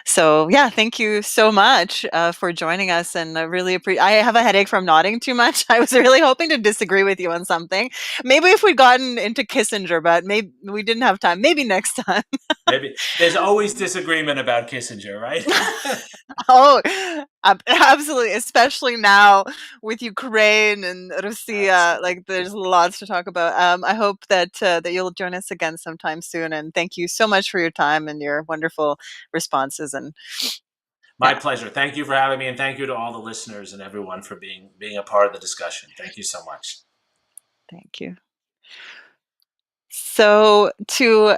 So yeah, thank you so much for joining us, and I really appreciate. I have a headache from nodding too much. I was really hoping to disagree with you on something. Maybe if we'd gotten into Kissinger, but maybe we didn't have time. Maybe next time. Maybe there's always disagreement about Kissinger, right? Oh, absolutely, especially now with Ukraine and Russia, like there's lots to talk about. I hope that that you'll join us again sometime soon, and thank you so much for your time and your wonderful responses. And My pleasure. Thank you for having me, and thank you to all the listeners and everyone for being a part of the discussion. Thank you so much. thank you. So to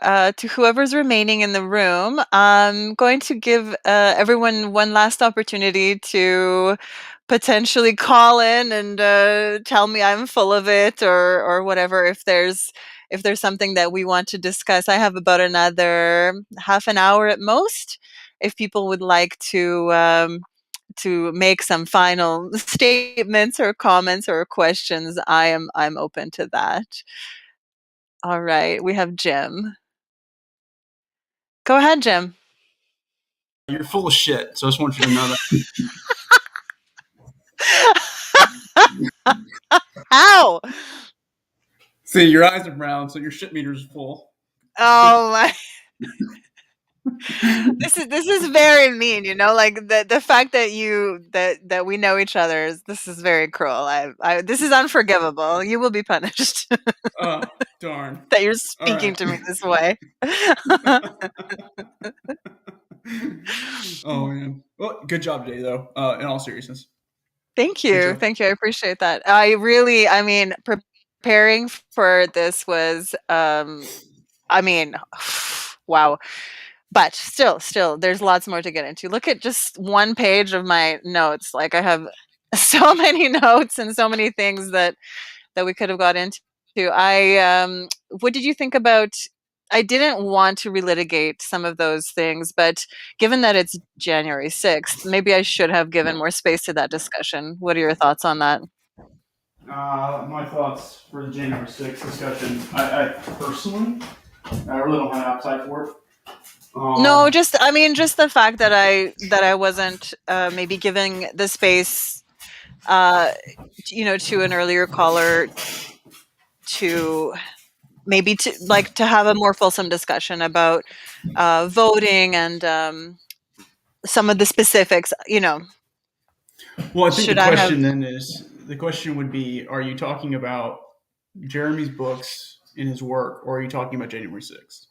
whoever's remaining in the room, I'm going to give everyone one last opportunity to potentially call in and tell me I'm full of it or whatever. If there's something that we want to discuss, I have about another half an hour at most. If people would like to make some final statements or comments or questions, I'm open to that. All right, we have Jim. Go ahead, Jim. you're full of shit. So I just want you to know that. How? See, your eyes are brown, so your shit meter is full. Oh my. This is very mean, like the fact that we know each other this is very cruel. This is unforgivable. You will be punished. Darn. That you're speaking to me this way. Oh man. Well, good job, Jay. Though, in all seriousness. Thank you. I appreciate that. Preparing for this was, wow. But still, there's lots more to get into. Look at just one page of my notes. Like I have so many notes and so many things that we could have got into. What did you think about? I didn't want to relitigate some of those things, but given that it's January 6th, maybe I should have given more space to that discussion. What are your thoughts on that? My thoughts for the January 6th discussion. I personally, I really don't have an appetite for it. No, just the fact that I wasn't maybe giving the space, to an earlier caller to maybe to have a more fulsome discussion about voting and some of the specifics. Well, I think the question would be: are you talking about Jeremy's books in his work, or are you talking about January 6th?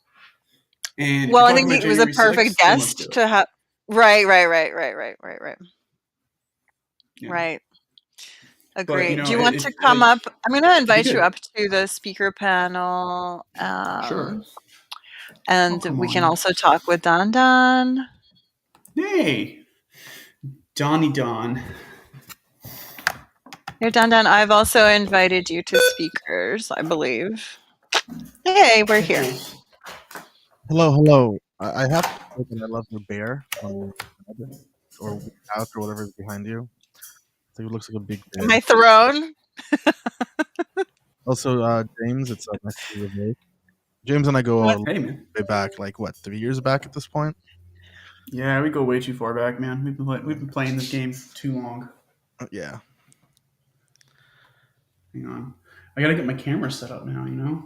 And well, I think it was a perfect guest to have. Right. Yeah. Right. Agreed. Do you want to come up? I'm going to invite you up to the speaker panel. Sure. And we can also talk with Don. Hey, Donnie Don. Here, Don, I've also invited you to speakers, I believe. Hey, we're here. Hello. I have to say that I love your bear or couch or whatever is behind you. I think it looks like a big bear. My throne. Also, James, it's nice to see you. James and I go way back, like 3 years back at this point. Yeah, we go way too far back, man. We've been playing this game too long. Yeah. Hang on, I gotta get my camera set up now.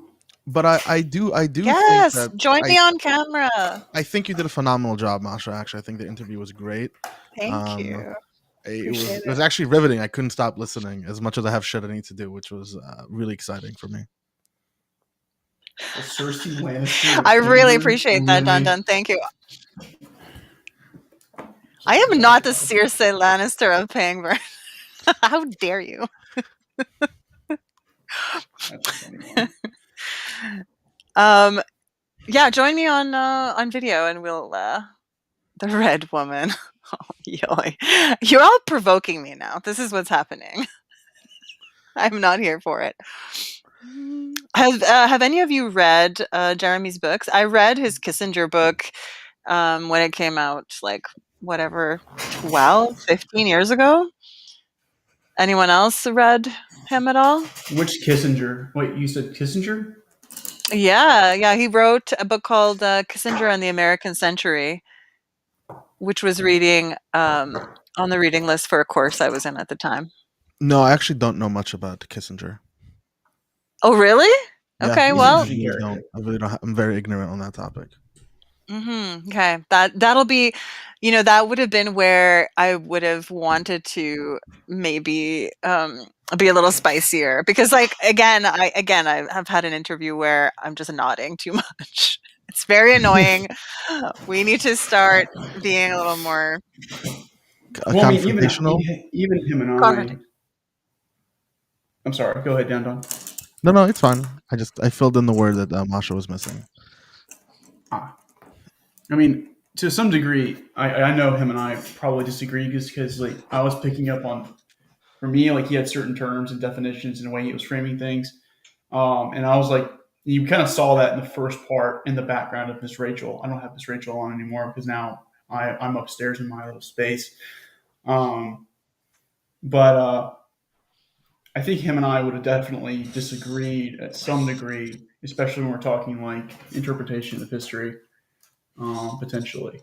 But I do yes, think that join me on camera. I think you did a phenomenal job, Masha. Actually, I think the interview was great. Thank you. It was actually riveting. I couldn't stop listening as much as I have shit I need to do, which was really exciting for me. I really appreciate that, Don. Thank you. I am not the Cersei Lannister of Pangburn. How dare you? Yeah, join me on video and we'll the red woman. Oh, yoy. You're all provoking me now. This is what's happening. I'm not here for it. Have any of you read Jeremy's books? I read his Kissinger book when it came out, 12, 15 years ago. Anyone else read him at all? Which Kissinger? Wait, you said Kissinger? Yeah. He wrote a book called Kissinger and the American Century, which was reading on the reading list for a course I was in at the time. No, I actually don't know much about Kissinger. Oh, really? Yeah, okay, well, I really don't. I'm very ignorant on that topic. Okay, that'll be, that would have been where I would have wanted to maybe be a little spicier because, again, I have had an interview where I'm just nodding too much. It's very annoying. We need to start being a little more confrontational. Even him and I. I'm sorry. Go ahead, Don. No, it's fine. I filled in the word that Masha was missing. I mean, to some degree, I know him and I probably disagree just because I was picking up on, for me, he had certain terms and definitions and the way he was framing things, and I was you kind of saw that in the first part in the background of Miss Rachel. I don't have Miss Rachel on anymore because now I'm upstairs in my little space, but I think him and I would have definitely disagreed at some degree, especially when we're talking interpretation of history, potentially.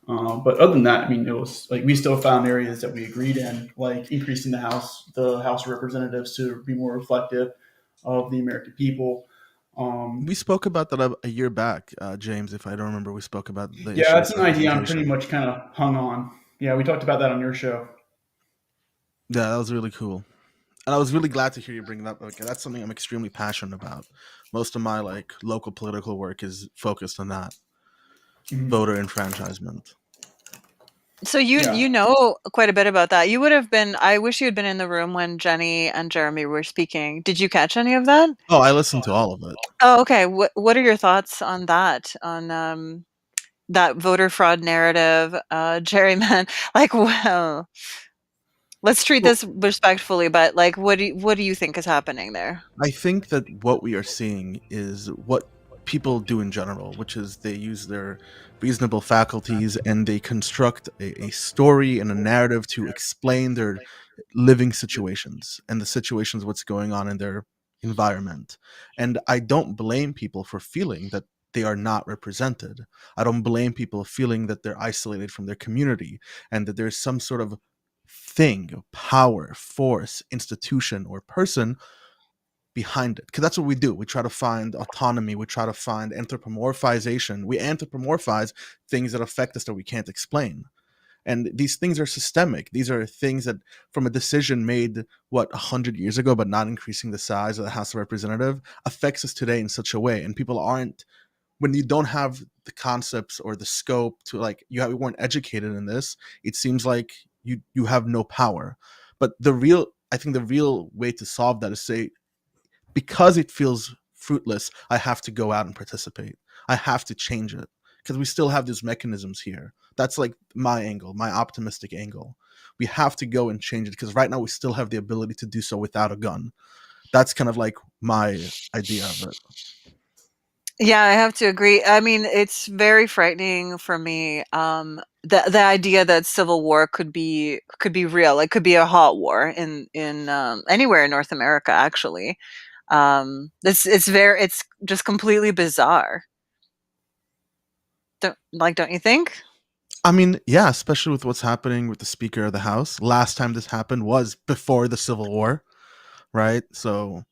But other than that, I mean, it was like we still found areas that we agreed in, like increasing the House of Representatives to be more reflective of the American people. We spoke about that a year back, James. If I don't remember, we spoke about the Yeah, issue that's of an idea I'm pretty representation. much kind of hung on. Yeah, we talked about that on your show. Yeah, that was really cool, and I was really glad to hear you bring it up. Okay, that's something I'm extremely passionate about. Most of my like local political work is focused on that voter enfranchisement. So you Yeah. know quite a bit about that. You would have been. I wish you had been in the room when Jenny and Jeremy were speaking. Did you catch any of that? Oh, I listened to all of it. Oh, okay. What are your thoughts on that? On that voter fraud narrative, gerryman like, well, let's treat Well, this respectfully, but like, what do you think is happening there? I think that what we are seeing is what people do in general, which is they use their reasonable faculties and they construct a story and a narrative to explain their living situations and the situations what's going on in their environment. And I don't blame people for feeling that they are not represented. I don't blame people feeling that they're isolated from their community and that there's some sort of thing, power, force, institution, or person behind it, because that's what we do. We try to find autonomy, we try to find anthropomorphization, we anthropomorphize things that affect us that we can't explain. And these things are systemic. These are things that from a decision made 100 years ago but not increasing the size of the House of Representative affects us today in such a way. And people aren't, when you don't have the concepts or the scope to like you weren't educated in this, it seems like you have no power. But I think the real way to solve that is say, because it feels fruitless, I have to go out and participate. I have to change it because we still have these mechanisms here. That's like my angle, my optimistic angle. We have to go and change it because right now we still have the ability to do so without a gun. That's kind of like my idea of it. Yeah, I have to agree. I mean, it's very frightening for me. The idea that civil war could be real. Like, could be a hot war in anywhere in North America. Actually, it's just completely bizarre. Don't you think? I mean, yeah, especially with what's happening with the Speaker of the House. Last time this happened was before the Civil War, right? So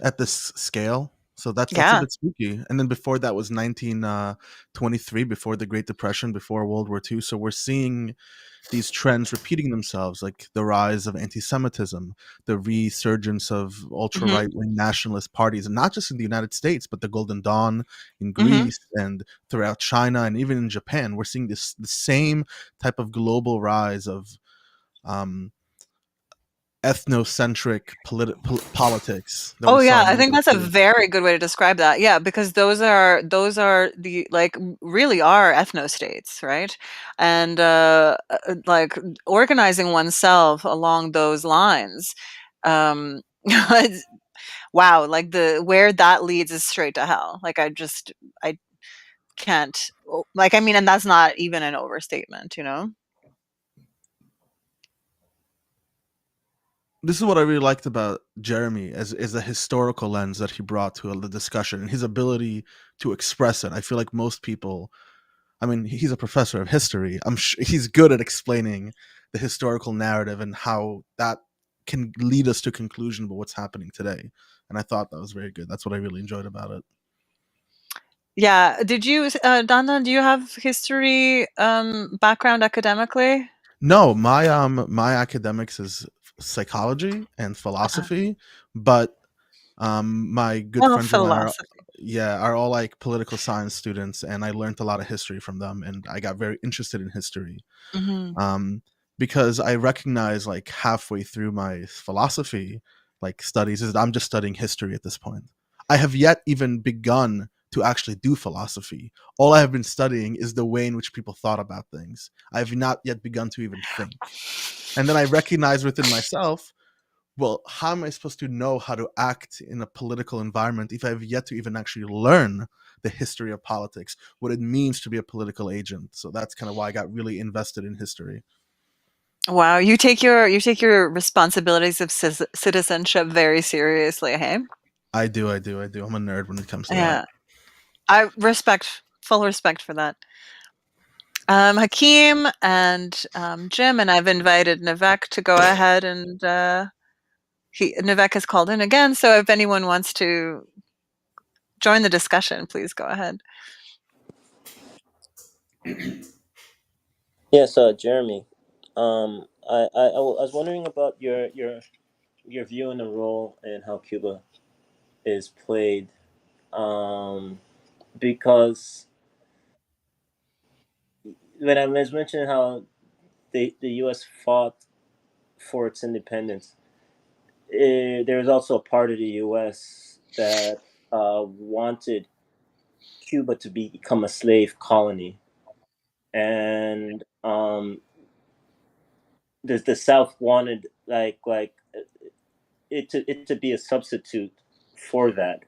at this scale. So that's a Yeah. bit spooky. And then before that was 1923, before the Great Depression, before World War II. So we're seeing these trends repeating themselves, like the rise of anti-Semitism, the resurgence of ultra Hmm. right-wing nationalist parties, and not just in the United States, but the Golden Dawn in Hmm. Greece and throughout China and even in Japan. We're seeing the same type of global rise of um, ethnocentric politics that we Oh saw yeah, in I World think War that's a II. very good way to describe that. Yeah, because those are the like really are ethno states, right? And like organizing oneself along those lines. Um, it's- wow, like the where that leads is straight to hell. Like I can't like I mean, and that's not even an overstatement, you know? This is what I really liked about Jeremy as is the historical lens that he brought to the discussion and his ability to express it. I feel like most people, I mean, he's a professor of history. I'm sure he's good at explaining the historical narrative and how that can lead us to conclusion about what's happening today. And I thought that was very good. That's what I really enjoyed about it. Yeah. Did you, Dana, do you have history background academically? No, my academics is psychology and Uh-huh. philosophy, but my good Well, friends of mine are, philosophy. yeah, are all like political science students, and I learned a lot of history from them, and I got very interested in history. Mhm. Um, because I recognize like halfway through my philosophy like studies is that I'm just studying history at this point. I have yet even begun to actually do philosophy. All I have been studying is the way in which people thought about things. I have not yet begun to even think. And then I recognize within myself, well, how am I supposed to know how to act in a political environment if I have yet to even actually learn the history of politics, what it means to be a political agent? So that's kind of why I got really invested in history. Wow, you take your responsibilities of citizenship very seriously, hey? I do. I'm a nerd when it comes to that. Yeah. I respect full respect for that. Hakeem and Jim, and I've invited Nivek to go ahead, and Nivek has called in again. So if anyone wants to join the discussion, please go ahead. Yes, Jeremy. I was wondering about your view on the role and how Cuba is played, because when I was mentioning how the U.S. fought for its independence, there was also a part of the U.S. that wanted Cuba to become a slave colony, and the South wanted it to be a substitute for that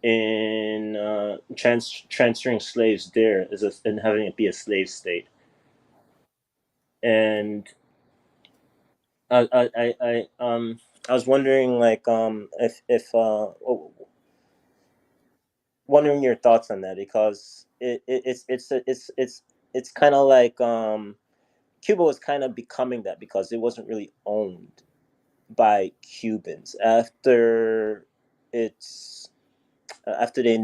in transferring slaves there and having it be a slave state. And I was wondering if wondering your thoughts on that, because it's kind of like Cuba was kind of becoming that because it wasn't really owned by Cubans its after they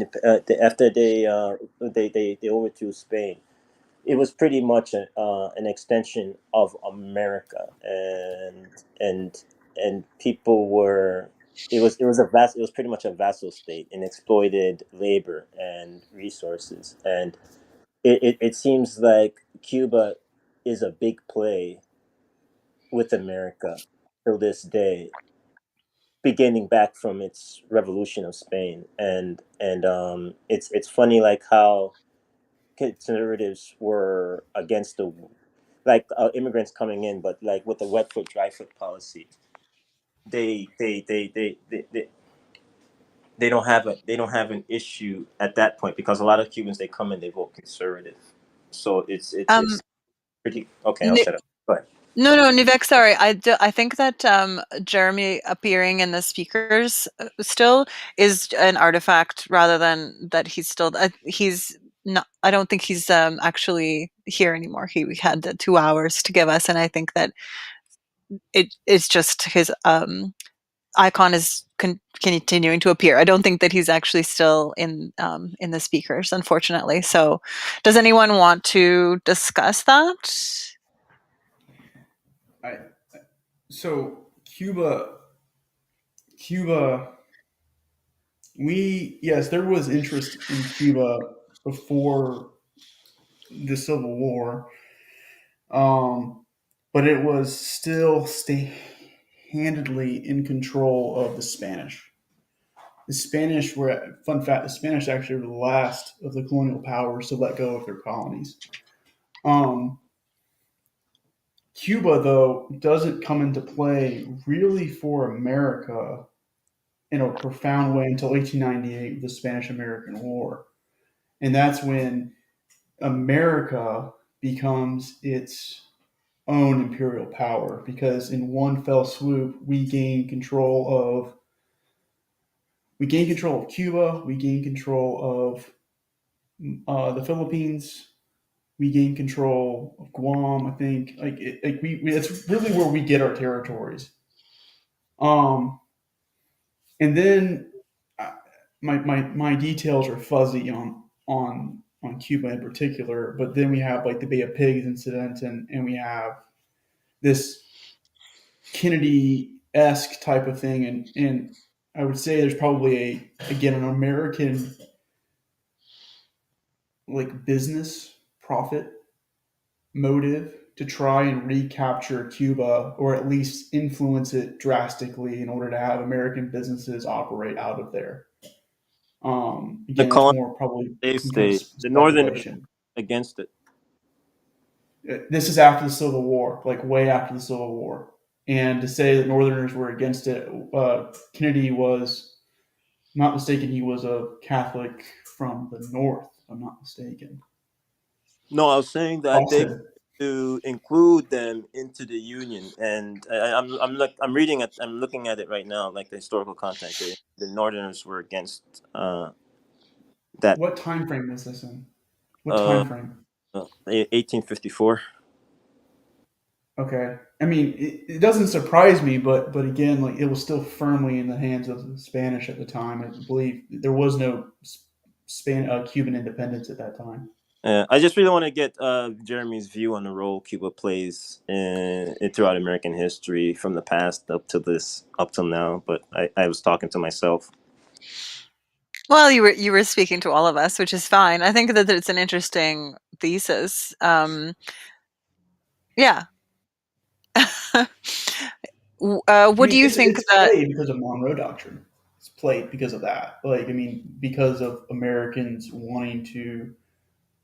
overthrew Spain. It was pretty much an extension of America, and and people were. It was pretty much a vassal state and exploited labor and resources, and it seems like Cuba is a big play with America till this day, beginning back from its revolution of Spain. And it's funny like how conservatives were against the immigrants coming in, but like with the wet foot dry foot policy, they they they they they, they they don't have an issue at that point, because a lot of Cubans, they come in, they vote conservative. So Um, it's pretty okay. I'll shut up. Go ahead. No, no, Nivek, sorry. I think that Jeremy appearing in the speakers still is an artifact rather than that he's not. I don't think he's actually here anymore. He had the 2 hours to give us, and I think that it's just his icon is continuing to appear. I don't think that he's actually still in the speakers, unfortunately. So, does anyone want to discuss that? So Cuba, yes, there was interest in Cuba before the Civil War, but it was still handedly in control of the Spanish. The Spanish were, fun fact, the Spanish actually were the last of the colonial powers to let go of their colonies. Um, Cuba, though, doesn't come into play really for America in a profound way until 1898 with the Spanish American War. And that's when America becomes its own imperial power, because in one fell swoop we gain control of Cuba, we gain control of the Philippines, we gain control of Guam. I think it's really where we get our territories. Um, and then my details are fuzzy on Cuba in particular, but then we have like the Bay of Pigs incident, and we have this Kennedy esque type of thing, and I would say there's probably an American like business profit motive to try and recapture Cuba, or at least influence it drastically in order to have American businesses operate out of there. The Again, that's colony more probably slave some kind of state, the Northerners speculation. against it. This is after the Civil War, like way after the Civil War. And to say that Northerners were against it, Kennedy was not mistaken. He was a Catholic from the North, if I'm not mistaken. No, I was saying that they Austin. to include them into the union, and I'm reading it. I'm looking at it right now, like the historical context. The Northerners were against that. What time frame was this in? What Uh, time frame? 1854. Okay. I mean, it doesn't surprise me, but again, like it was still firmly in the hands of the Spanish at the time. I believe there was no Cuban independence at that time. I just really want to get Jeremy's view on the role Cuba plays throughout American history from the past up till now. But I was talking to myself. Well, you were speaking to all of us, which is fine. I think that it's an interesting thesis. Yeah. I What do mean, you think it's that? played because of Monroe Doctrine. It's played because of that. Like, I mean, because of Americans wanting to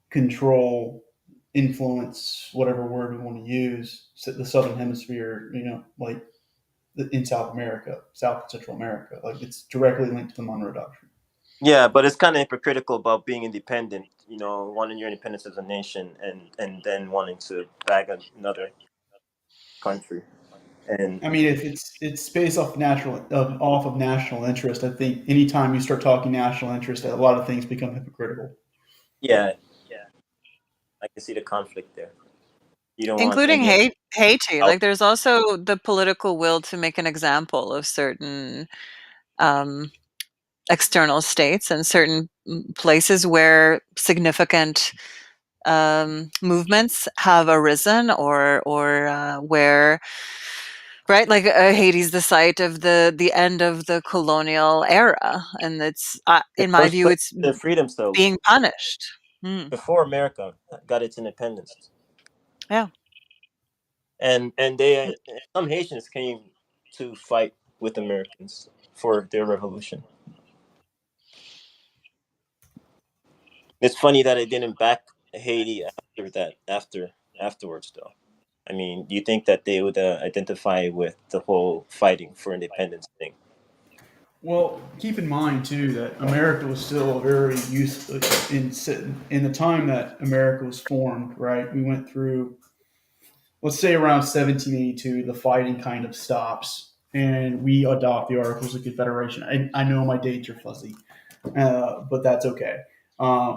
control, influence, whatever word we want to use, the Southern Hemisphere. Like in South America, South and Central America. Like it's directly linked to the Monroe Doctrine. Yeah, but it's kind of hypocritical about being independent. Wanting your independence as a nation and then wanting to bag another country. And I mean, if it's based off of national interest, I think anytime you start talking national interest, a lot of things become hypocritical. yeah, I can see the conflict there. You don't want Including any of Haiti. out. Like, there's also the political will to make an example of certain um, external states and certain places where significant movements have arisen, or where, right, like Haiti's the site of the end of the colonial era, and it's The in my first view, place it's their freedom still being punished. Mm, before America got its independence, yeah. and they some Haitians came to fight with Americans for their revolution. It's funny that it didn't back Haiti afterwards though. I mean, you think that they would identify with the whole fighting for independence thing? Well, keep in mind too that America was still very useful in the time that America was formed. Right, we went through, let's say, around 1782, the fighting kind of stops, and we adopt the Articles of Confederation. I know my dates are fuzzy, but that's okay.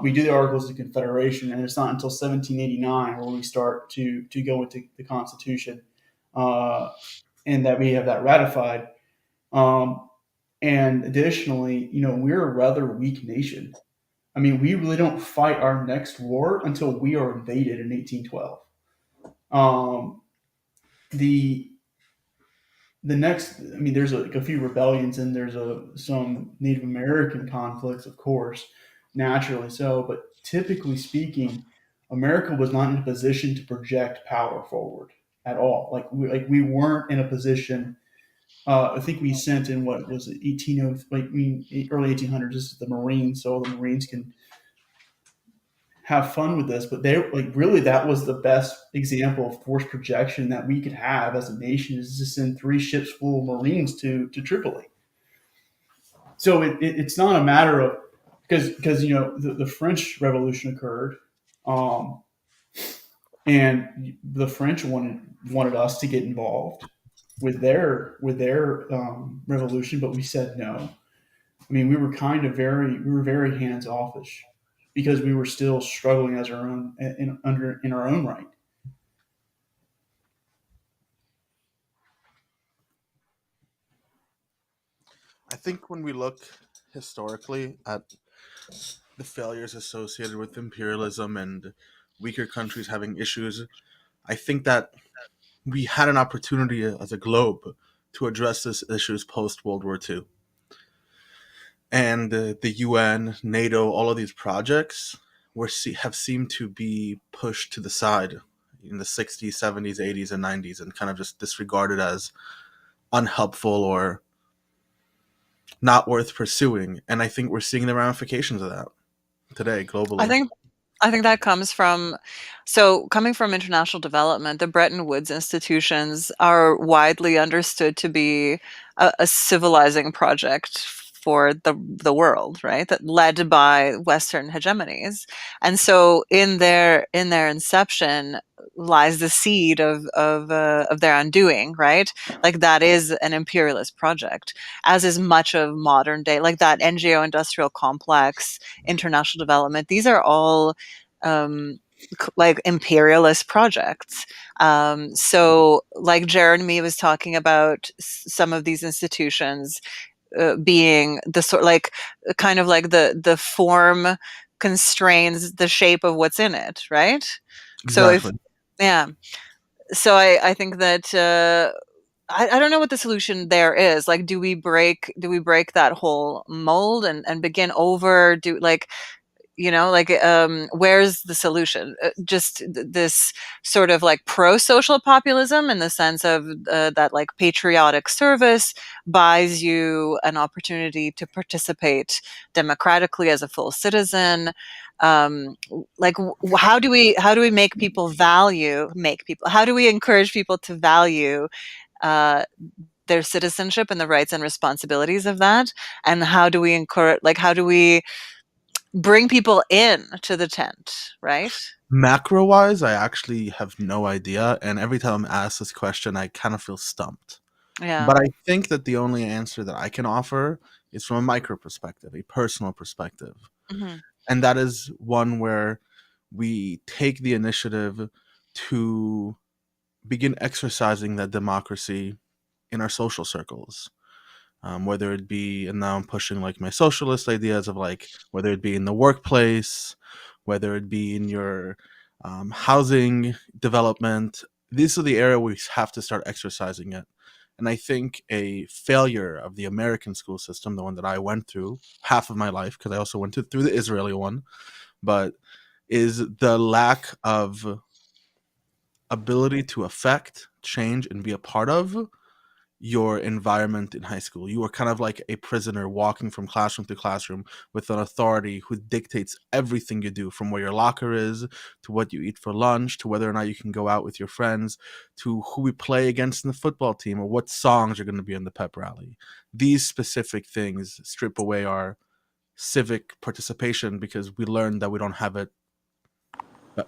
We do the Articles of Confederation, and it's not until 1789 where we start to go into the Constitution, and that we have that ratified. Um, and additionally, we're a rather weak nation. I mean, we really don't fight our next war until we are invaded in 1812. Um, the the next, I mean, there's a few rebellions and there's some Native American conflicts, of course, naturally so. But typically speaking, America was not in a position to project power forward at all. Like we weren't in a position. I think we sent in, what was it, 1800, like, I mean, early 1800s. This is the Marines, so the Marines can have fun with this, but they, like, really, that was the best example of force projection that we could have as a nation, is to send 3 ships full of Marines to Tripoli. So it's not a matter of, because the French Revolution occurred, um, and the French wanted us to get involved with their revolution, but we said no. I mean, we were very hands offish because we were still struggling as our own in our own right. I think when we look historically at the failures associated with imperialism and weaker countries having issues, I think that we had an opportunity as a globe to address these issues post World War II. And the UN, NATO, all of these projects have seemed to be pushed to the side in the 60s, 70s, 80s, and 90s, and kind of just disregarded as unhelpful or not worth pursuing. And I think we're seeing the ramifications of that today globally. I think that comes from, coming from international development, the Bretton Woods institutions are widely understood to be a civilizing project for the world, right? That led by Western hegemonies, and so in their inception lies the seed of their undoing, right? Like, that is an imperialist project, as is much of modern day, like that NGO industrial complex, international development. These are all like imperialist projects. So like Jeremy was talking about some of these institutions being the sort, like kind of like the form constrains the shape of what's in it, right? So if Exactly. yeah, so I think that I don't know what the solution there is. Like, do we break that whole mold and begin over? Do like, like, where's the solution? Just this sort of like pro-social populism, in the sense of that like patriotic service buys you an opportunity to participate democratically as a full citizen. Like, how do we make people how do we encourage people to value uh, their citizenship and the rights and responsibilities of that? And how do we bring people in to the tent, right? Macro wise, I actually have no idea, and every time I'm asked this question, I kind of feel stumped. Yeah. But I think that the only answer that I can offer is from a micro perspective, a personal perspective. Hmm. And that is one where we take the initiative to begin exercising that democracy in our social circles. Whether it be, and now I'm pushing like my socialist ideas of like, whether it be in the workplace, whether it be in your housing development, these are the area we have to start exercising it. And I think a failure of the American school system, the one that I went through half of my life, because I also went through the Israeli one, but is the lack of ability to affect, change, and be a part of your environment in high school. You are kind of like a prisoner walking from classroom to classroom with an authority who dictates everything you do, from where your locker is, to what you eat for lunch, to whether or not you can go out with your friends, to who we play against in the football team, or what songs are going to be in the pep rally. These specific things strip away our civic participation because we learn that we don't have it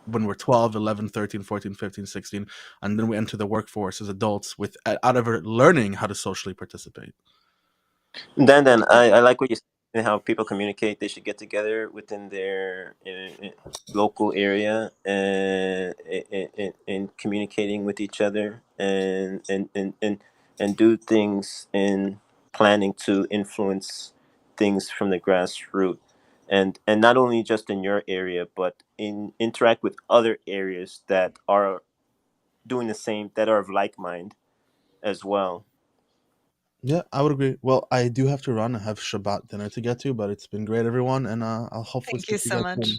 when we're 12, 11, 13, 14, 15, 16, and then we enter the workforce as adults with out of learning how to socially participate. Then I like what you said and how people communicate. They should get together within their local area and communicating with each other and do things in planning to influence things from the grassroots, and not only just in your area but in interact with other areas that are doing the same, that are of like mind as well. Yeah, I would agree. Well, I do have to run. I have Shabbat dinner to get to, but it's been great, everyone, and I'll hopefully Thank you speak to so you guys much. soon.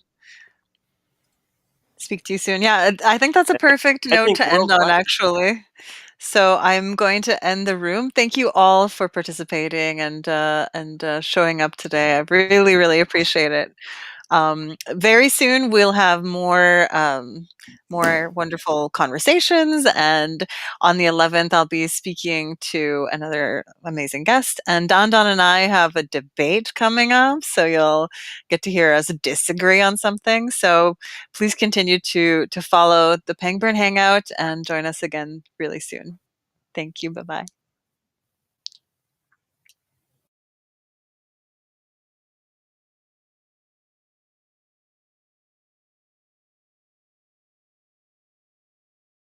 Speak to you soon. Yeah, I think that's a I think, perfect I note think to end on, worldwide. actually. So I'm going to end the room. Thank you all for participating and showing up today. I really, really appreciate it. Very soon we'll have more wonderful conversations, and on the 11th I'll be speaking to another amazing guest, and Don and I have a debate coming up, so you'll get to hear us disagree on something. So please continue to follow the Pangburn Hangout and join us again really soon. Thank you. Bye bye.